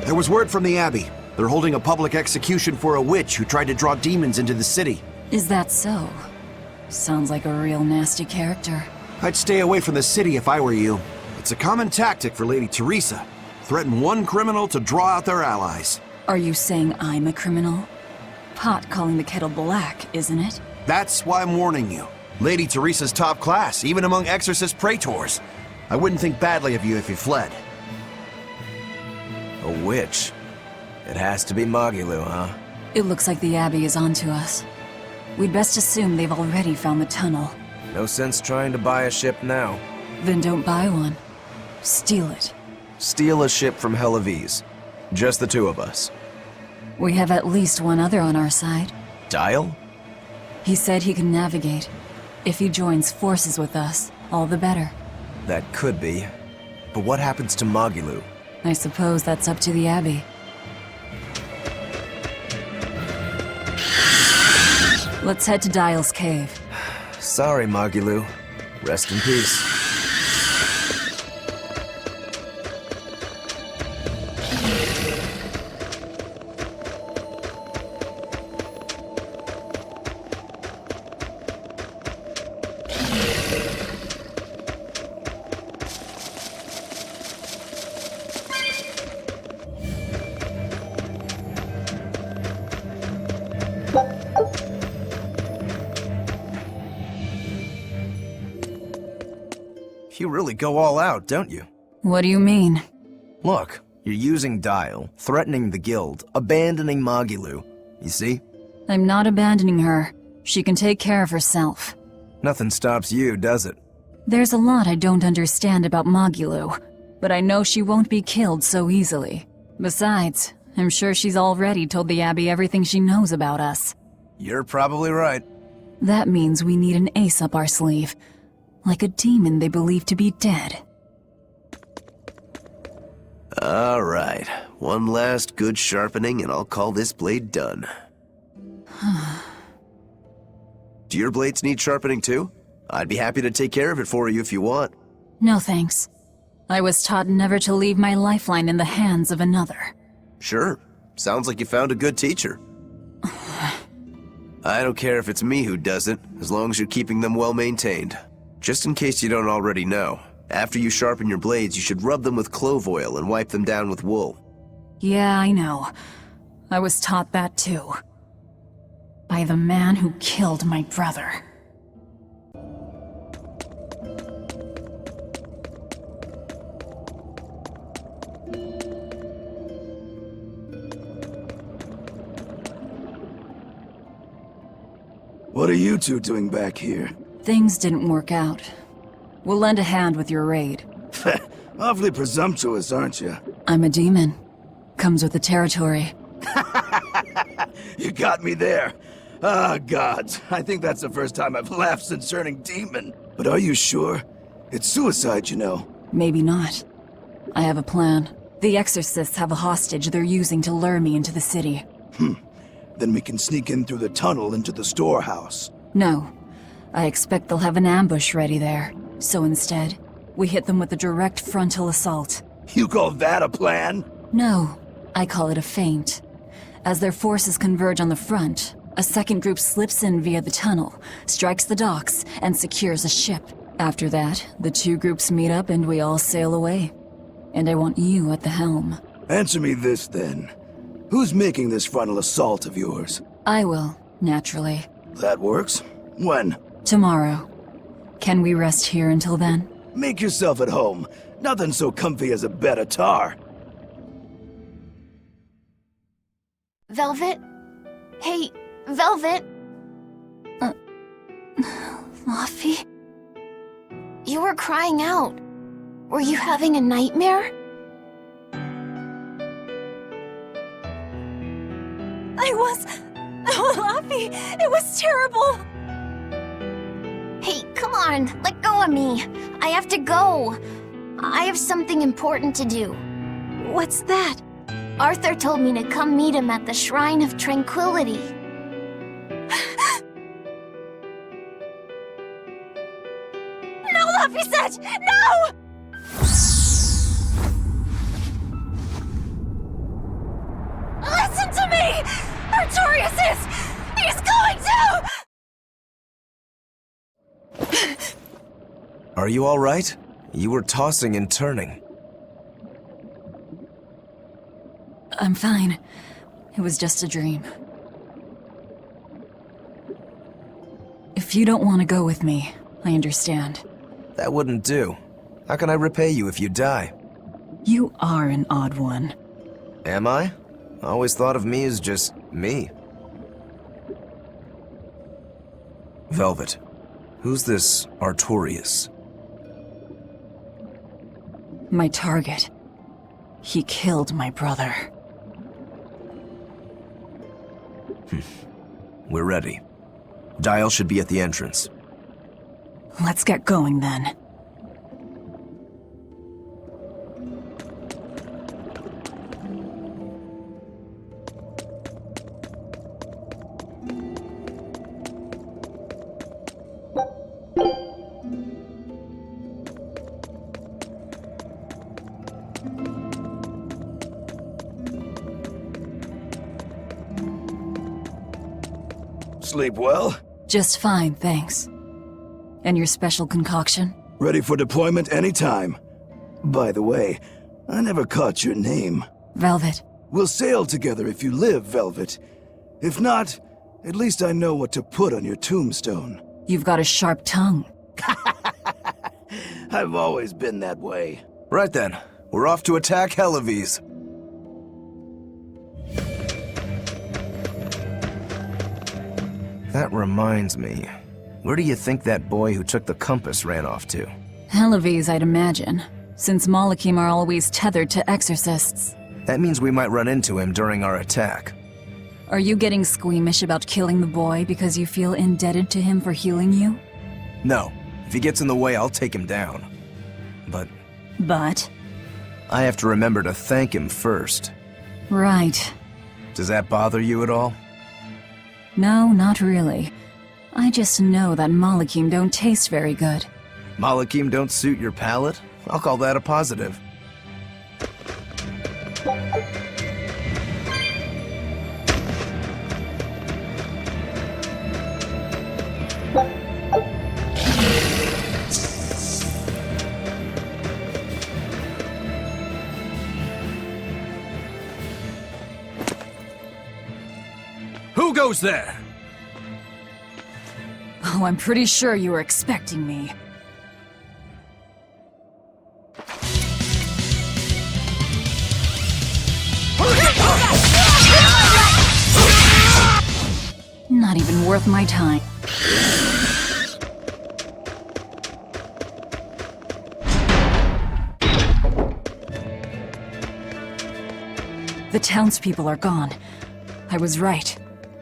There was word from the Abbey. They're holding a public execution for a witch who tried to draw demons into the city. Is that so? Sounds like a real nasty character. I'd stay away from the city if I were you. It's a common tactic for Lady Teresa. threaten one criminal to draw out their allies. Are you saying I'm a criminal? Pot calling the kettle black, isn't it? That's why I'm warning you. Lady Teresa's top class, even among exorcist praetors. I wouldn't think badly of you if you fled. A witch? It has to be Magilou, huh? It looks like the Abbey is onto us. We'd best assume they've already found the tunnel. No sense trying to buy a ship now. Then don't buy one. Steal it. Steal a ship from Helavise. Just the two of us. We have at least one other on our side. Dial? He said he can navigate. If he joins forces with us, all the better. That could be. But what happens to Magilou? I suppose that's up to the Abbey. Let's head to Dial's cave. Sorry, Magilou. Rest in peace. You really go all out, don't you? What do you mean? Look, you're using Dial, threatening the guild, abandoning Magilou. You see? I'm not abandoning her. She can take care of herself. Nothing stops you, does it? There's a lot I don't understand about Magilou, but I know she won't be killed so easily. Besides, I'm sure she's already told the Abbey everything she knows about us. You're probably right. That means we need an ace up our sleeve. Like a demon they believe to be dead. All right. One last good sharpening and I'll call this blade done. Do your blades need sharpening too? I'd be happy to take care of it for you if you want. No thanks. I was taught never to leave my lifeline in the hands of another. Sure. Sounds like you found a good teacher. I don't care if it's me who does it, as long as you're keeping them well maintained. Just in case you don't already know, after you sharpen your blades, you should rub them with clove oil and wipe them down with wool. Yeah, I know. I was taught that too. By the man who killed my brother. What are you two doing back here? Things didn't work out. We'll lend a hand with your raid. Awfully presumptuous, aren't you? I'm a demon. Comes with the territory. You got me there. Ah, gods. I think that's the first time I've laughed since turning demon. But are you sure? It's suicide, you know. Maybe not. I have a plan. The exorcists have a hostage they're using to lure me into the city. Then we can sneak in through the tunnel into the storehouse. No. I expect they'll have an ambush ready there. So instead, we hit them with a direct frontal assault. You call that a plan? No. I call it a feint. As their forces converge on the front, a second group slips in via the tunnel, strikes the docks, and secures a ship. After that, the two groups meet up and we all sail away. And I want you at the helm. Answer me this, then. Who's making this frontal assault of yours? I will, naturally. That works. When? Tomorrow. Can we rest here until then? Make yourself at home. Nothing so comfy as a bed of tar. Velvet? Hey, Velvet? Laffy? You were crying out. Were you having a nightmare? Oh, Laffy! It was terrible! Hey, come on, let go of me. I have to go. I have something important to do. What's that? Arthur told me to come meet him at the Shrine of Tranquility. No, Laffy-set! No! Listen to me! Artorius he's going to! Are you all right? You were tossing and turning. I'm fine. It was just a dream. If you don't want to go with me, I understand. That wouldn't do. How can I repay you if you die? You are an odd one. Am I? I always thought of me as just me. Velvet, who's this Artorias? My target. He killed my brother. We're ready. Dial should be at the entrance. Let's get going then. Sleep well? Just fine, thanks. And your special concoction? Ready for deployment anytime. By the way, I never caught your name. Velvet. We'll sail together if you live, Velvet. If not, at least I know what to put on your tombstone. You've got a sharp tongue. I've always been that way. Right then, we're off to attack Helavise. That reminds me. Where do you think that boy who took the compass ran off to? Helavise, I'd imagine, since Malakim are always tethered to exorcists. That means we might run into him during our attack. Are you getting squeamish about killing the boy because you feel indebted to him for healing you? No. If he gets in the way, I'll take him down. But... I have to remember to thank him first. Right. Does that bother you at all? No, not really. I just know that Malakim don't taste very good. Malakim don't suit your palate? I'll call that a positive. Who goes there? Oh, I'm pretty sure you were expecting me. Not even worth my time. The townspeople are gone. I was right.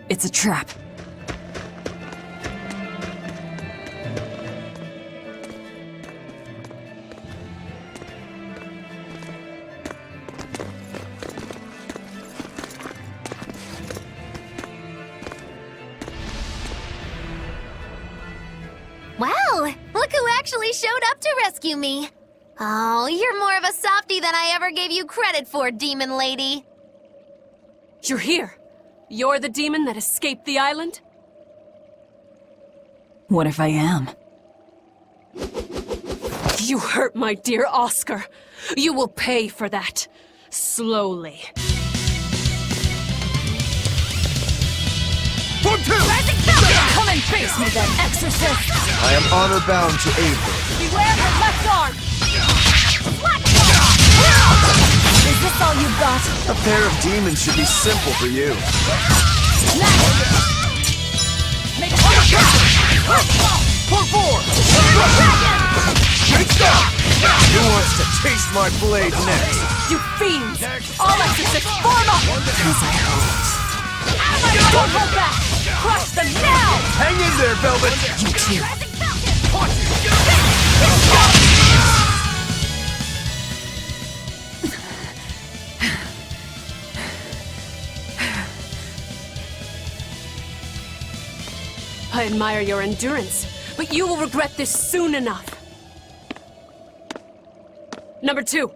It's a trap. Wow! Look who actually showed up to rescue me! Oh, you're more of a softie than I ever gave you credit for, demon lady. You're here. You're the demon that escaped the island? What if I am? You hurt my dear Oscar. You will pay for that. Slowly. 1, 2! Come and face me then, exorcist! I am honor-bound to aid her. Beware her left arm! Is this all you've got? A pair of demons should be simple for you. Make it Pull forward! Who wants to taste my blade next? You fiends! All exorcists form up! As I hoped. Don't hold back! Crush them now! Hang in there, Velvet! You too. I admire your endurance, but you will regret this soon enough. Number 2.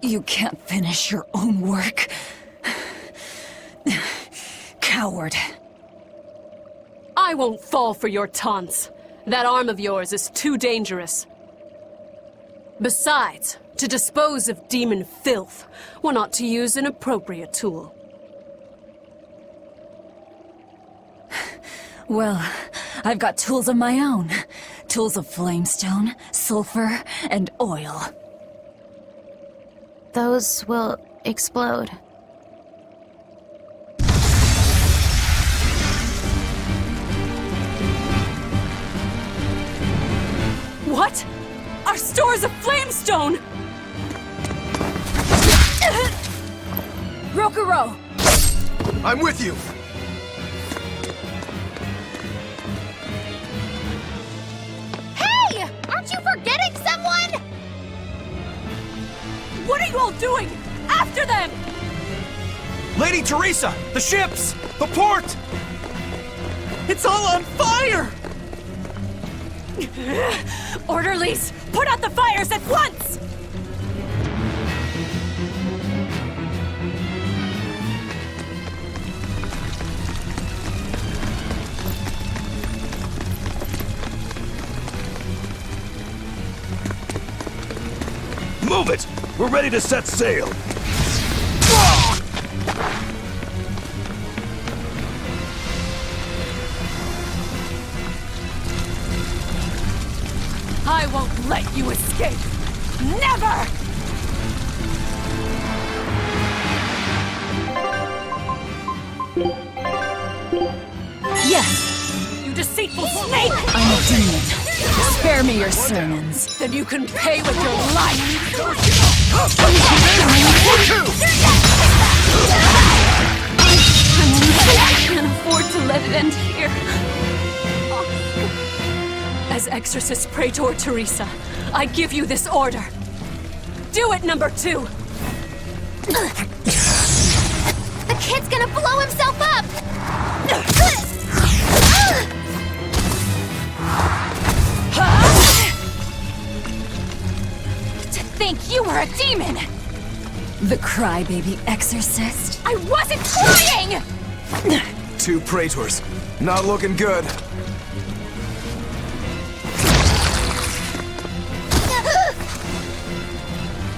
You can't finish your own work. Coward. I won't fall for your taunts. That arm of yours is too dangerous. Besides, to dispose of demon filth, one ought to use an appropriate tool. Well, I've got tools of my own. Tools of flamestone, sulfur, and oil. Those will explode. What? Our stores of flamestone! Rokuro! I'm with you! Hey! Aren't you forgetting someone? What are you all doing? After them! Lady Teresa! The ships! The port! It's all on fire! Orderlies, put out the fires at once! Move it! We're ready to set sail! I won't let you escape! Never! Yes! You deceitful snake! I'm a demon. Spare me your sermons. Then you can pay with your life! I can't afford to let it end here. As Exorcist Praetor Teresa, I give you this order. Do it, number 2! The kid's gonna blow himself up! To think you were a demon! The crybaby exorcist? I wasn't crying! 2 praetors. Not looking good.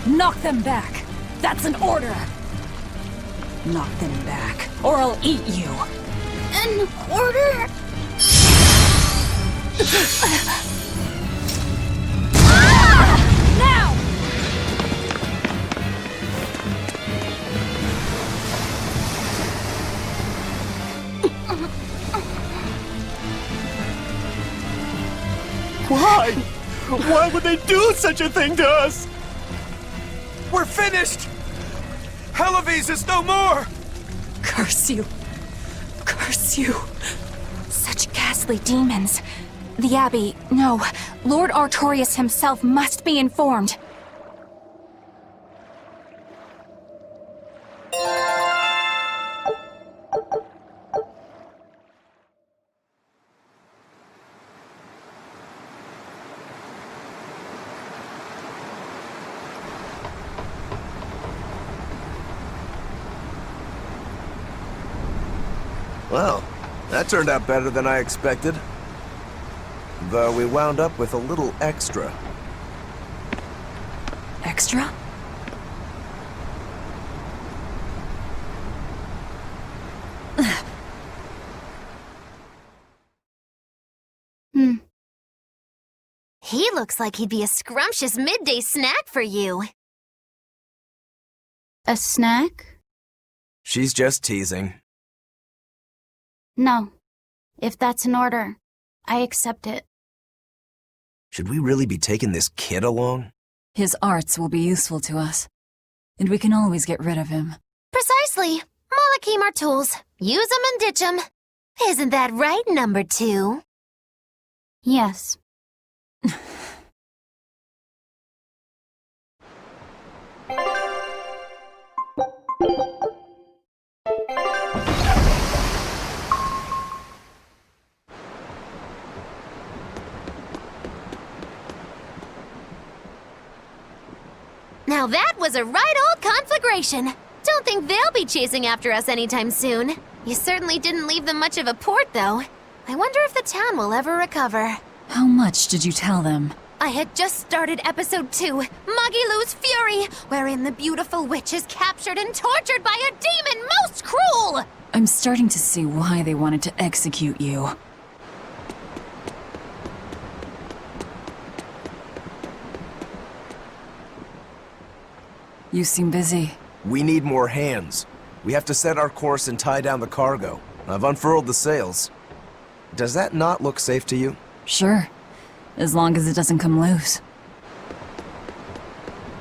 Knock them back. That's an order. Knock them back, or I'll eat you. An order? Now! Why? Why would they do such a thing to us? We're finished! Helavise is no more! Curse you. Curse you. Such ghastly demons. The Abbey, no. Lord Artorius himself must be informed. Well, that turned out better than I expected. Though we wound up with a little extra. Extra? He looks like he'd be a scrumptious midday snack for you. A snack? She's just teasing. No. If that's an order, I accept it. Should we really be taking this kid along? His arts will be useful to us, and we can always get rid of him. Precisely. Malakim are tools. Use 'em and ditch 'em. Isn't that right, number 2? Yes. Now that was a right old conflagration. Don't think they'll be chasing after us anytime soon. You certainly didn't leave them much of a port, though. I wonder if the town will ever recover. How much did you tell them? I had just started episode 2, Muggy-Loo's Fury, wherein the beautiful witch is captured and tortured by a demon most cruel! I'm starting to see why they wanted to execute you. You seem busy. We need more hands. We have to set our course and tie down the cargo. I've unfurled the sails. Does that not look safe to you? Sure. As long as it doesn't come loose.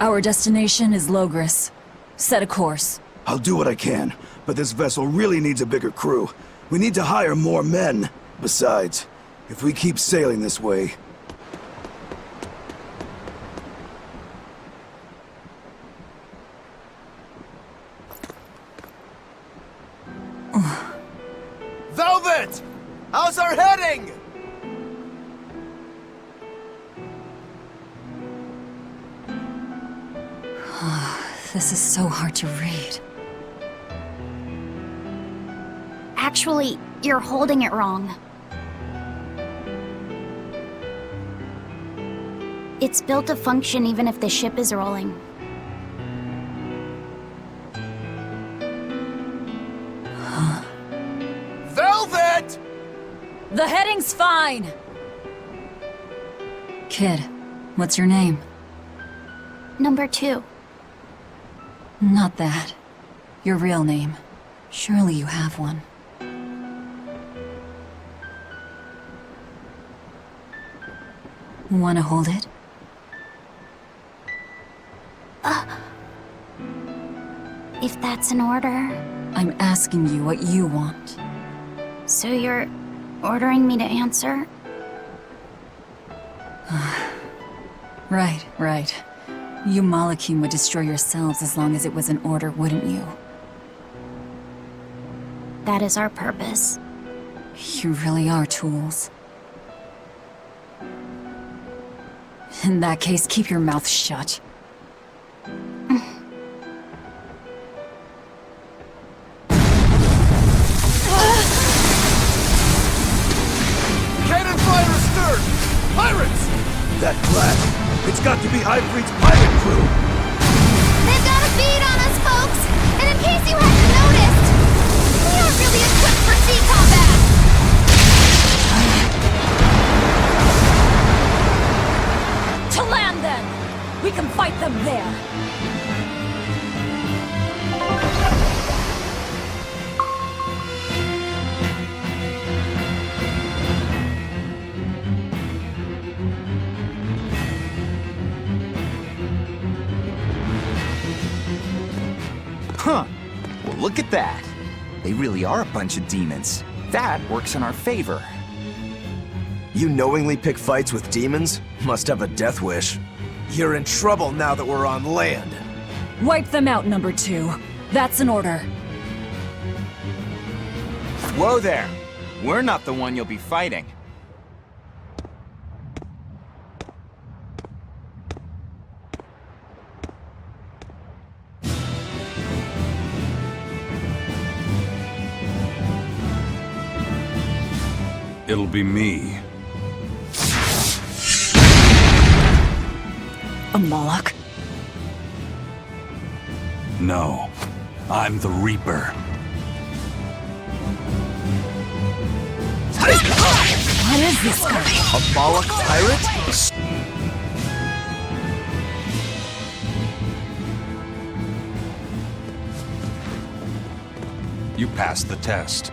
Our destination is Logres. Set a course. I'll do what I can, but this vessel really needs a bigger crew. We need to hire more men. Besides, if we keep sailing this way... Velvet! How's our heading? This is so hard to read. Actually, you're holding it wrong. It's built to function even if the ship is rolling. Velvet! The heading's fine! Kid, what's your name? Number 2. Not that. Your real name. Surely you have one. Wanna hold it? If that's an order... I'm asking you what you want. So you're ordering me to answer? Right. You Malakim would destroy yourselves as long as it was an order, wouldn't you? That is our purpose. You really are tools. In that case, keep your mouth shut. Cannon fire astern! Pirates! That blast! It's got to be Ifrit's pirate crew! They've got a bead on us, folks! And in case you hadn't noticed, we aren't really equipped for sea combat! To land, then! We can fight them there! Huh. Well, look at that. They really are a bunch of demons. That works in our favor. You knowingly pick fights with demons? Must have a death wish. You're in trouble now that we're on land. Wipe them out, number 2. That's an order. Whoa there. We're not the one you'll be fighting. It'll be me. A Moloch? No. I'm the Reaper. What is this guy? A Moloch pirate? You passed the test.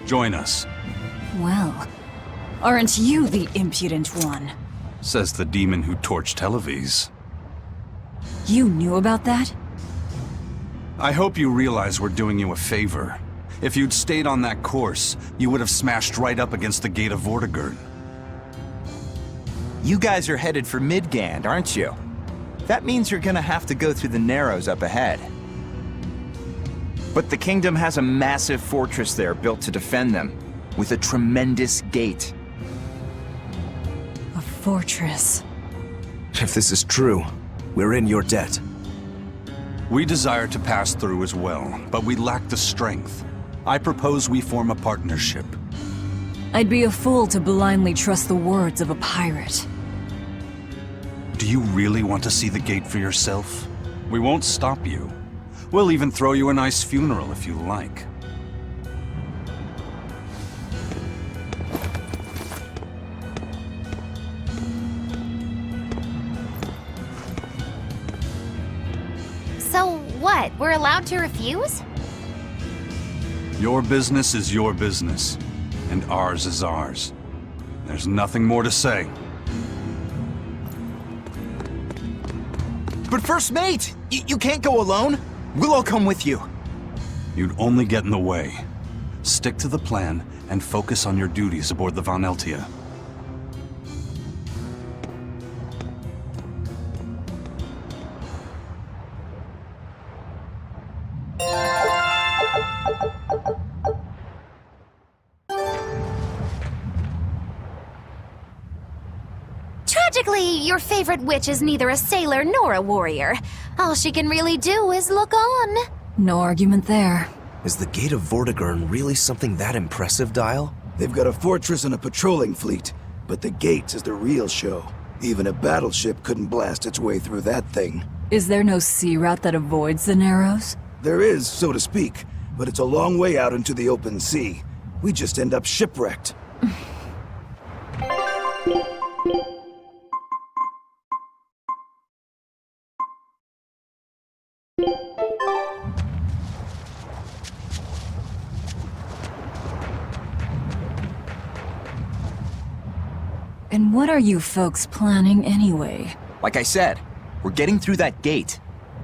Join us, Well, aren't you the impudent one? says the demon who torched Televis. You knew about that? I hope you realize we're doing you a favor. If you'd stayed on that course, you would have smashed right up against the gate of Vortigern. You guys are headed for Midgand, aren't you? That means you're gonna have to go through the Narrows up ahead. But the kingdom has a massive fortress there built to defend them, with a tremendous gate. A fortress. If this is true, we're in your debt. We desire to pass through as well, but we lack the strength. I propose we form a partnership. I'd be a fool to blindly trust the words of a pirate. Do you really want to see the gate for yourself? We won't stop you. We'll even throw you a nice funeral if you like. So what? We're allowed to refuse? Your business is your business, and ours is ours. There's nothing more to say. But First Mate, you can't go alone. We'll all come with you. You'd only get in the way. Stick to the plan and focus on your duties aboard the Von Eltia. Tragically, your favorite witch is neither a sailor nor a warrior. All she can really do is look on. No argument there. Is the Gate of Vortigern really something that impressive, Dial? They've got a fortress and a patrolling fleet, but the gates is the real show. Even a battleship couldn't blast its way through that thing. Is there no sea route that avoids the Narrows? There is, so to speak, but it's a long way out into the open sea. We just end up shipwrecked. And what are you folks planning anyway? Like I said, we're getting through that gate.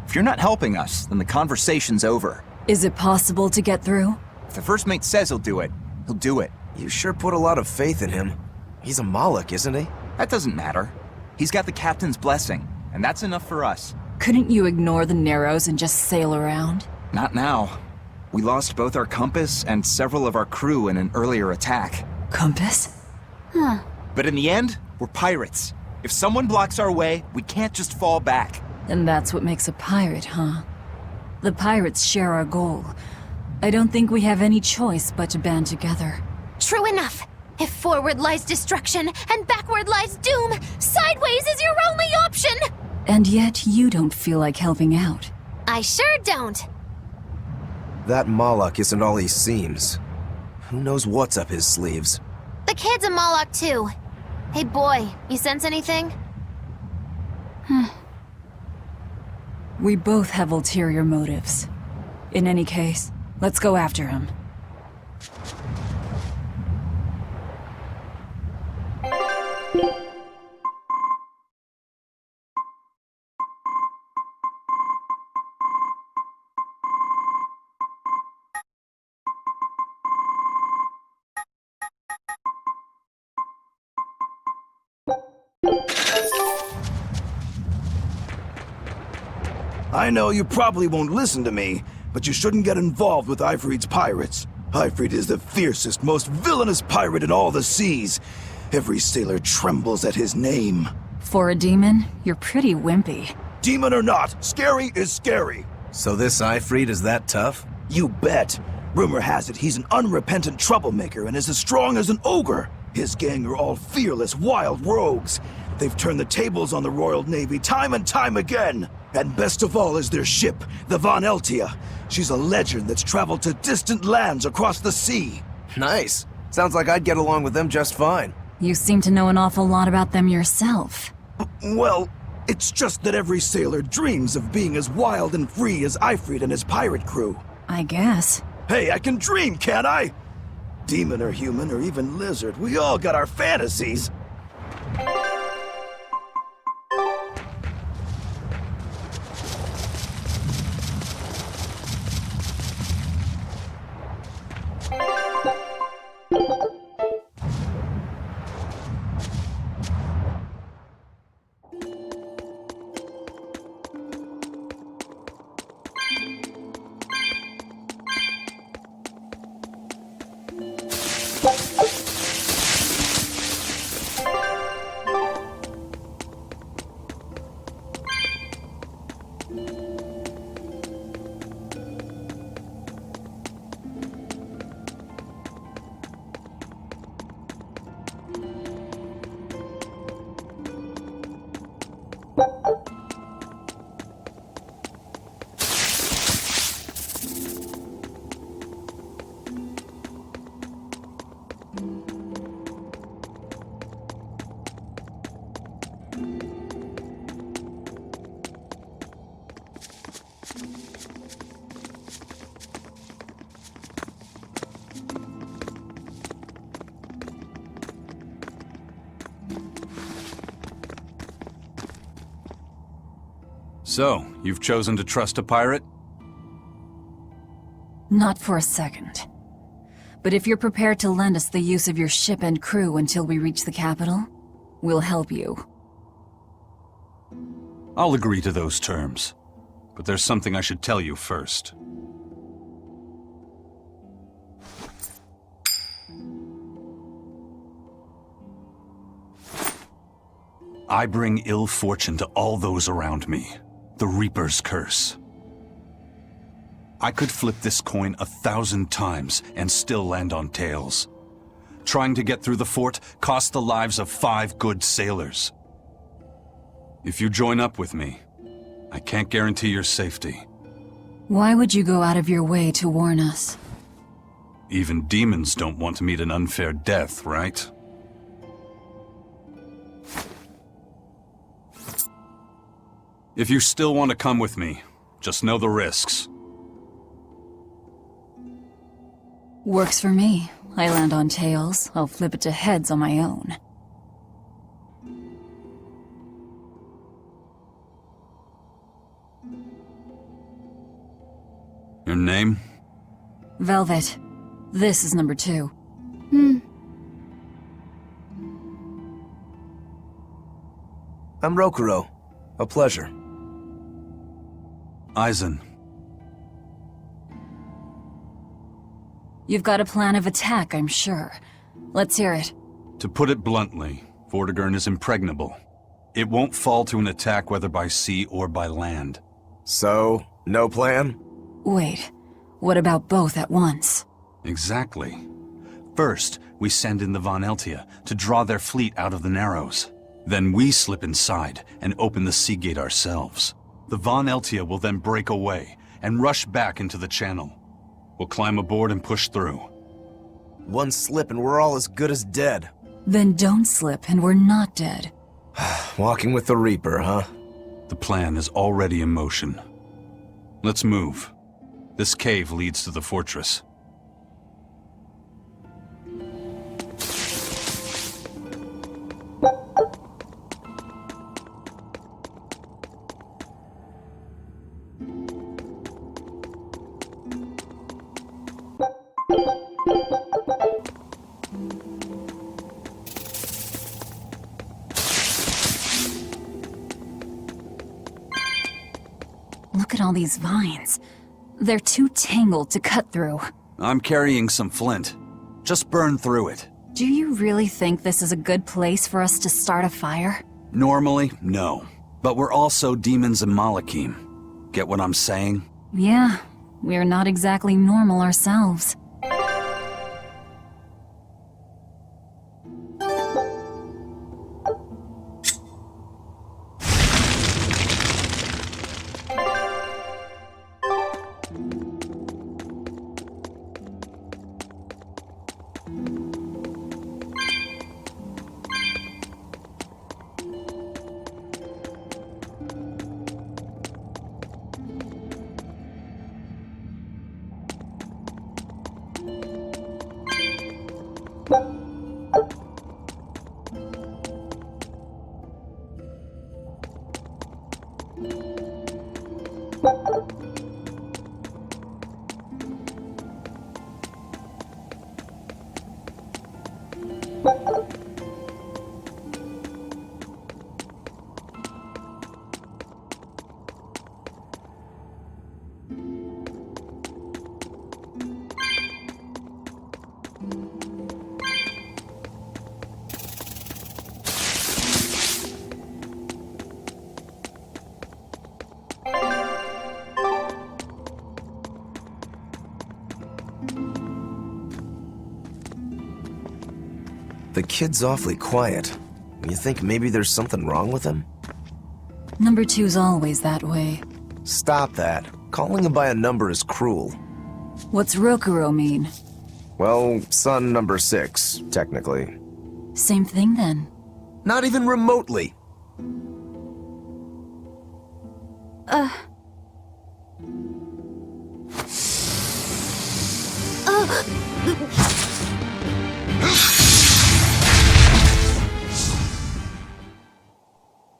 If you're not helping us, then the conversation's over. Is it possible to get through? If the First Mate says he'll do it, he'll do it. You sure put a lot of faith in him. He's a Moloch, isn't he? That doesn't matter. He's got the captain's blessing, and that's enough for us. Couldn't you ignore the Narrows and just sail around? Not now. We lost both our compass and several of our crew in an earlier attack. Compass? Huh. But in the end, we're pirates. If someone blocks our way, we can't just fall back. And that's what makes a pirate, huh? The pirates share our goal. I don't think we have any choice but to band together. True enough. If forward lies destruction and backward lies doom, sideways is your only option! And yet you don't feel like helping out. I sure don't. That Moloch isn't all he seems. Who knows what's up his sleeves? The kid's a Moloch too. Hey boy, you sense anything? We both have ulterior motives. In any case, let's go after him. I know you probably won't listen to me, but you shouldn't get involved with Ifrit's pirates. Ifrit is the fiercest, most villainous pirate in all the seas. Every sailor trembles at his name. For a demon, you're pretty wimpy. Demon or not, scary is scary. So this Ifrit is that tough? You bet. Rumor has it he's an unrepentant troublemaker and is as strong as an ogre. His gang are all fearless, wild rogues. They've turned the tables on the Royal Navy time and time again. And best of all is their ship, the Von Eltia. She's a legend that's traveled to distant lands across the sea. Nice. Sounds like I'd get along with them just fine. You seem to know an awful lot about them yourself. Well, it's just that every sailor dreams of being as wild and free as Ifrit and his pirate crew. I guess. Hey, I can dream, can't I? Demon or human or even lizard, we all got our fantasies. So, you've chosen to trust a pirate? Not for a second. But if you're prepared to lend us the use of your ship and crew until we reach the capital, we'll help you. I'll agree to those terms. But there's something I should tell you first. I bring ill fortune to all those around me. The Reaper's curse. I could flip this coin 1,000 times and still land on tails. Trying to get through the fort cost the lives of 5 good sailors. If you join up with me, I can't guarantee your safety. Why would you go out of your way to warn us? Even demons don't want to meet an unfair death, right? If you still want to come with me, just know the risks. Works for me. I land on tails, I'll flip it to heads on my own. Your name? Velvet. This is number 2. I'm Rokuro. A pleasure. Aizen. You've got a plan of attack, I'm sure. Let's hear it. To put it bluntly, Vortigern is impregnable. It won't fall to an attack whether by sea or by land. So, no plan? Wait, what about both at once? Exactly. First, we send in the Von Eltia to draw their fleet out of the Narrows. Then we slip inside and open the sea gate ourselves. The Von Eltia will then break away and rush back into the channel. We'll climb aboard and push through. One slip and we're all as good as dead. Then don't slip and we're not dead. Walking with the Reaper, huh? The plan is already in motion. Let's move. This cave leads to the fortress. Look at all these vines. They're too tangled to cut through. I'm carrying some flint. Just burn through it. Do you really think this is a good place for us to start a fire? Normally, no. But we're also demons and Malakim. Get what I'm saying? Yeah, we're not exactly normal ourselves. The kid's awfully quiet. You think maybe there's something wrong with him? Number 2's always that way. Stop that. Calling him by a number is cruel. What's Rokuro mean? Well, son number 6, technically. Same thing then. Not even remotely.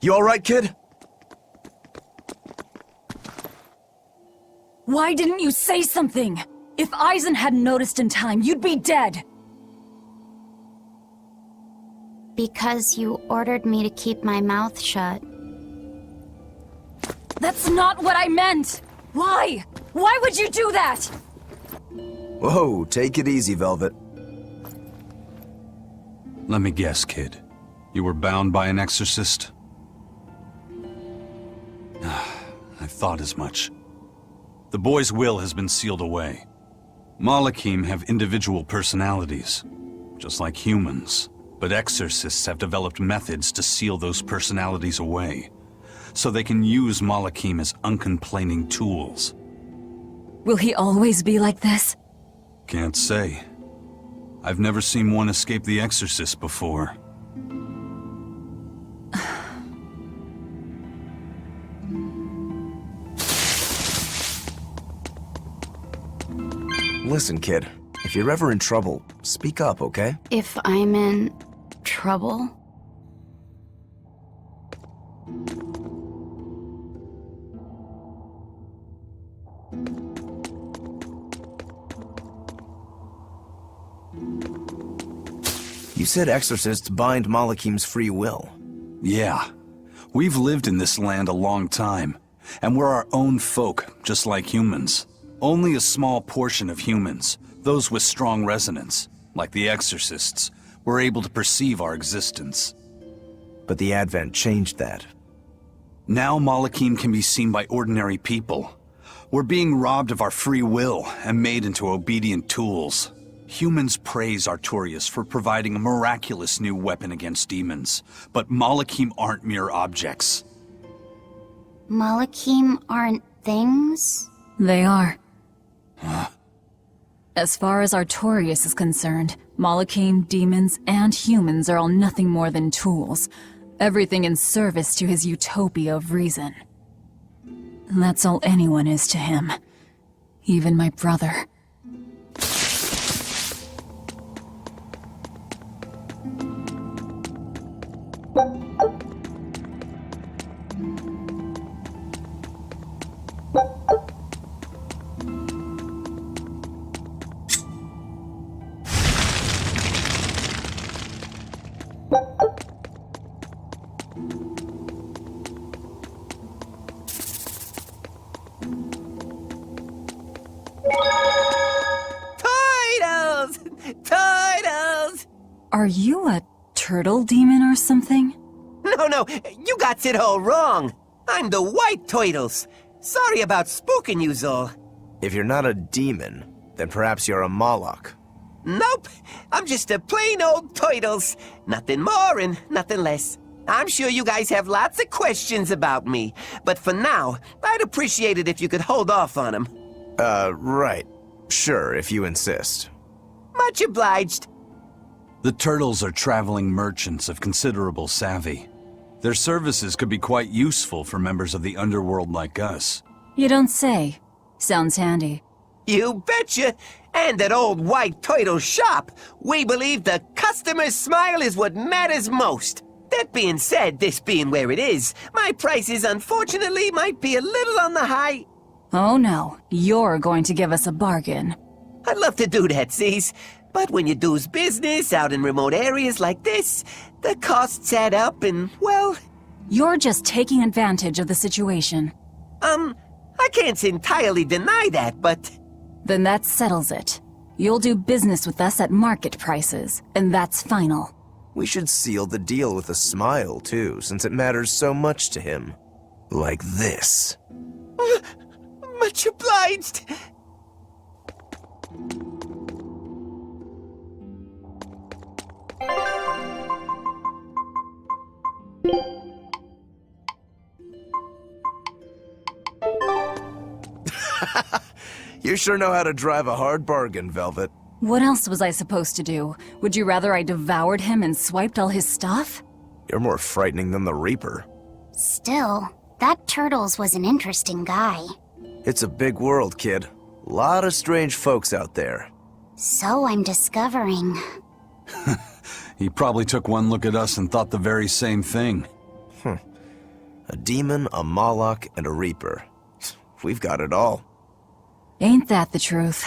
You alright, kid? Why didn't you say something? If Eisen hadn't noticed in time, you'd be dead! Because you ordered me to keep my mouth shut. That's not what I meant! Why? Why would you do that? Whoa, take it easy, Velvet. Let me guess, kid. You were bound by an exorcist? I thought as much. The boy's will has been sealed away. Malachim have individual personalities, just like humans. But exorcists have developed methods to seal those personalities away, so they can use Malachim as uncomplaining tools. Will he always be like this? Can't say. I've never seen one escape the exorcist before. Listen, kid. If you're ever in trouble, speak up, okay? If I'm in trouble? You said exorcists bind Malachim's free will. Yeah. We've lived in this land a long time, and we're our own folk, just like humans. Only a small portion of humans, those with strong resonance, like the exorcists, were able to perceive our existence. But the Advent changed that. Now Malachim can be seen by ordinary people. We're being robbed of our free will and made into obedient tools. Humans praise Artorias for providing a miraculous new weapon against demons, but Malachim aren't mere objects. Malachim aren't things? They are. As far as Artorias is concerned, Malachim, demons, and humans are all nothing more than tools. Everything in service to his utopia of reason. That's all anyone is to him. Even my brother. Are you a turtle demon or something? No, you got it all wrong. I'm the White Turtles. Sorry about spooking you, Zol. If you're not a demon, then perhaps you're a Malach. Nope, I'm just a plain old Turtles. Nothing more and nothing less. I'm sure you guys have lots of questions about me, but for now, I'd appreciate it if you could hold off on them. Right. Sure, if you insist. Much obliged. The Turtles are traveling merchants of considerable savvy. Their services could be quite useful for members of the underworld like us. You don't say. Sounds handy. You betcha! And at old White Turtle shop, we believe the customer's smile is what matters most. That being said, this being where it is, my prices unfortunately might be a little on the high. Oh no, you're going to give us a bargain. I'd love to do that, C's. But when you do's business out in remote areas like this, the costs add up and, well... You're just taking advantage of the situation. I can't entirely deny that, but... Then that settles it. You'll do business with us at market prices, and that's final. We should seal the deal with a smile, too, since it matters so much to him. Like this. Much obliged. You sure know how to drive a hard bargain, Velvet. What else was I supposed to do? Would you rather I devoured him and swiped all his stuff? You're more frightening than the Reaper. Still, that Turtles was an interesting guy. It's a big world, kid. Lot of strange folks out there. So I'm discovering. He probably took one look at us and thought the very same thing. A demon, a Moloch, and a Reaper. We've got it all. Ain't that the truth?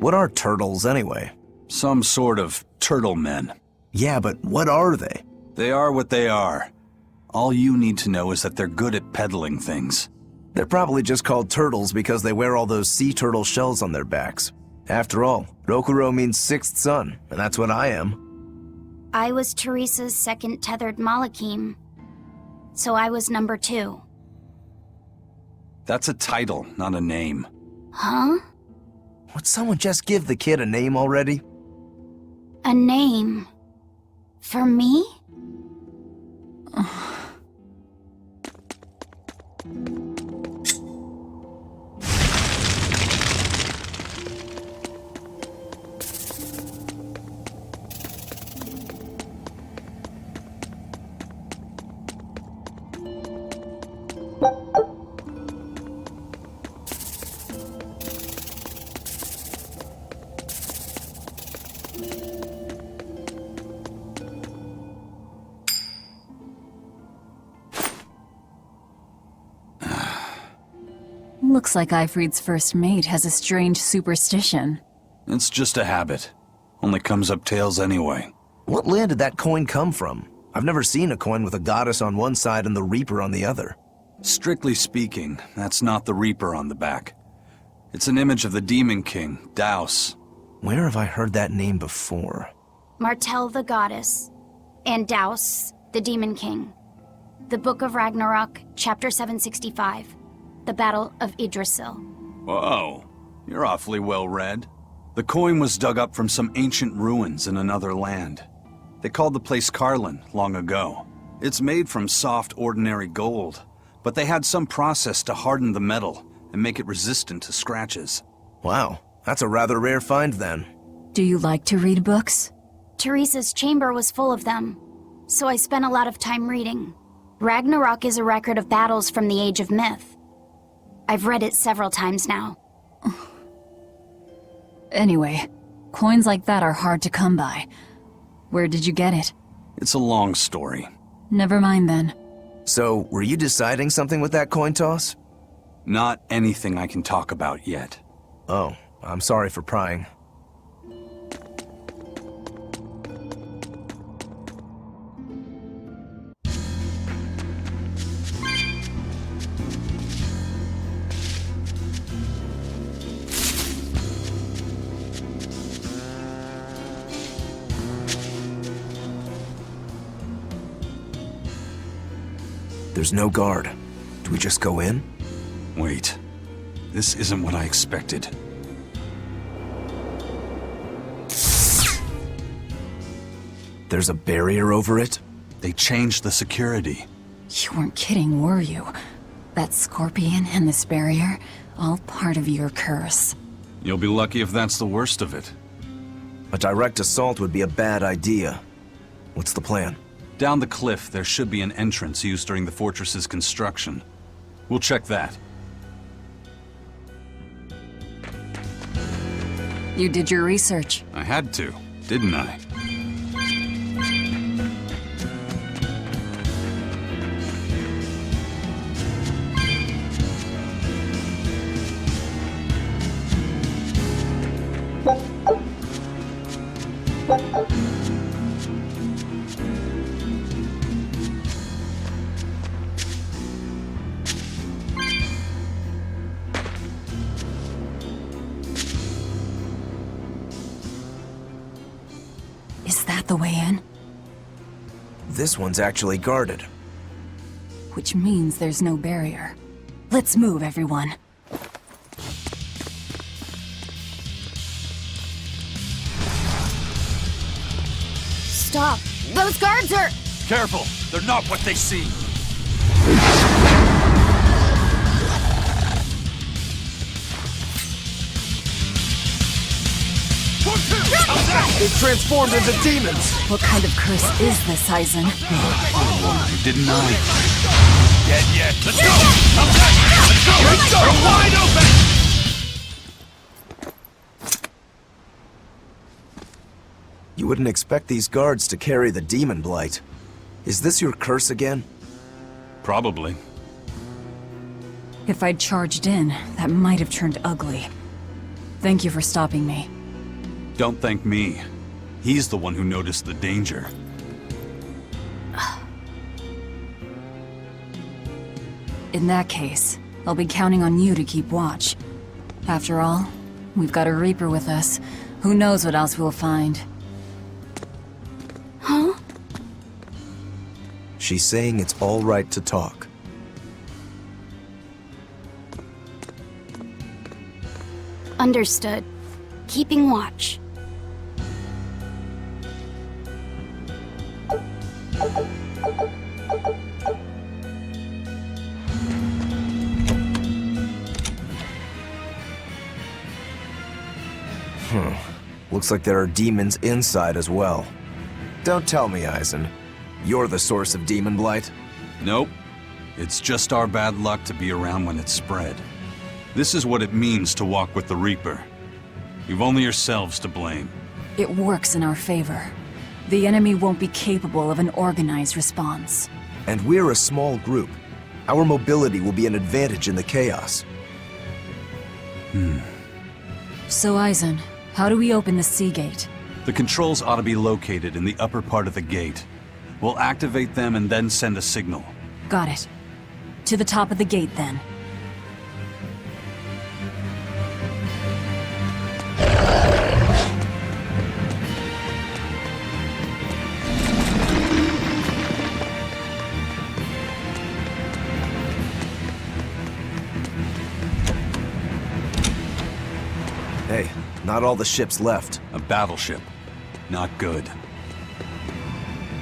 What are turtles, anyway? Some sort of turtle men. Yeah, but what are they? They are what they are. All you need to know is that they're good at peddling things. They're probably just called turtles because they wear all those sea turtle shells on their backs. After all, Rokuro means sixth son, and that's what I am. I was Teresa's second tethered Malachim, so I was number 2. That's a title, not a name. Huh? Would someone just give the kid a name already? A name? For me? Looks like Ifrid's first mate has a strange superstition. It's just a habit. Only comes up tails anyway. What land did that coin come from? I've never seen a coin with a goddess on one side and the Reaper on the other. Strictly speaking, that's not the Reaper on the back. It's an image of the Demon King, Daus. Where have I heard that name before? Martel the goddess, and Daus, the demon king. The Book of Ragnarok, chapter 765. The Battle of Yggdrasil. Whoa, you're awfully well read. The coin was dug up from some ancient ruins in another land. They called the place Carlin long ago. It's made from soft, ordinary gold, but they had some process to harden the metal and make it resistant to scratches. Wow, that's a rather rare find then. Do you like to read books? Teresa's chamber was full of them, so I spent a lot of time reading. Ragnarok is a record of battles from the Age of Myth. I've read it several times now. Anyway, coins like that are hard to come by. Where did you get it? It's a long story. Never mind then. So, were you deciding something with that coin toss? Not anything I can talk about yet. Oh, I'm sorry for prying. There's no guard. Do we just go in? Wait. This isn't what I expected. There's a barrier over it? They changed the security. You weren't kidding, were you? That scorpion and this barrier, all part of your curse. You'll be lucky if that's the worst of it. A direct assault would be a bad idea. What's the plan? Down the cliff, there should be an entrance used during the fortress's construction. We'll check that. You did your research. I had to, didn't I? Is that the way in? This one's actually guarded. Which means there's no barrier. Let's move, everyone. Stop! Those guards are... Careful! They're not what they seem! They've transformed into demons! What kind of curse is this, Eisen? Didn't I? Dead yet! Let's go! Come back! Let's go! Let's go! We're wide open! You wouldn't expect these guards to carry the demon blight. Is this your curse again? Probably. If I'd charged in, that might have turned ugly. Thank you for stopping me. Don't thank me. He's the one who noticed the danger. In that case, I'll be counting on you to keep watch. After all, we've got a Reaper with us. Who knows what else we'll find? Huh? She's saying it's all right to talk. Understood. Keeping watch. Looks like there are demons inside as well. Don't tell me, Eisen. You're the source of demon blight? Nope. It's just our bad luck to be around when it's spread. This is what it means to walk with the Reaper. You've only yourselves to blame. It works in our favor. The enemy won't be capable of an organized response. And we're a small group. Our mobility will be an advantage in the chaos. So, Eisen, how do we open the sea gate? The controls ought to be located in the upper part of the gate. We'll activate them and then send a signal. Got it. To the top of the gate, then. Hey, not all the ships left. A battleship. Not good.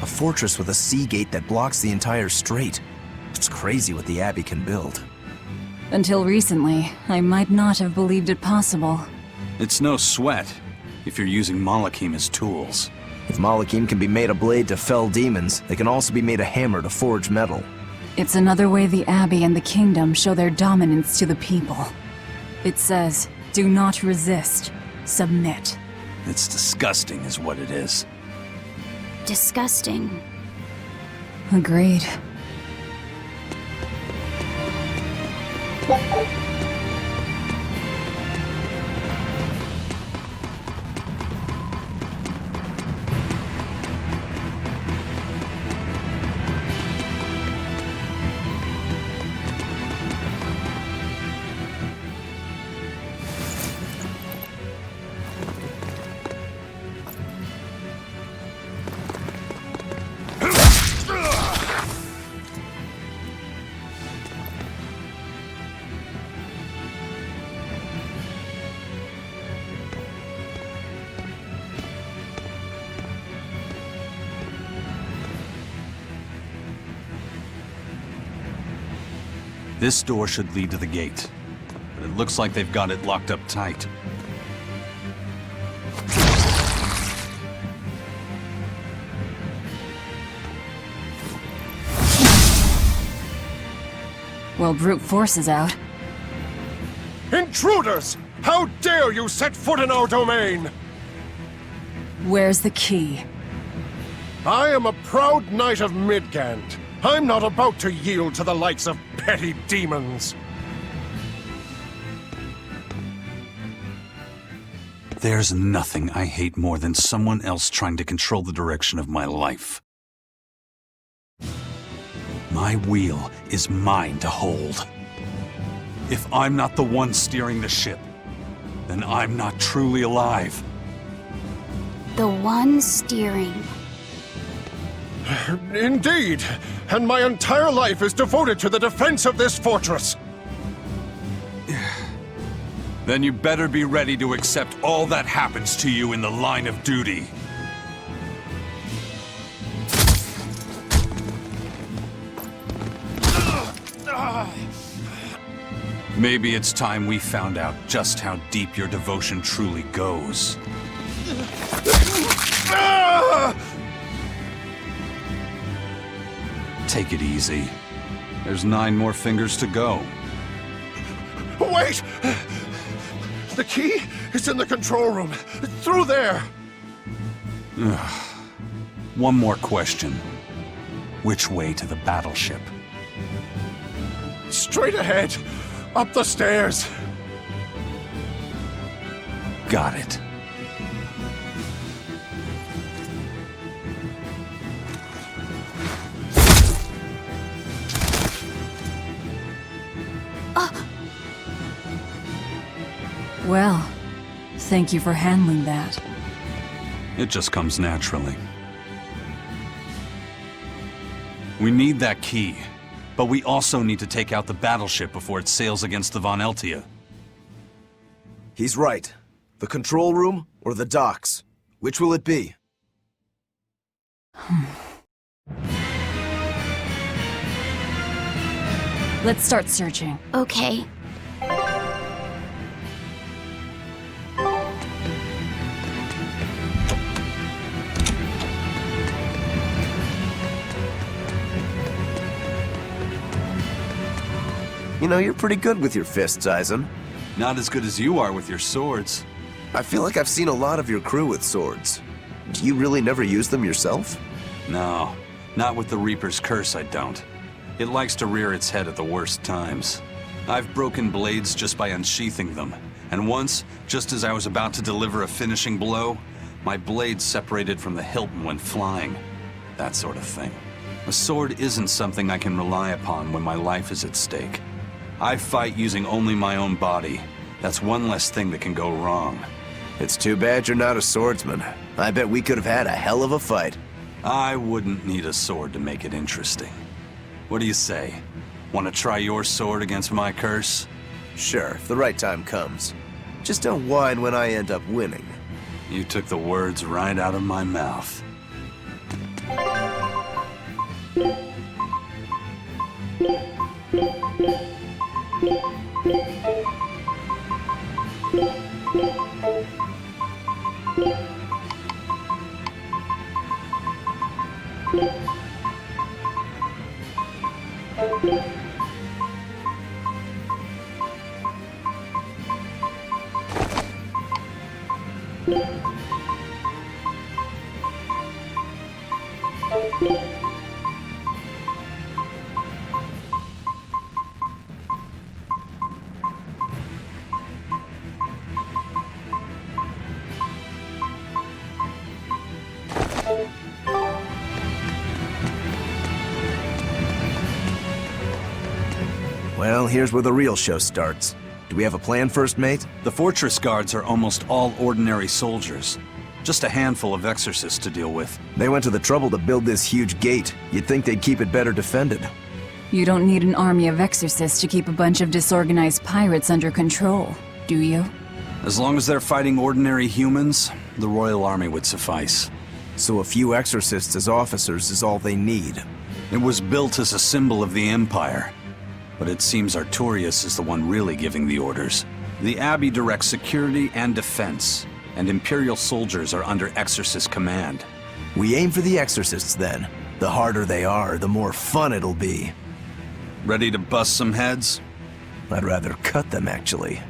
A fortress with a sea gate that blocks the entire strait. It's crazy what the Abbey can build. Until recently, I might not have believed it possible. It's no sweat, if you're using Malachim as tools. If Malachim can be made a blade to fell demons, they can also be made a hammer to forge metal. It's another way the Abbey and the Kingdom show their dominance to the people. It says, do not resist, submit. It's disgusting is what it is. Disgusting. Agreed. This door should lead to the gate, but it looks like they've got it locked up tight. Well, brute force is out. Intruders! How dare you set foot in our domain! Where's the key? I am a proud knight of Midgand. I'm not about to yield to the likes of petty demons. There's nothing I hate more than someone else trying to control the direction of my life. My wheel is mine to hold. If I'm not the one steering the ship, then I'm not truly alive. The one steering. Indeed, and my entire life is devoted to the defense of this fortress. Then you better be ready to accept all that happens to you in the line of duty. Maybe it's time we found out just how deep your devotion truly goes. Take it easy. There's 9 more fingers to go. Wait! The key is in the control room. Through there! One more question. Which way to the battleship? Straight ahead. Up the stairs. Got it. Well, thank you for handling that. It just comes naturally. We need that key, but we also need to take out the battleship before it sails against the Von Eltia. He's right. The control room or the docks? Which will it be? Let's start searching. Okay. You know, you're pretty good with your fists, Eisen. Not as good as you are with your swords. I feel like I've seen a lot of your crew with swords. Do you really never use them yourself? No, not with the Reaper's curse, I don't. It likes to rear its head at the worst times. I've broken blades just by unsheathing them, and once, just as I was about to deliver a finishing blow, my blade separated from the hilt and went flying. That sort of thing. A sword isn't something I can rely upon when my life is at stake. I fight using only my own body. That's one less thing that can go wrong. It's too bad you're not a swordsman. I bet we could have had a hell of a fight. I wouldn't need a sword to make it interesting. What do you say? Want to try your sword against my curse? Sure, if the right time comes. Just don't whine when I end up winning. You took the words right out of my mouth. Well, here's where the real show starts. Do we have a plan, First Mate? The fortress guards are almost all ordinary soldiers. Just a handful of exorcists to deal with. They went to the trouble to build this huge gate. You'd think they'd keep it better defended. You don't need an army of exorcists to keep a bunch of disorganized pirates under control, do you? As long as they're fighting ordinary humans, the Royal Army would suffice. So a few exorcists as officers is all they need. It was built as a symbol of the Empire. But it seems Artorias is the one really giving the orders. The Abbey directs security and defense, and Imperial soldiers are under Exorcist command. We aim for the Exorcists then. The harder they are, the more fun it'll be. Ready to bust some heads? I'd rather cut them, actually.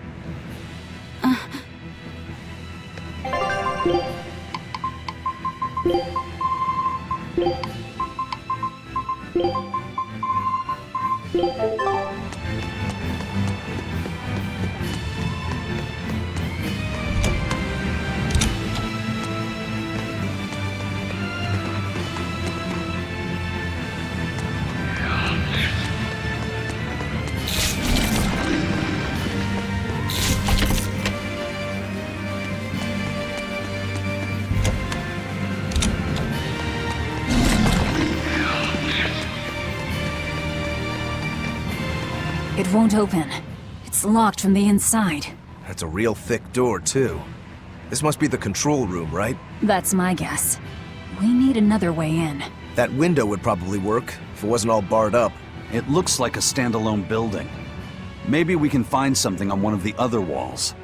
It won't open. It's locked from the inside. That's a real thick door, too. This must be the control room, right? That's my guess. We need another way in. That window would probably work, if it wasn't all barred up. It looks like a standalone building. Maybe we can find something on one of the other walls.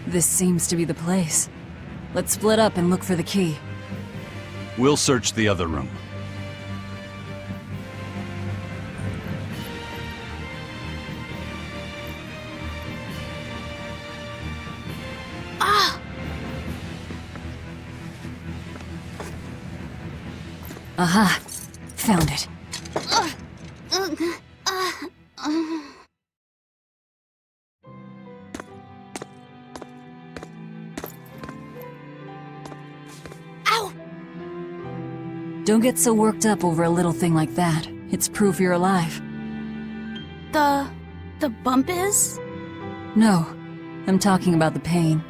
This seems to be the place. Let's split up and look for the key. We'll search the other room. Ah! Aha! Found it. Ow! Don't get so worked up over a little thing like that. It's proof you're alive. The bump is? No, I'm talking about the pain.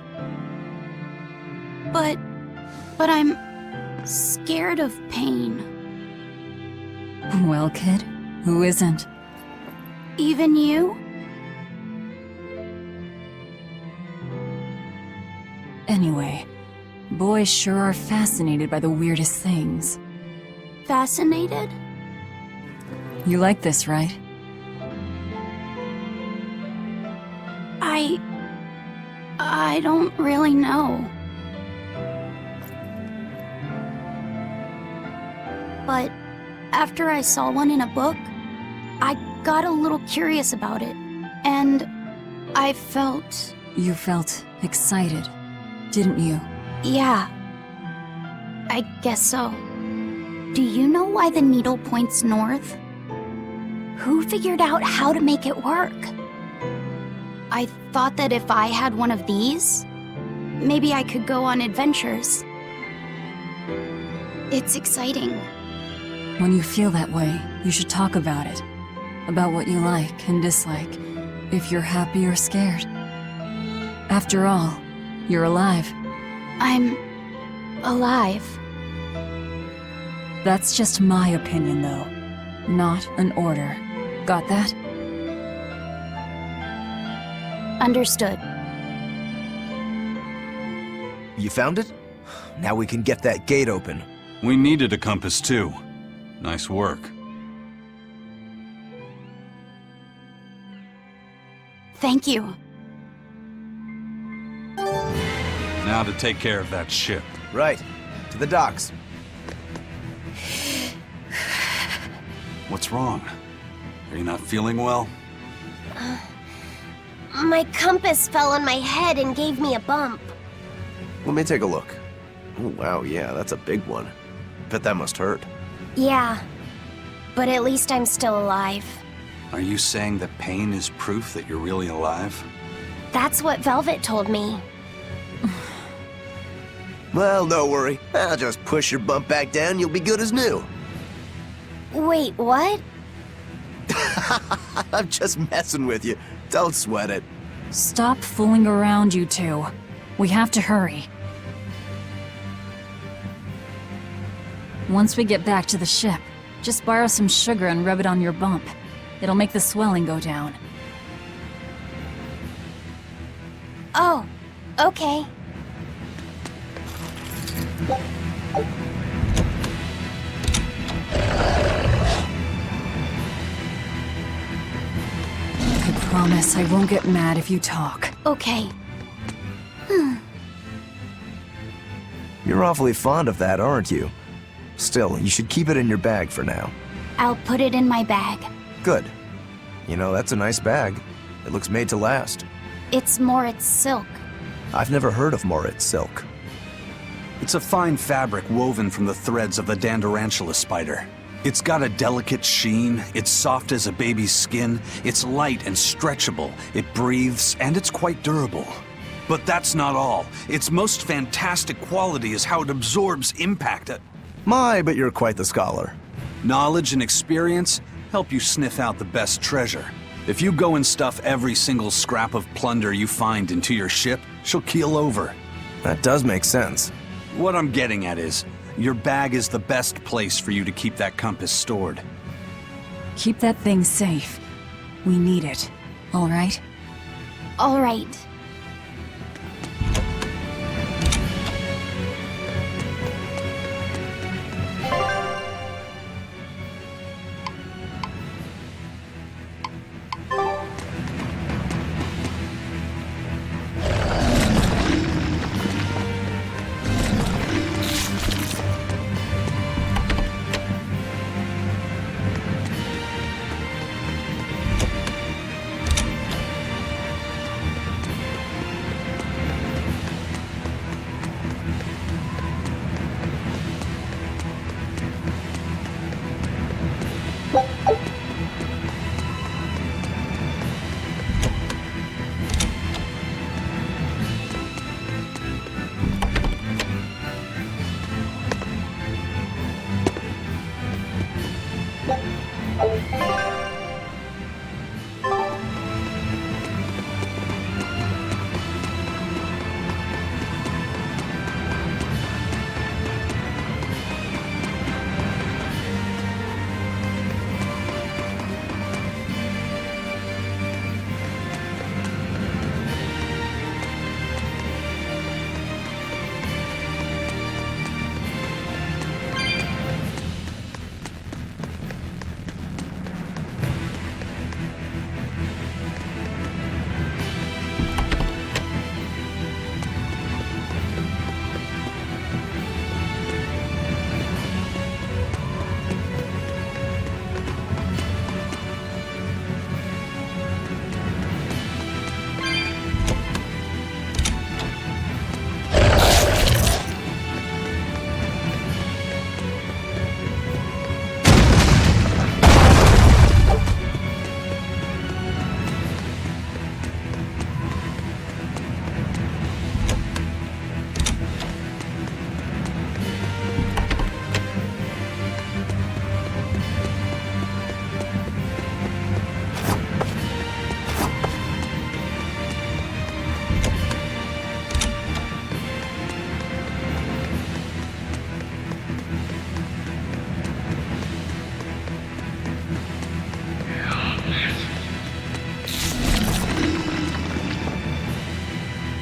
But I'm scared of pain. Well, kid, who isn't? Even you? Anyway, boys sure are fascinated by the weirdest things. Fascinated? You like this, right? I don't really know. But after I saw one in a book, I got a little curious about it, and I felt... You felt excited, didn't you? Yeah. I guess so. Do you know why the needle points north? Who figured out how to make it work? I thought that if I had one of these, maybe I could go on adventures. It's exciting. When you feel that way, you should talk about it. About what you like and dislike, if you're happy or scared. After all, you're alive. I'm alive. That's just my opinion, though. Not an order. Got that? Understood. You found it? Now we can get that gate open. We needed a compass too. Nice work. Thank you. Now to take care of that ship. Right. To the docks. What's wrong? Are you not feeling well? My compass fell on my head and gave me a bump. Let me take a look. Oh, wow, yeah, that's a big one. Bet that must hurt. Yeah, but at least I'm still alive. Are you saying that pain is proof that you're really alive? That's what Velvet told me. Well, don't worry. I'll just push your bump back down, you'll be good as new. Wait, what? I'm just messing with you. Don't sweat it. Stop fooling around, you two. We have to hurry. Once we get back to the ship, just borrow some sugar and rub it on your bump. It'll make the swelling go down. Oh, okay. I promise I won't get mad if you talk. Okay. You're awfully fond of that, aren't you? Still, you should keep it in your bag for now. I'll put it in my bag. Good. You know, that's a nice bag. It looks made to last. It's Moritz silk. I've never heard of Moritz silk. It's a fine fabric woven from the threads of the Dandarantula spider. It's got a delicate sheen, it's soft as a baby's skin, it's light and stretchable, it breathes, and it's quite durable. But that's not all. Its most fantastic quality is how it absorbs impact. My, but you're quite the scholar. Knowledge and experience help you sniff out the best treasure. If you go and stuff every single scrap of plunder you find into your ship, she'll keel over. That does make sense. What I'm getting at is, Your bag is the best place for you to keep that compass stored. Keep that thing safe. We need it. All right? All right.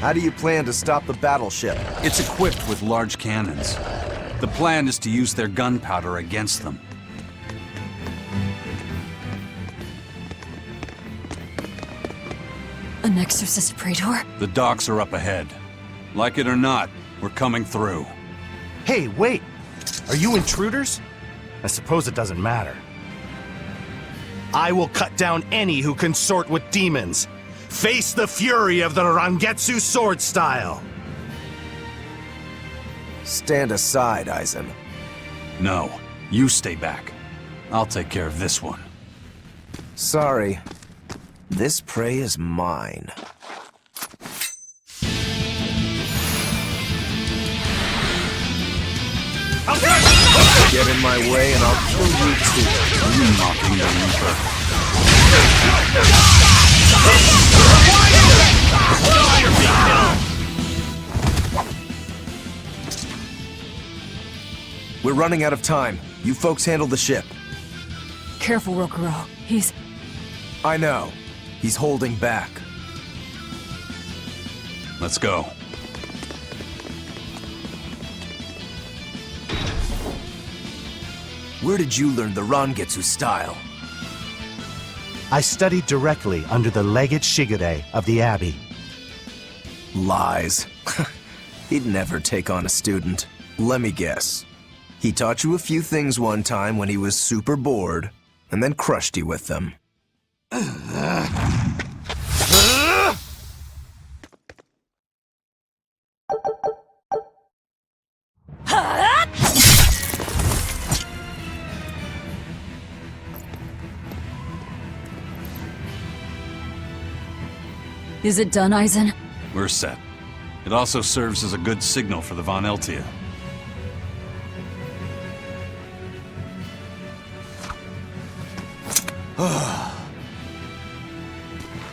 How do you plan to stop the battleship? It's equipped with large cannons. The plan is to use their gunpowder against them. An exorcist praetor? The docks are up ahead. Like it or not, we're coming through. Hey, wait! Are you intruders? I suppose it doesn't matter. I will cut down any who consort with demons. Face the fury of the Rangetsu sword style! Stand aside, Aizen. No, you stay back. I'll take care of this one. Sorry. This prey is mine. Get in my way and I'll kill you too. You mocking the Reaper. We're running out of time. You folks handle the ship. Careful, Rokuro. He's... I know. He's holding back. Let's go. Where did you learn the Rangetsu style? I studied directly under the Legate Shigure of the Abbey. Lies. He'd never take on a student. Let me guess. He taught you a few things one time when he was super bored, and then crushed you with them. Is it done, Aizen? We're set. It also serves as a good signal for the Von Eltia.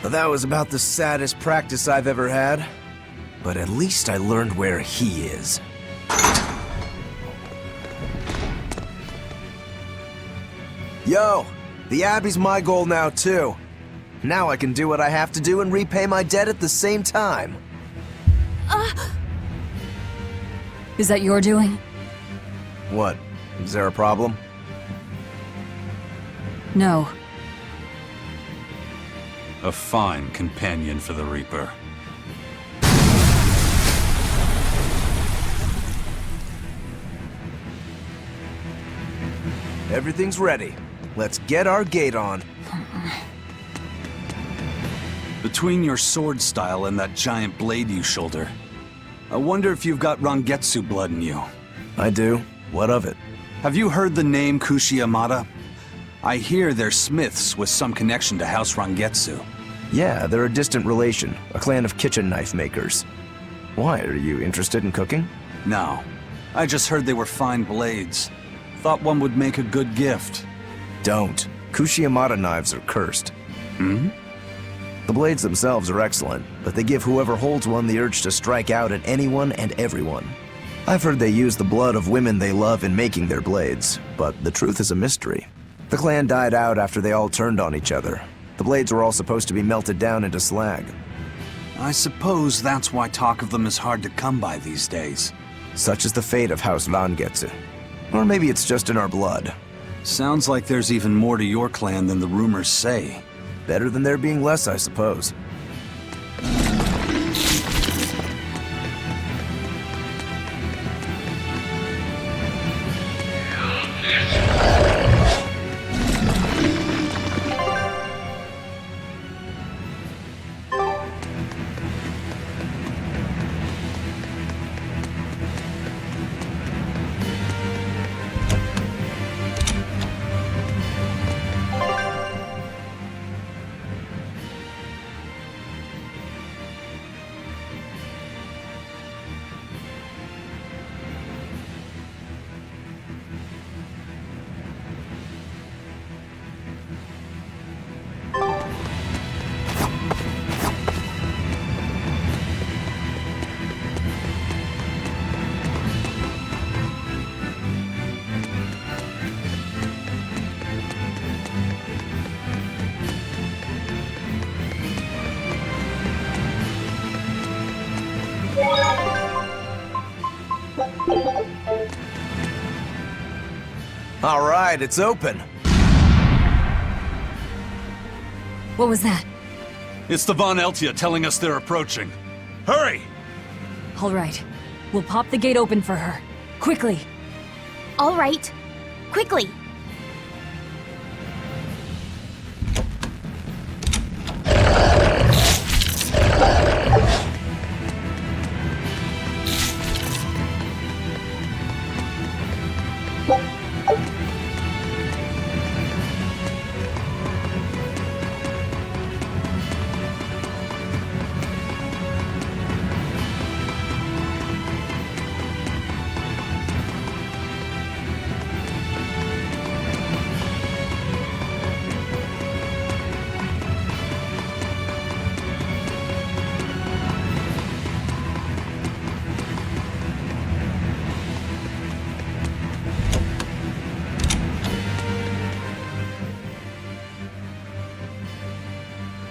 That was about the saddest practice I've ever had. But at least I learned where he is. Yo, the Abbey's my goal now too. Now I can do what I have to do and repay my debt at the same time. Is that your doing? What? Is there a problem? No. A fine companion for the Reaper. Everything's ready. Let's get our gate on. Between your sword style and that giant blade you shoulder, I wonder if you've got Rangetsu blood in you. I do. What of it? Have you heard the name Kushi-Yamada? I hear they're smiths with some connection to House Rangetsu. Yeah, they're a distant relation, a clan of kitchen knife makers. Why, are you interested in cooking? No. I just heard they were fine blades. Thought one would make a good gift. Don't. Kushi-Yamada knives are cursed. Hmm? The blades themselves are excellent, but they give whoever holds one the urge to strike out at anyone and everyone. I've heard they use the blood of women they love in making their blades, but the truth is a mystery. The clan died out after they all turned on each other. The blades were all supposed to be melted down into slag. I suppose that's why talk of them is hard to come by these days. Such is the fate of House Rangetsu. Or maybe it's just in our blood. Sounds like there's even more to your clan than the rumors say. Better than there being less, I suppose. All right, it's open. What was that? It's the Von Eltia telling us they're approaching. Hurry! All right. We'll pop the gate open for her. Quickly. All right. Quickly.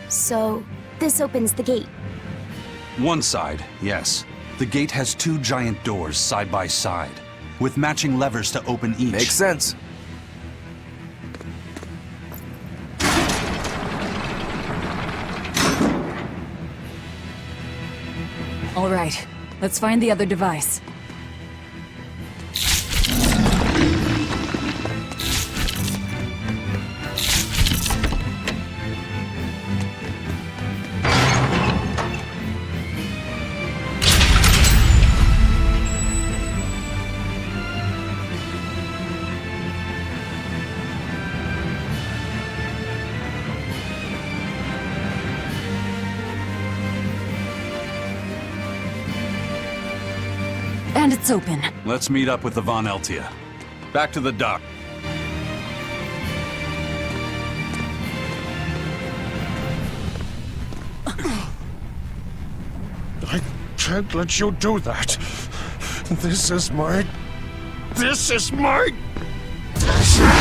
So, this opens the gate. One side, yes. The gate has two giant doors side by side, with matching levers to open each. Makes sense. All right. Let's find the other device. And it's open. Let's meet up with the Von Eltia. Back to the dock. I can't let you do that. This is my fortune!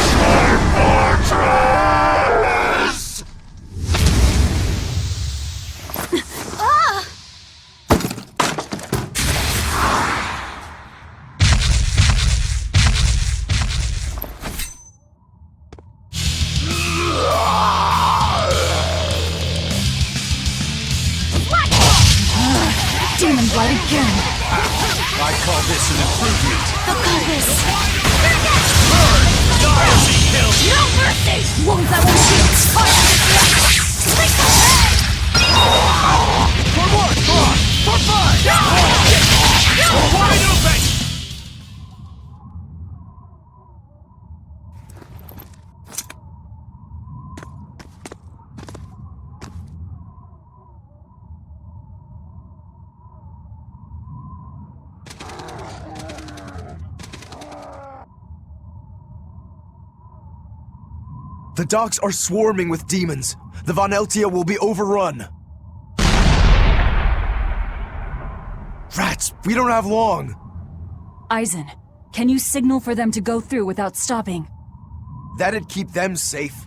again. I call this an improvement. Look at this. No mercy! Won't that one shoot? For one! For five! Wide open! The docks are swarming with demons. The Von Eltia will be overrun. Rats, we don't have long. Eisen, can you signal for them to go through without stopping? That'd keep them safe.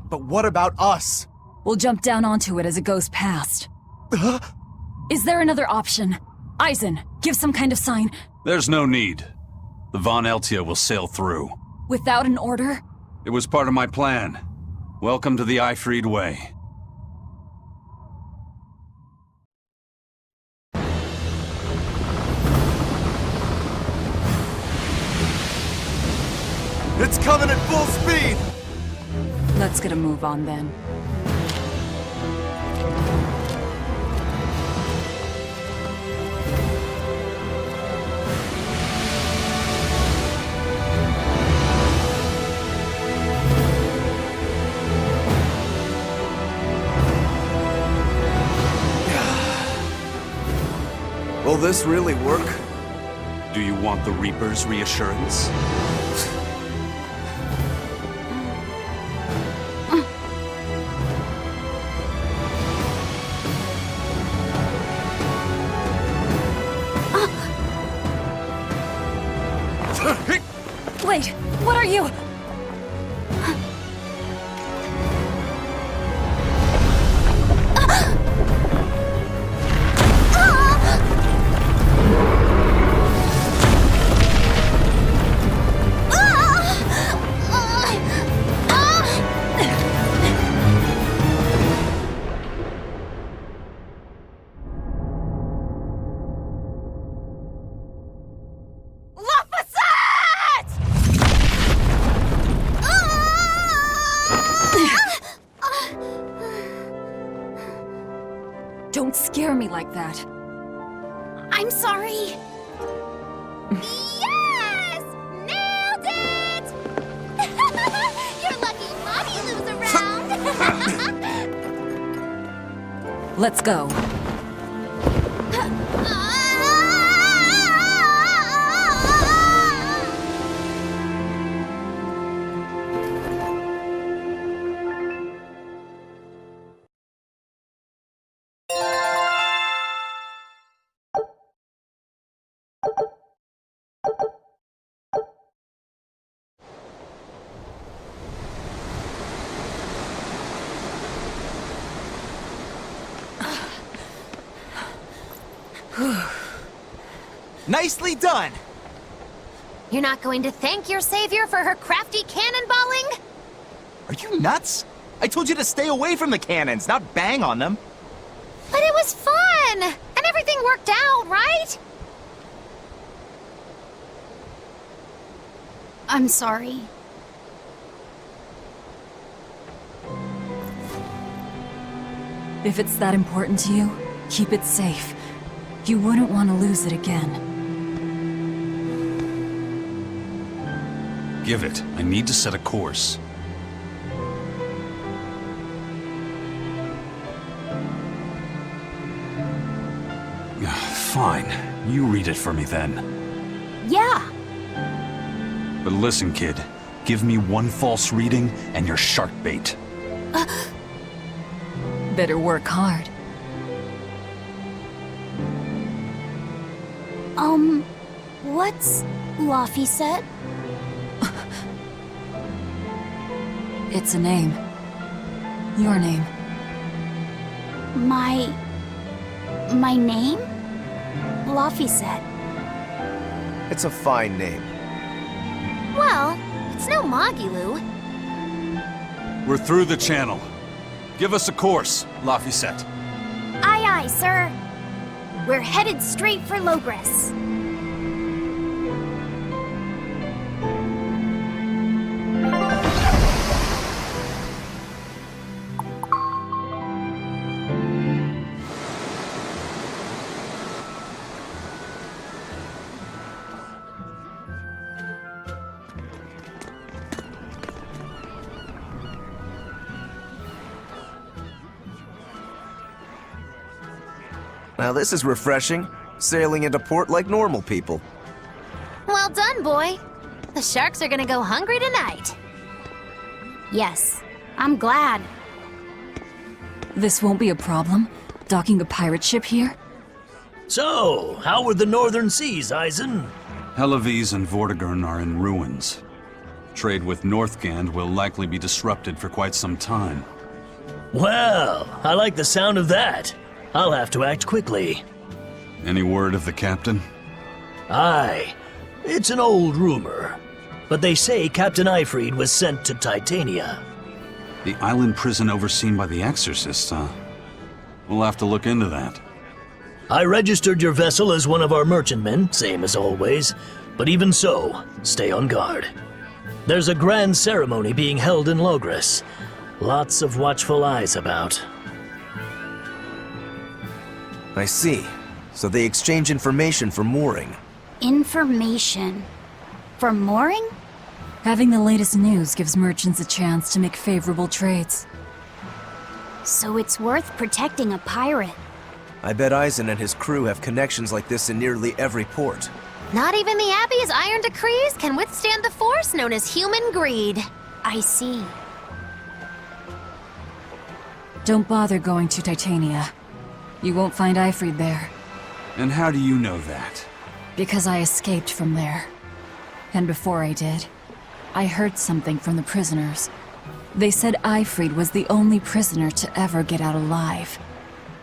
But what about us? We'll jump down onto it as it goes past. Is there another option? Eisen, give some kind of sign. There's no need. The Von Eltia will sail through. Without an order? It was part of my plan. Welcome to the Eifried Way. It's coming at full speed! Let's get a move on then. Will this really work? Do you want the Reaper's reassurance? Wait, what are you? Don't scare me like that. I'm sorry. Yes! Nailed it! You're lucky Mommy Lou's around. Let's go. Nicely done! You're not going to thank your savior for her crafty cannonballing? Are you nuts? I told you to stay away from the cannons, not bang on them. But it was fun! And everything worked out, right? I'm sorry. If it's that important to you, keep it safe. You wouldn't want to lose it again. Give it. I need to set a course. Fine. You read it for me then. Yeah. But listen, kid. Give me one false reading and you're shark bait. Better work hard. What's Laphicet? It's a name. Your name. My name? Laphicet. It's a fine name. Well, it's no Magilou. We're through the channel. Give us a course, Laphicet. Aye, aye, sir. We're headed straight for Logres. Now this is refreshing. Sailing into port like normal people. Well done, boy. The sharks are gonna go hungry tonight. Yes, I'm glad. This won't be a problem? Docking a pirate ship here? So, how were the northern seas, Eisen? Helavis and Vortigern are in ruins. Trade with Northgand will likely be disrupted for quite some time. Well, I like the sound of that. I'll have to act quickly. Any word of the captain? Aye. It's an old rumor. But they say Captain Ifrid was sent to Titania. The island prison overseen by the exorcists, huh? We'll have to look into that. I registered your vessel as one of our merchantmen, same as always. But even so, stay on guard. There's a grand ceremony being held in Logres. Lots of watchful eyes about. I see. So they exchange information for mooring. Information. For mooring? Having the latest news gives merchants a chance to make favorable trades. So it's worth protecting a pirate. I bet Eisen and his crew have connections like this in nearly every port. Not even the Abbey's iron decrees can withstand the force known as human greed. I see. Don't bother going to Titania. You won't find Ifrid there. And how do you know that? Because I escaped from there. And before I did, I heard something from the prisoners. They said Ifrid was the only prisoner to ever get out alive,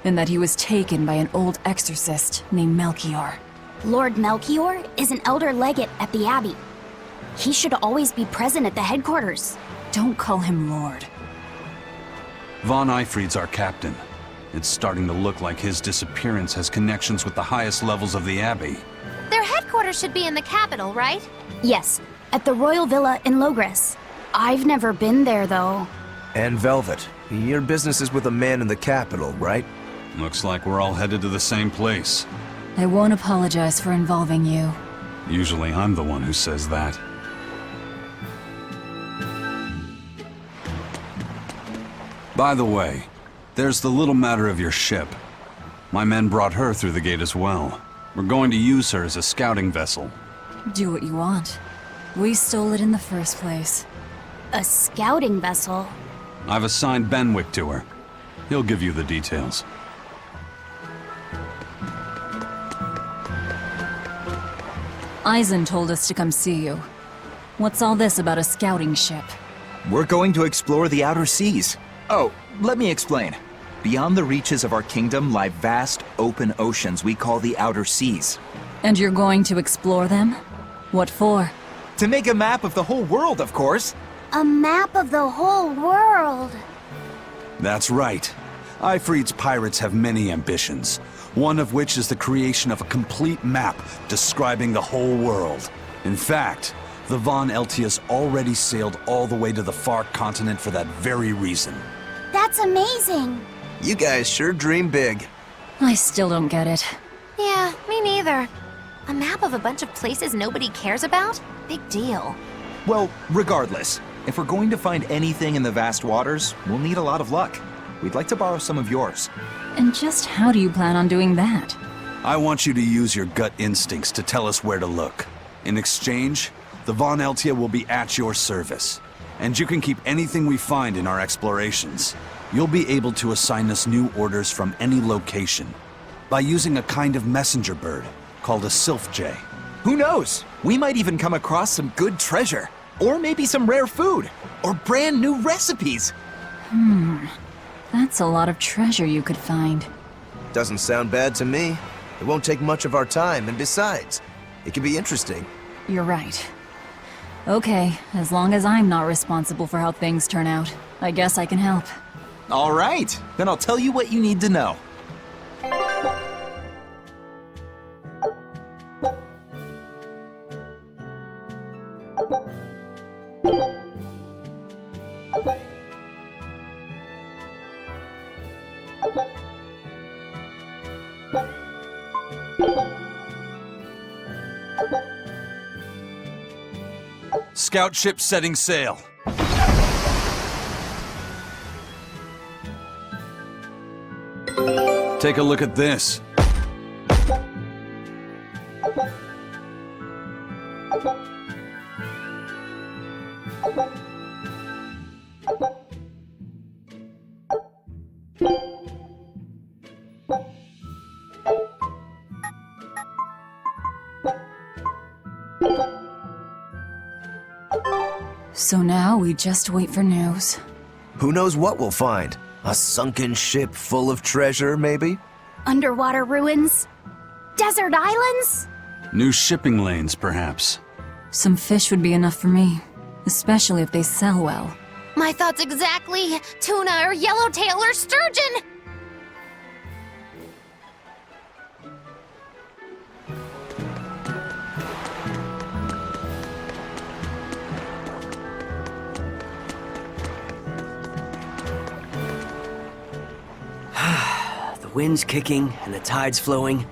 and that he was taken by an old exorcist named Melchior. Lord Melchior is an elder legate at the Abbey. He should always be present at the headquarters. Don't call him Lord. Von Ifrid's our captain. It's starting to look like his disappearance has connections with the highest levels of the Abbey. Their headquarters should be in the capital, right? Yes, at the Royal Villa in Logres. I've never been there, though. And Velvet, your business is with a man in the capital, right? Looks like we're all headed to the same place. I won't apologize for involving you. Usually I'm the one who says that. By the way, there's the little matter of your ship. My men brought her through the gate as well. We're going to use her as a scouting vessel. Do what you want. We stole it in the first place. A scouting vessel? I've assigned Benwick to her. He'll give you the details. Eisen told us to come see you. What's all this about a scouting ship? We're going to explore the outer seas. Oh, let me explain. Beyond the reaches of our kingdom lie vast, open oceans we call the outer seas. And you're going to explore them? What for? To make a map of the whole world, of course. A map of the whole world. That's right. Ifrid's pirates have many ambitions, one of which is the creation of a complete map describing the whole world. In fact, the Von Eltias already sailed all the way to the far continent for that very reason. That's amazing. You guys sure dream big. I still don't get it. Yeah, me neither. A map of a bunch of places nobody cares about? Big deal. Well, regardless, if we're going to find anything in the vast waters, we'll need a lot of luck. We'd like to borrow some of yours. And just how do you plan on doing that? I want you to use your gut instincts to tell us where to look. In exchange, the Von Eltia will be at your service. And you can keep anything we find in our explorations. You'll be able to assign us new orders from any location by using a kind of messenger bird called a sylph jay. Who knows? We might even come across some good treasure. Or maybe some rare food. Or brand new recipes. That's a lot of treasure you could find. Doesn't sound bad to me. It won't take much of our time, and besides, it could be interesting. You're right. Okay, as long as I'm not responsible for how things turn out, I guess I can help. All right, then I'll tell you what you need to know. Scout ship setting sail. Take a look at this. So now we just wait for news. Who knows what we'll find? A sunken ship full of treasure, maybe? Underwater ruins? Desert islands? New shipping lanes, perhaps. Some fish would be enough for me, especially if they sell well. My thoughts exactly. Tuna or yellowtail or sturgeon. The wind's kicking and the tide's flowing,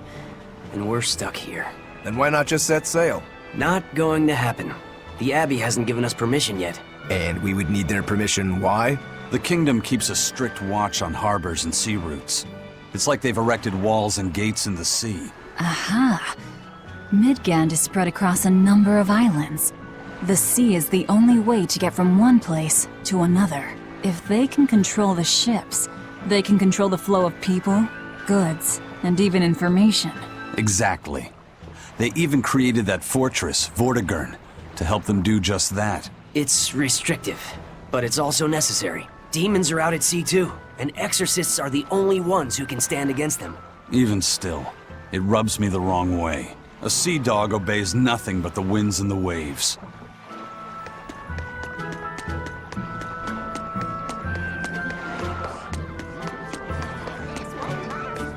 and we're stuck here. Then why not just set sail? Not going to happen. The Abbey hasn't given us permission yet. And we would need their permission, why? The kingdom keeps a strict watch on harbors and sea routes. It's like they've erected walls and gates in the sea. Aha! Midgand is spread across a number of islands. The sea is the only way to get from one place to another. If they can control the ships, they can control the flow of people, goods, and even information. Exactly. They even created that fortress, Vortigern, to help them do just that. It's restrictive, but it's also necessary. Demons are out at sea too, and exorcists are the only ones who can stand against them. Even still, it rubs me the wrong way. A sea dog obeys nothing but the winds and the waves.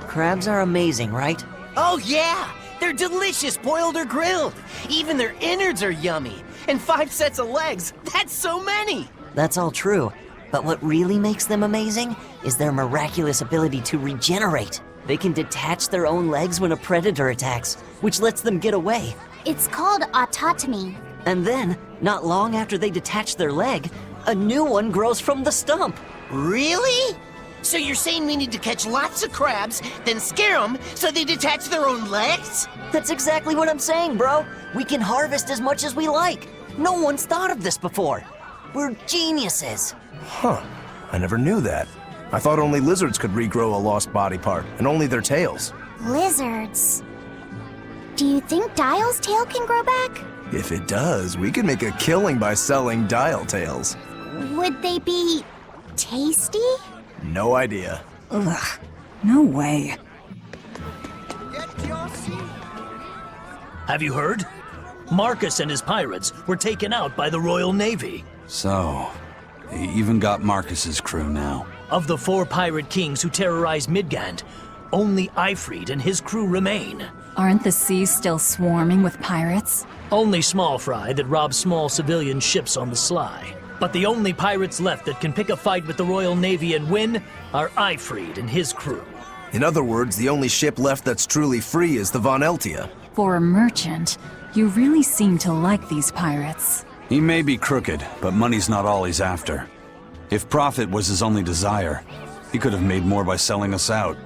Crabs are amazing, right? Oh yeah! They're delicious boiled or grilled. Even their innards are yummy. And 5 sets of legs, that's so many! That's all true. But what really makes them amazing is their miraculous ability to regenerate. They can detach their own legs when a predator attacks, which lets them get away. It's called autotomy. And then, not long after they detach their leg, a new one grows from the stump. Really? So you're saying we need to catch lots of crabs, then scare them so they detach their own legs? That's exactly what I'm saying, bro. We can harvest as much as we like. No one's thought of this before. We're geniuses. Huh. I never knew that. I thought only lizards could regrow a lost body part, and only their tails. Lizards. Do you think Dial's tail can grow back? If it does, we could make a killing by selling dial tails. Would they be tasty? No idea. Ugh. No way. Have you heard? Marcus and his pirates were taken out by the Royal Navy. So, they even got Marcus's crew now. Of the 4 pirate kings who terrorized Midgand, only Ifrid and his crew remain. Aren't the seas still swarming with pirates? Only small fry that rob small civilian ships on the sly. But the only pirates left that can pick a fight with the Royal Navy and win are Ifrid and his crew. In other words, the only ship left that's truly free is the Von Eltia. For a merchant, you really seem to like these pirates. He may be crooked, but money's not all he's after. If profit was his only desire, he could have made more by selling us out.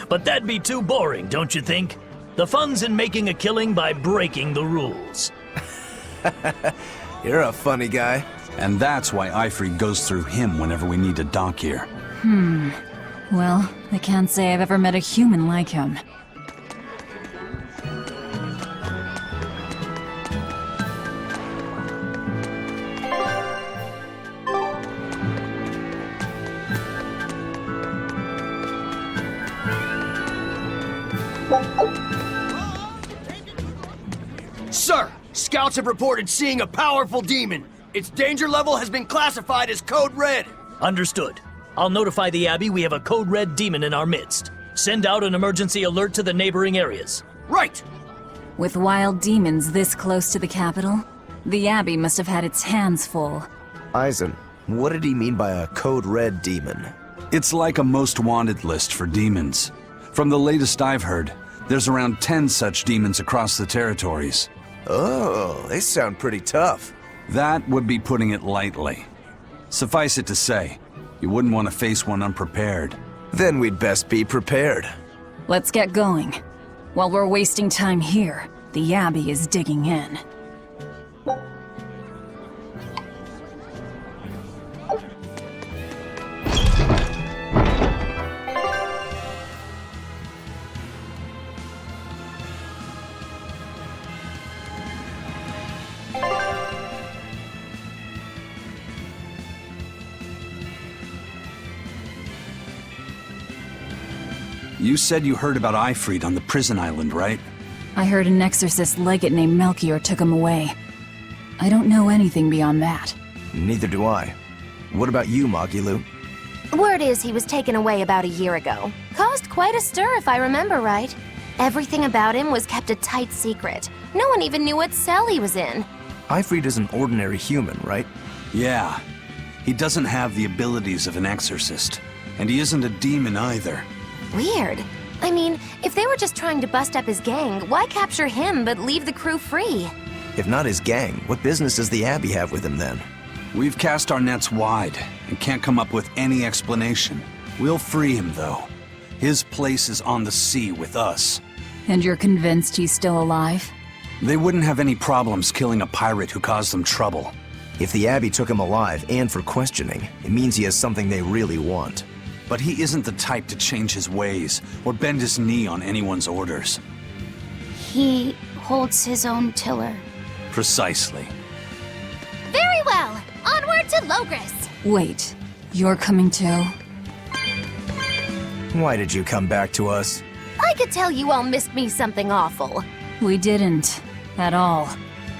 But that'd be too boring, don't you think? The fun's in making a killing by breaking the rules. You're a funny guy. And that's why Ifrid goes through him whenever we need to dock here. Well, I can't say I've ever met a human like him. Sir, scouts have reported seeing a powerful demon. Its danger level has been classified as Code Red. Understood. I'll notify the Abbey we have a Code Red demon in our midst. Send out an emergency alert to the neighboring areas. Right! With wild demons this close to the capital, the Abbey must have had its hands full. Eisen, what did he mean by a Code Red demon? It's like a most wanted list for demons. From the latest I've heard, there's around 10 such demons across the territories. Oh, they sound pretty tough. That would be putting it lightly. Suffice it to say, you wouldn't want to face one unprepared. Then we'd best be prepared. Let's get going. While we're wasting time here, the Abbey is digging in. You said you heard about Ifrit on the prison island, right? I heard an exorcist legate named Melchior took him away. I don't know anything beyond that. Neither do I. What about you, Magilu? Word is he was taken away about a year ago. Caused quite a stir, if I remember right. Everything about him was kept a tight secret. No one even knew what cell he was in. Ifrit is an ordinary human, right? Yeah. He doesn't have the abilities of an exorcist. And he isn't a demon either. Weird. I mean, if they were just trying to bust up his gang, why capture him but leave the crew free? If not his gang, what business does the Abbey have with him then? We've cast our nets wide and can't come up with any explanation. We'll free him, though. His place is on the sea with us. And you're convinced he's still alive? They wouldn't have any problems killing a pirate who caused them trouble. If the Abbey took him alive and for questioning, it means he has something they really want. But he isn't the type to change his ways or bend his knee on anyone's orders. He holds his own tiller. Precisely. Very well. Onward to Logres. Wait, you're coming too? Why did you come back to us? I could tell you all missed me something awful. We didn't. At all.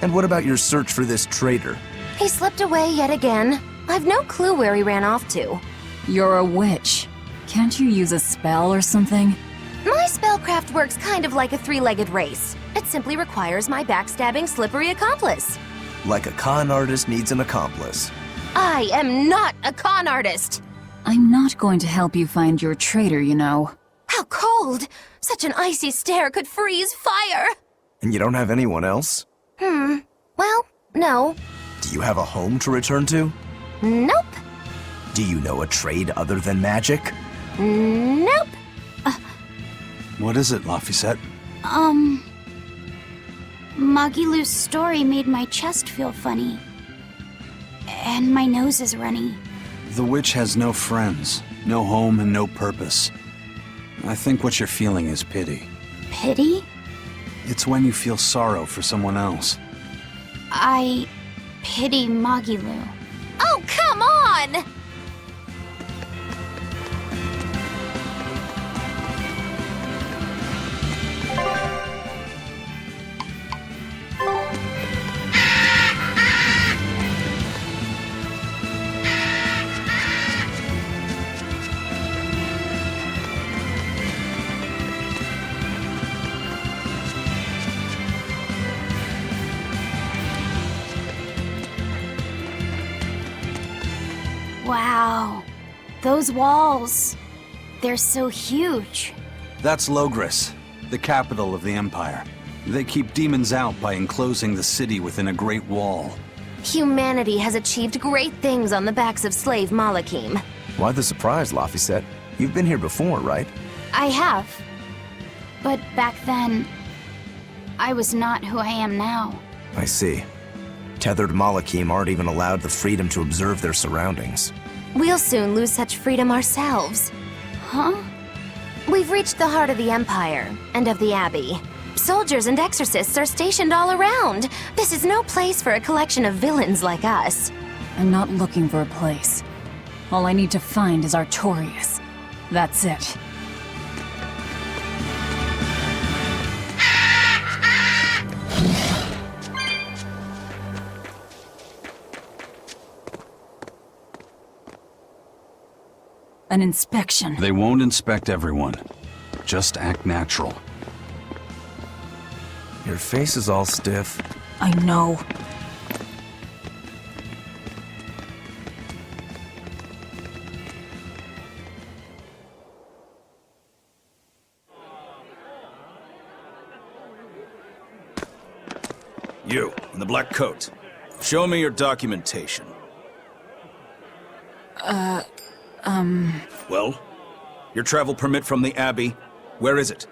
And what about your search for this traitor? He slipped away yet again. I've no clue where he ran off to. You're a witch. Can't you use a spell or something? My spellcraft works kind of like a three-legged race. It simply requires my backstabbing, slippery accomplice. Like a con artist needs an accomplice. I am not a con artist! I'm not going to help you find your traitor, you know. How cold! Such an icy stare could freeze fire! And you don't have anyone else? Well, no. Do you have a home to return to? Nope. Do you know a trade other than magic? Nope. What is it, Laphicet? Magilu's story made my chest feel funny. And my nose is runny. The witch has no friends, no home, and no purpose. I think what you're feeling is pity. Pity? It's when you feel sorrow for someone else. I pity Magilu. Oh, come on! Wow. Those walls. They're so huge. That's Logres, the capital of the Empire. They keep demons out by enclosing the city within a great wall. Humanity has achieved great things on the backs of slave Malakim. Why the surprise, Laphicet? You've been here before, right? I have. But back then, I was not who I am now. I see. Tethered Malakim aren't even allowed the freedom to observe their surroundings. We'll soon lose such freedom ourselves. Huh? We've reached the heart of the Empire, and of the Abbey. Soldiers and exorcists are stationed all around. This is no place for a collection of villains like us. I'm not looking for a place. All I need to find is Artorias. That's it. An inspection. They won't inspect everyone. Just act natural. Your face is all stiff. I know. You, in the black coat. Show me your documentation. Well? Your travel permit from the Abbey, where is it?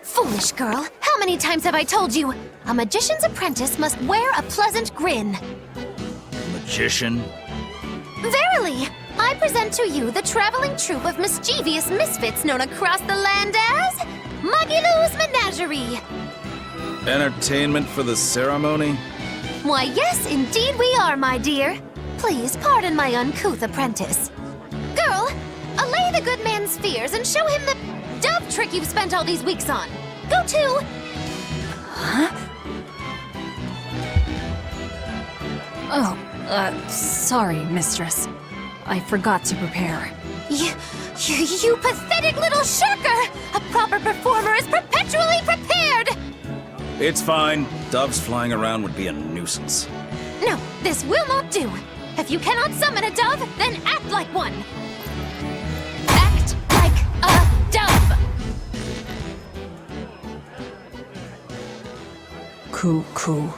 Foolish girl, how many times have I told you? A magician's apprentice must wear a pleasant grin. Magician? Verily, I present to you the traveling troupe of mischievous misfits known across the land as Muggy-Loo's Menagerie. Entertainment for the ceremony? Why, yes, indeed we are, my dear. Please pardon my uncouth apprentice. Girl, allay the good man's fears and show him the dove trick you've spent all these weeks on. Go to... Huh? Oh, sorry, mistress. I forgot to prepare. You pathetic little shirker! A proper performer is perpetually prepared! It's fine. Doves flying around would be a nuisance. No, this will not do. If you cannot summon a dove, then act like one. Act like a dove! Cool.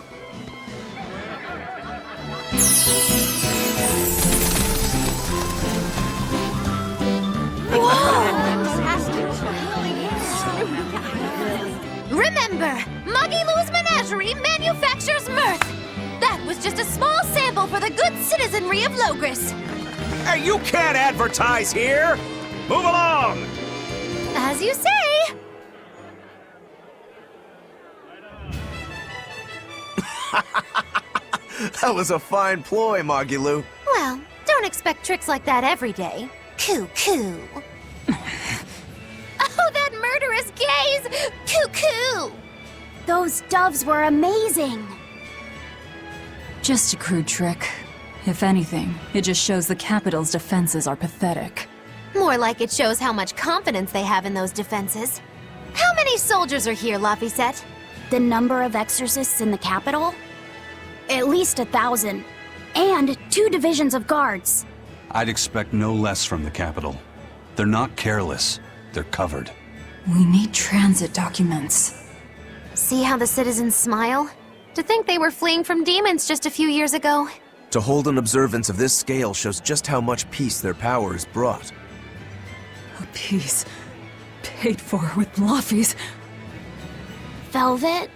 Remember, Muggy-Loo's Menagerie manufactures mirth. That was just a small sample for the good citizenry of Logres. Hey, you can't advertise here! Move along! As you say. That was a fine ploy, Muggy-Loo. Well, don't expect tricks like that every day. Coo. Oh, that murderous gaze! Coo. Those doves were amazing. Just a crude trick. If anything, it just shows the capital's defenses are pathetic. More like it shows how much confidence they have in those defenses. How many soldiers are here, Laphicet? The number of exorcists in the capital? At least 1,000. And 2 divisions of guards. I'd expect no less from the capital. They're not careless. They're covered. We need transit documents. See how the citizens smile? To think they were fleeing from demons just a few years ago. To hold an observance of this scale shows just how much peace their power has brought. A piece paid for with Laffy's. Velvet?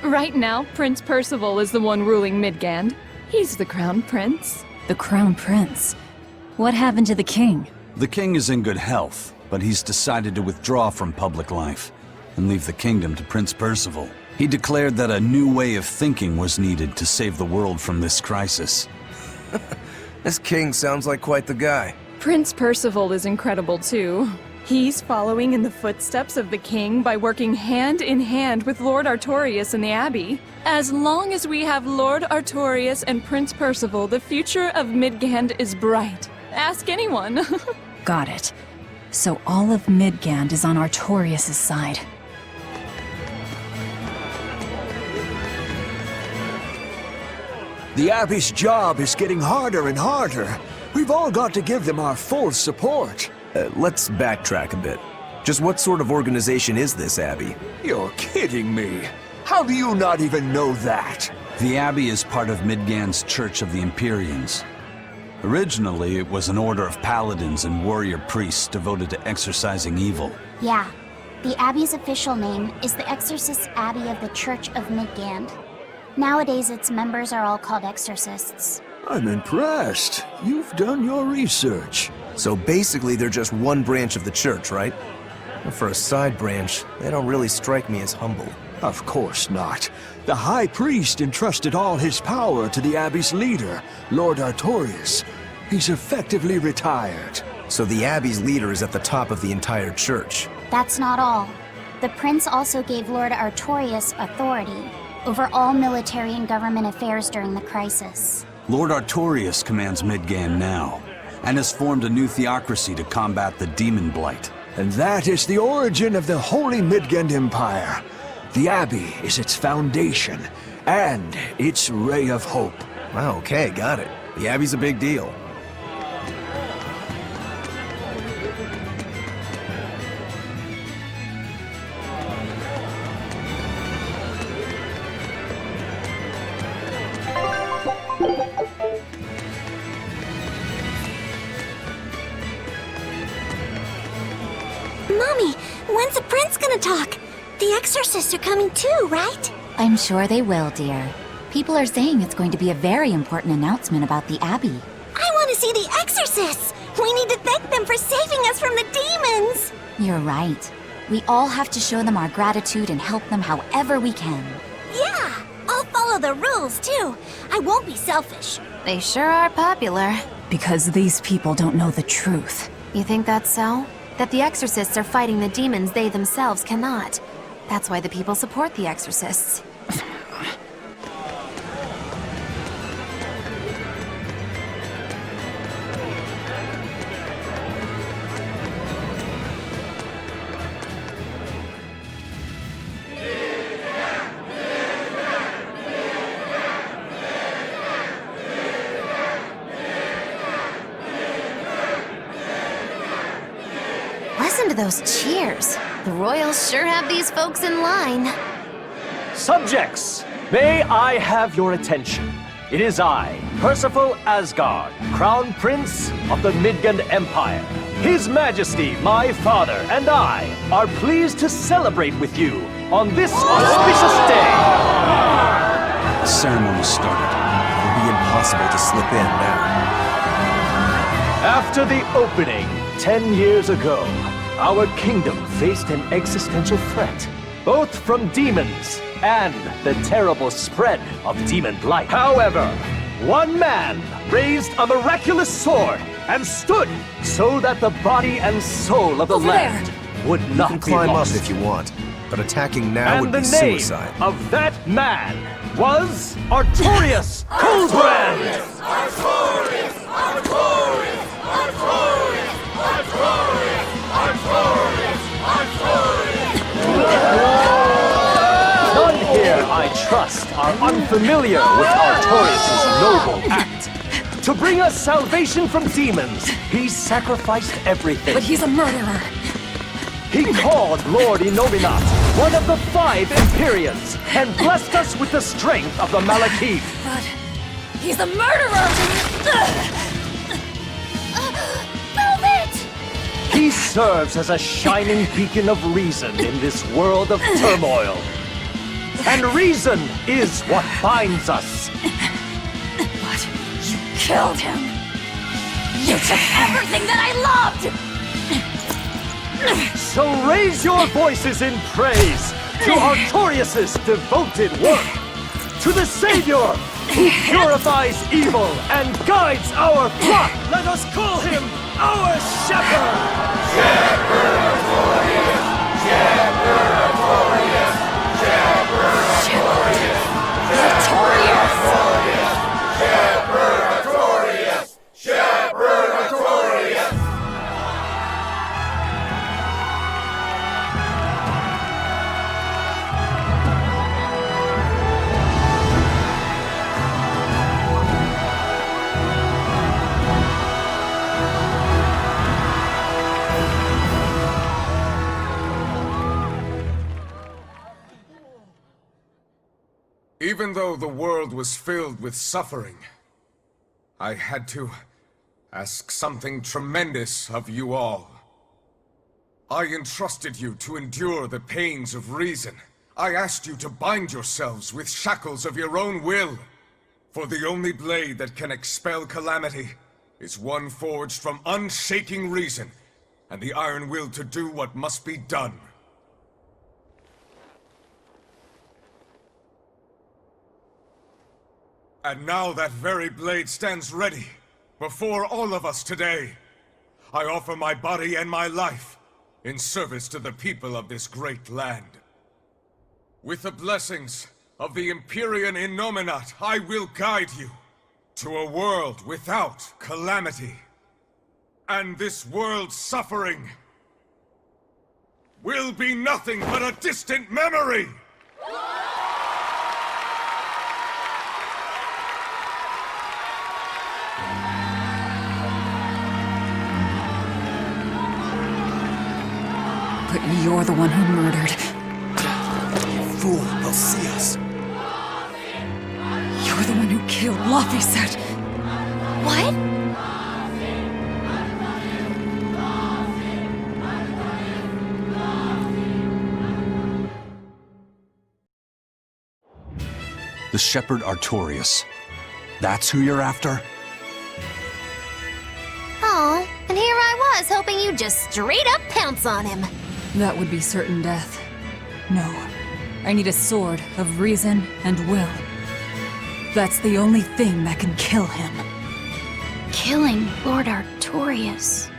Right now, Prince Percival is the one ruling Midgand. He's the crown prince. The crown prince? What happened to the king? The king is in good health, but he's decided to withdraw from public life and leave the kingdom to Prince Percival. He declared that a new way of thinking was needed to save the world from this crisis. This king sounds like quite the guy. Prince Percival is incredible too. He's following in the footsteps of the king by working hand in hand with Lord Artorias and the Abbey. As long as we have Lord Artorias and Prince Percival, the future of Midgand is bright. Ask anyone. Got it. So all of Midgand is on Artorias' side. The Abbey's job is getting harder and harder. We've all got to give them our full support. Let's backtrack a bit. Just what sort of organization is this Abbey? You're kidding me. How do you not even know that? The Abbey is part of Midgand's Church of the Empyreans. Originally, it was an order of paladins and warrior priests devoted to exorcising evil. Yeah. The Abbey's official name is the Exorcist Abbey of the Church of Midgand. Nowadays, its members are all called exorcists. I'm impressed. You've done your research. So basically, they're just one branch of the church, right? For a side branch, they don't really strike me as humble. Of course not. The High Priest entrusted all his power to the Abbey's leader, Lord Artorias. He's effectively retired. So the Abbey's leader is at the top of the entire church. That's not all. The prince also gave Lord Artorias authority over all military and government affairs during the crisis. Lord Artorias commands Midgand now, and has formed a new theocracy to combat the demon blight. And that is the origin of the Holy Midgand Empire. The Abbey is its foundation, and its ray of hope. Okay, got it. The Abbey's a big deal. Mommy, when's the prince gonna talk? The exorcists are coming too, right? I'm sure they will, dear. People are saying it's going to be a very important announcement about the Abbey. I want to see the exorcists! We need to thank them for saving us from the demons! You're right. We all have to show them our gratitude and help them however we can. Yeah! I'll follow the rules, too. I won't be selfish. They sure are popular. Because these people don't know the truth. You think that's so? That the exorcists are fighting the demons they themselves cannot. That's why the people support the exorcists. Listen to those cheers. The royals sure have these folks in line. Subjects, may I have your attention? It is I, Percival Asgard, Crown Prince of the Midgard Empire. His Majesty, my father, and I are pleased to celebrate with you on this auspicious day. The ceremony started. It'll be impossible to slip in now. After the opening, 10 years ago, our kingdom faced an existential threat, both from demons and the terrible spread of demon blight. However, one man raised a miraculous sword and stood so that the body and soul of the land would not be Climb lost. up if you want, but attacking now would And be the name suicide. of that man was Artorius Coldbrand! Artorius! Artorius! Artorius! Artorius! Artorius! Artorius! None here, I trust, are unfamiliar with Artorius' noble act. To bring us salvation from demons, he sacrificed everything. But he's a murderer. He called Lord Inominat, one of the 5 Empyreans, and blessed us with the strength of the Malekith. But he's a murderer! Velvet! He serves as a shining beacon of reason in this world of turmoil. And reason is what binds us. But you killed him. You took everything that I loved! So raise your voices in praise to Artorius' devoted work, to the Savior who purifies evil and guides our flock. Let us call him our Shepherd! Shepherd Artorius! Shepherd Artorius! Shepherd Artorius! Shepherd Artorius! Shepherd Artorius! Even though the world was filled with suffering, I had to ask something tremendous of you all. I entrusted you to endure the pains of reason. I asked you to bind yourselves with shackles of your own will. For the only blade that can expel calamity is one forged from unshaking reason and the iron will to do what must be done. And now that very blade stands ready before all of us today. I offer my body and my life in service to the people of this great land. With the blessings of the Empyrean Innominat, I will guide you to a world without calamity. And this world's suffering will be nothing but a distant memory! But you're the one who murdered. Fool, they'll see us. You're the one who killed Laphicet. What? The shepherd Artorias. That's who you're after? Oh, and here I was hoping you'd just straight up pounce on him. That would be certain death. No. I need a sword of reason and will. That's the only thing that can kill him. Killing Lord Artorias.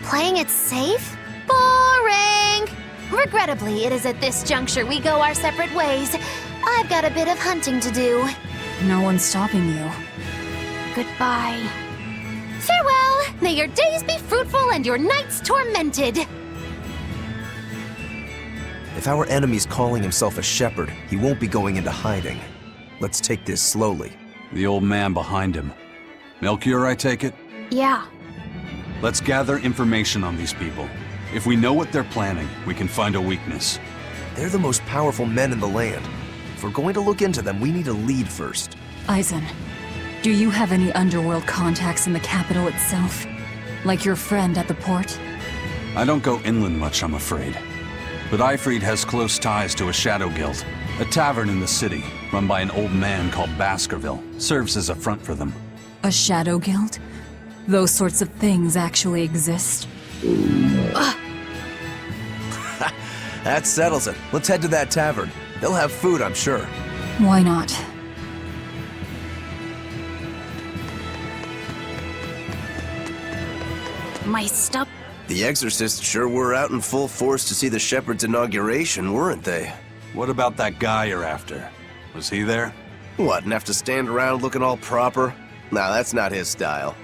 Playing it safe? Boring! Regrettably, it is at this juncture we go our separate ways. I've got a bit of hunting to do. No one's stopping you. Goodbye. Farewell! May your days be fruitful and your nights tormented! If our enemy's calling himself a shepherd, he won't be going into hiding. Let's take this slowly. The old man behind him. Melchior, I take it? Yeah. Let's gather information on these people. If we know what they're planning, we can find a weakness. They're the most powerful men in the land. If we're going to look into them, we need a lead first. Eisen, do you have any underworld contacts in the capital itself? Like your friend at the port? I don't go inland much, I'm afraid. But Eifried has close ties to a shadow guild. A tavern in the city, run by an old man called Baskerville, serves as a front for them. A shadow guild? Those sorts of things actually exist? That settles it. Let's head to that tavern. They'll have food, I'm sure. Why not? My stuff. The exorcists sure were out in full force to see the shepherd's inauguration, weren't they? What about that guy you're after? Was he there? What, and have to stand around looking all proper? Nah, that's not his style.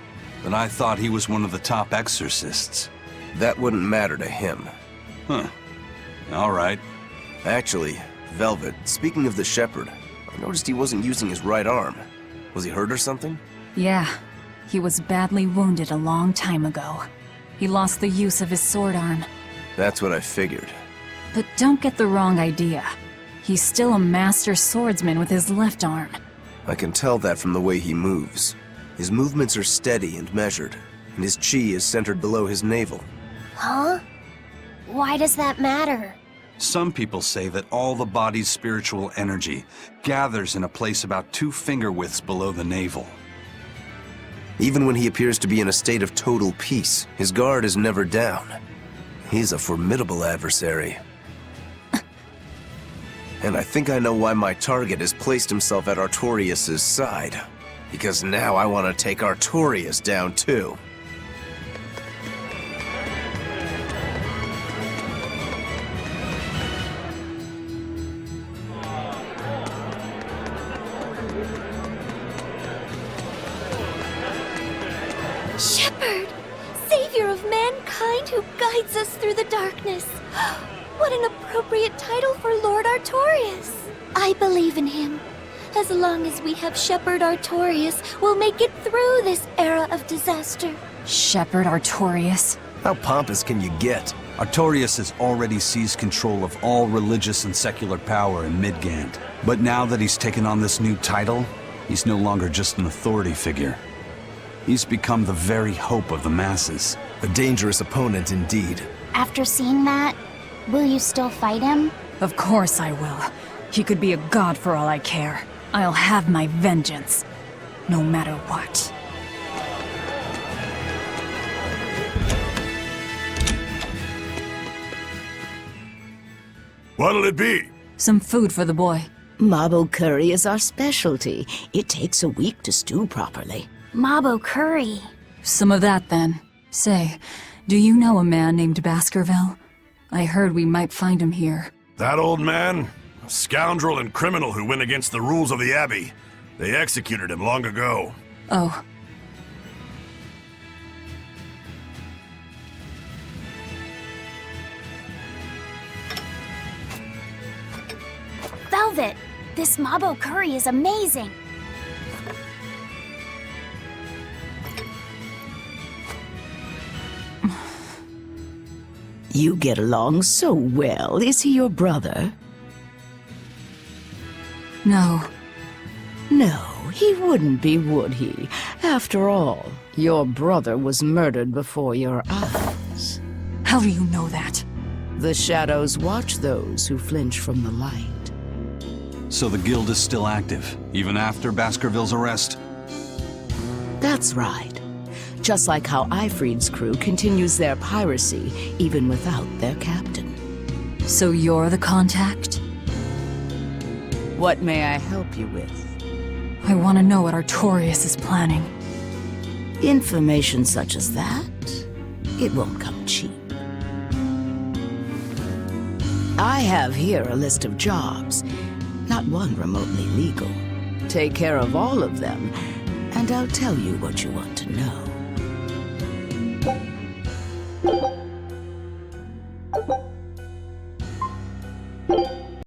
Then I thought he was one of the top exorcists. That wouldn't matter to him. Huh. All right. Actually, Velvet, speaking of the shepherd, I noticed he wasn't using his right arm. Was he hurt or something? Yeah. He was badly wounded a long time ago. He lost the use of his sword arm. That's what I figured. But don't get the wrong idea. He's still a master swordsman with his left arm. I can tell that from the way he moves. His movements are steady and measured, and his chi is centered below his navel. Huh? Why does that matter? Some people say that all the body's spiritual energy gathers in a place about 2 finger widths below the navel. Even when he appears to be in a state of total peace, his guard is never down. He's a formidable adversary. And I think I know why my target has placed himself at Artorias' side. Because now I want to take Artorias down too. Shepherd! Savior of mankind who guides us through the darkness. What an appropriate title for Lord Artorias. I believe in him. As long as we have Shepherd Artorias, we'll make it through this era of disaster. Shepherd Artorias? How pompous can you get? Artorias has already seized control of all religious and secular power in Midgand. But now that he's taken on this new title, he's no longer just an authority figure. He's become the very hope of the masses. A dangerous opponent indeed. After seeing that, will you still fight him? Of course I will. He could be a god for all I care. I'll have my vengeance. No matter what. What'll it be? Some food for the boy. Mabo curry is our specialty. It takes a week to stew properly. Mabo curry. Some of that, then. Say, do you know a man named Baskerville? I heard we might find him here. That old man? A scoundrel and criminal who went against the rules of the Abbey. They executed him long ago. Oh. Velvet, this Mabo curry is amazing. You get along so well. Is he your brother? No. No, he wouldn't be, would he? After all, your brother was murdered before your eyes. How do you know that? The shadows watch those who flinch from the light. So the guild is still active, even after Baskerville's arrest? That's right. Just like how Ifrid's crew continues their piracy, even without their captain. So you're the contact? What may I help you with? I want to know what Artorias is planning. Information such as that, it won't come cheap. I have here a list of jobs, not one remotely legal. Take care of all of them, and I'll tell you what you want to know.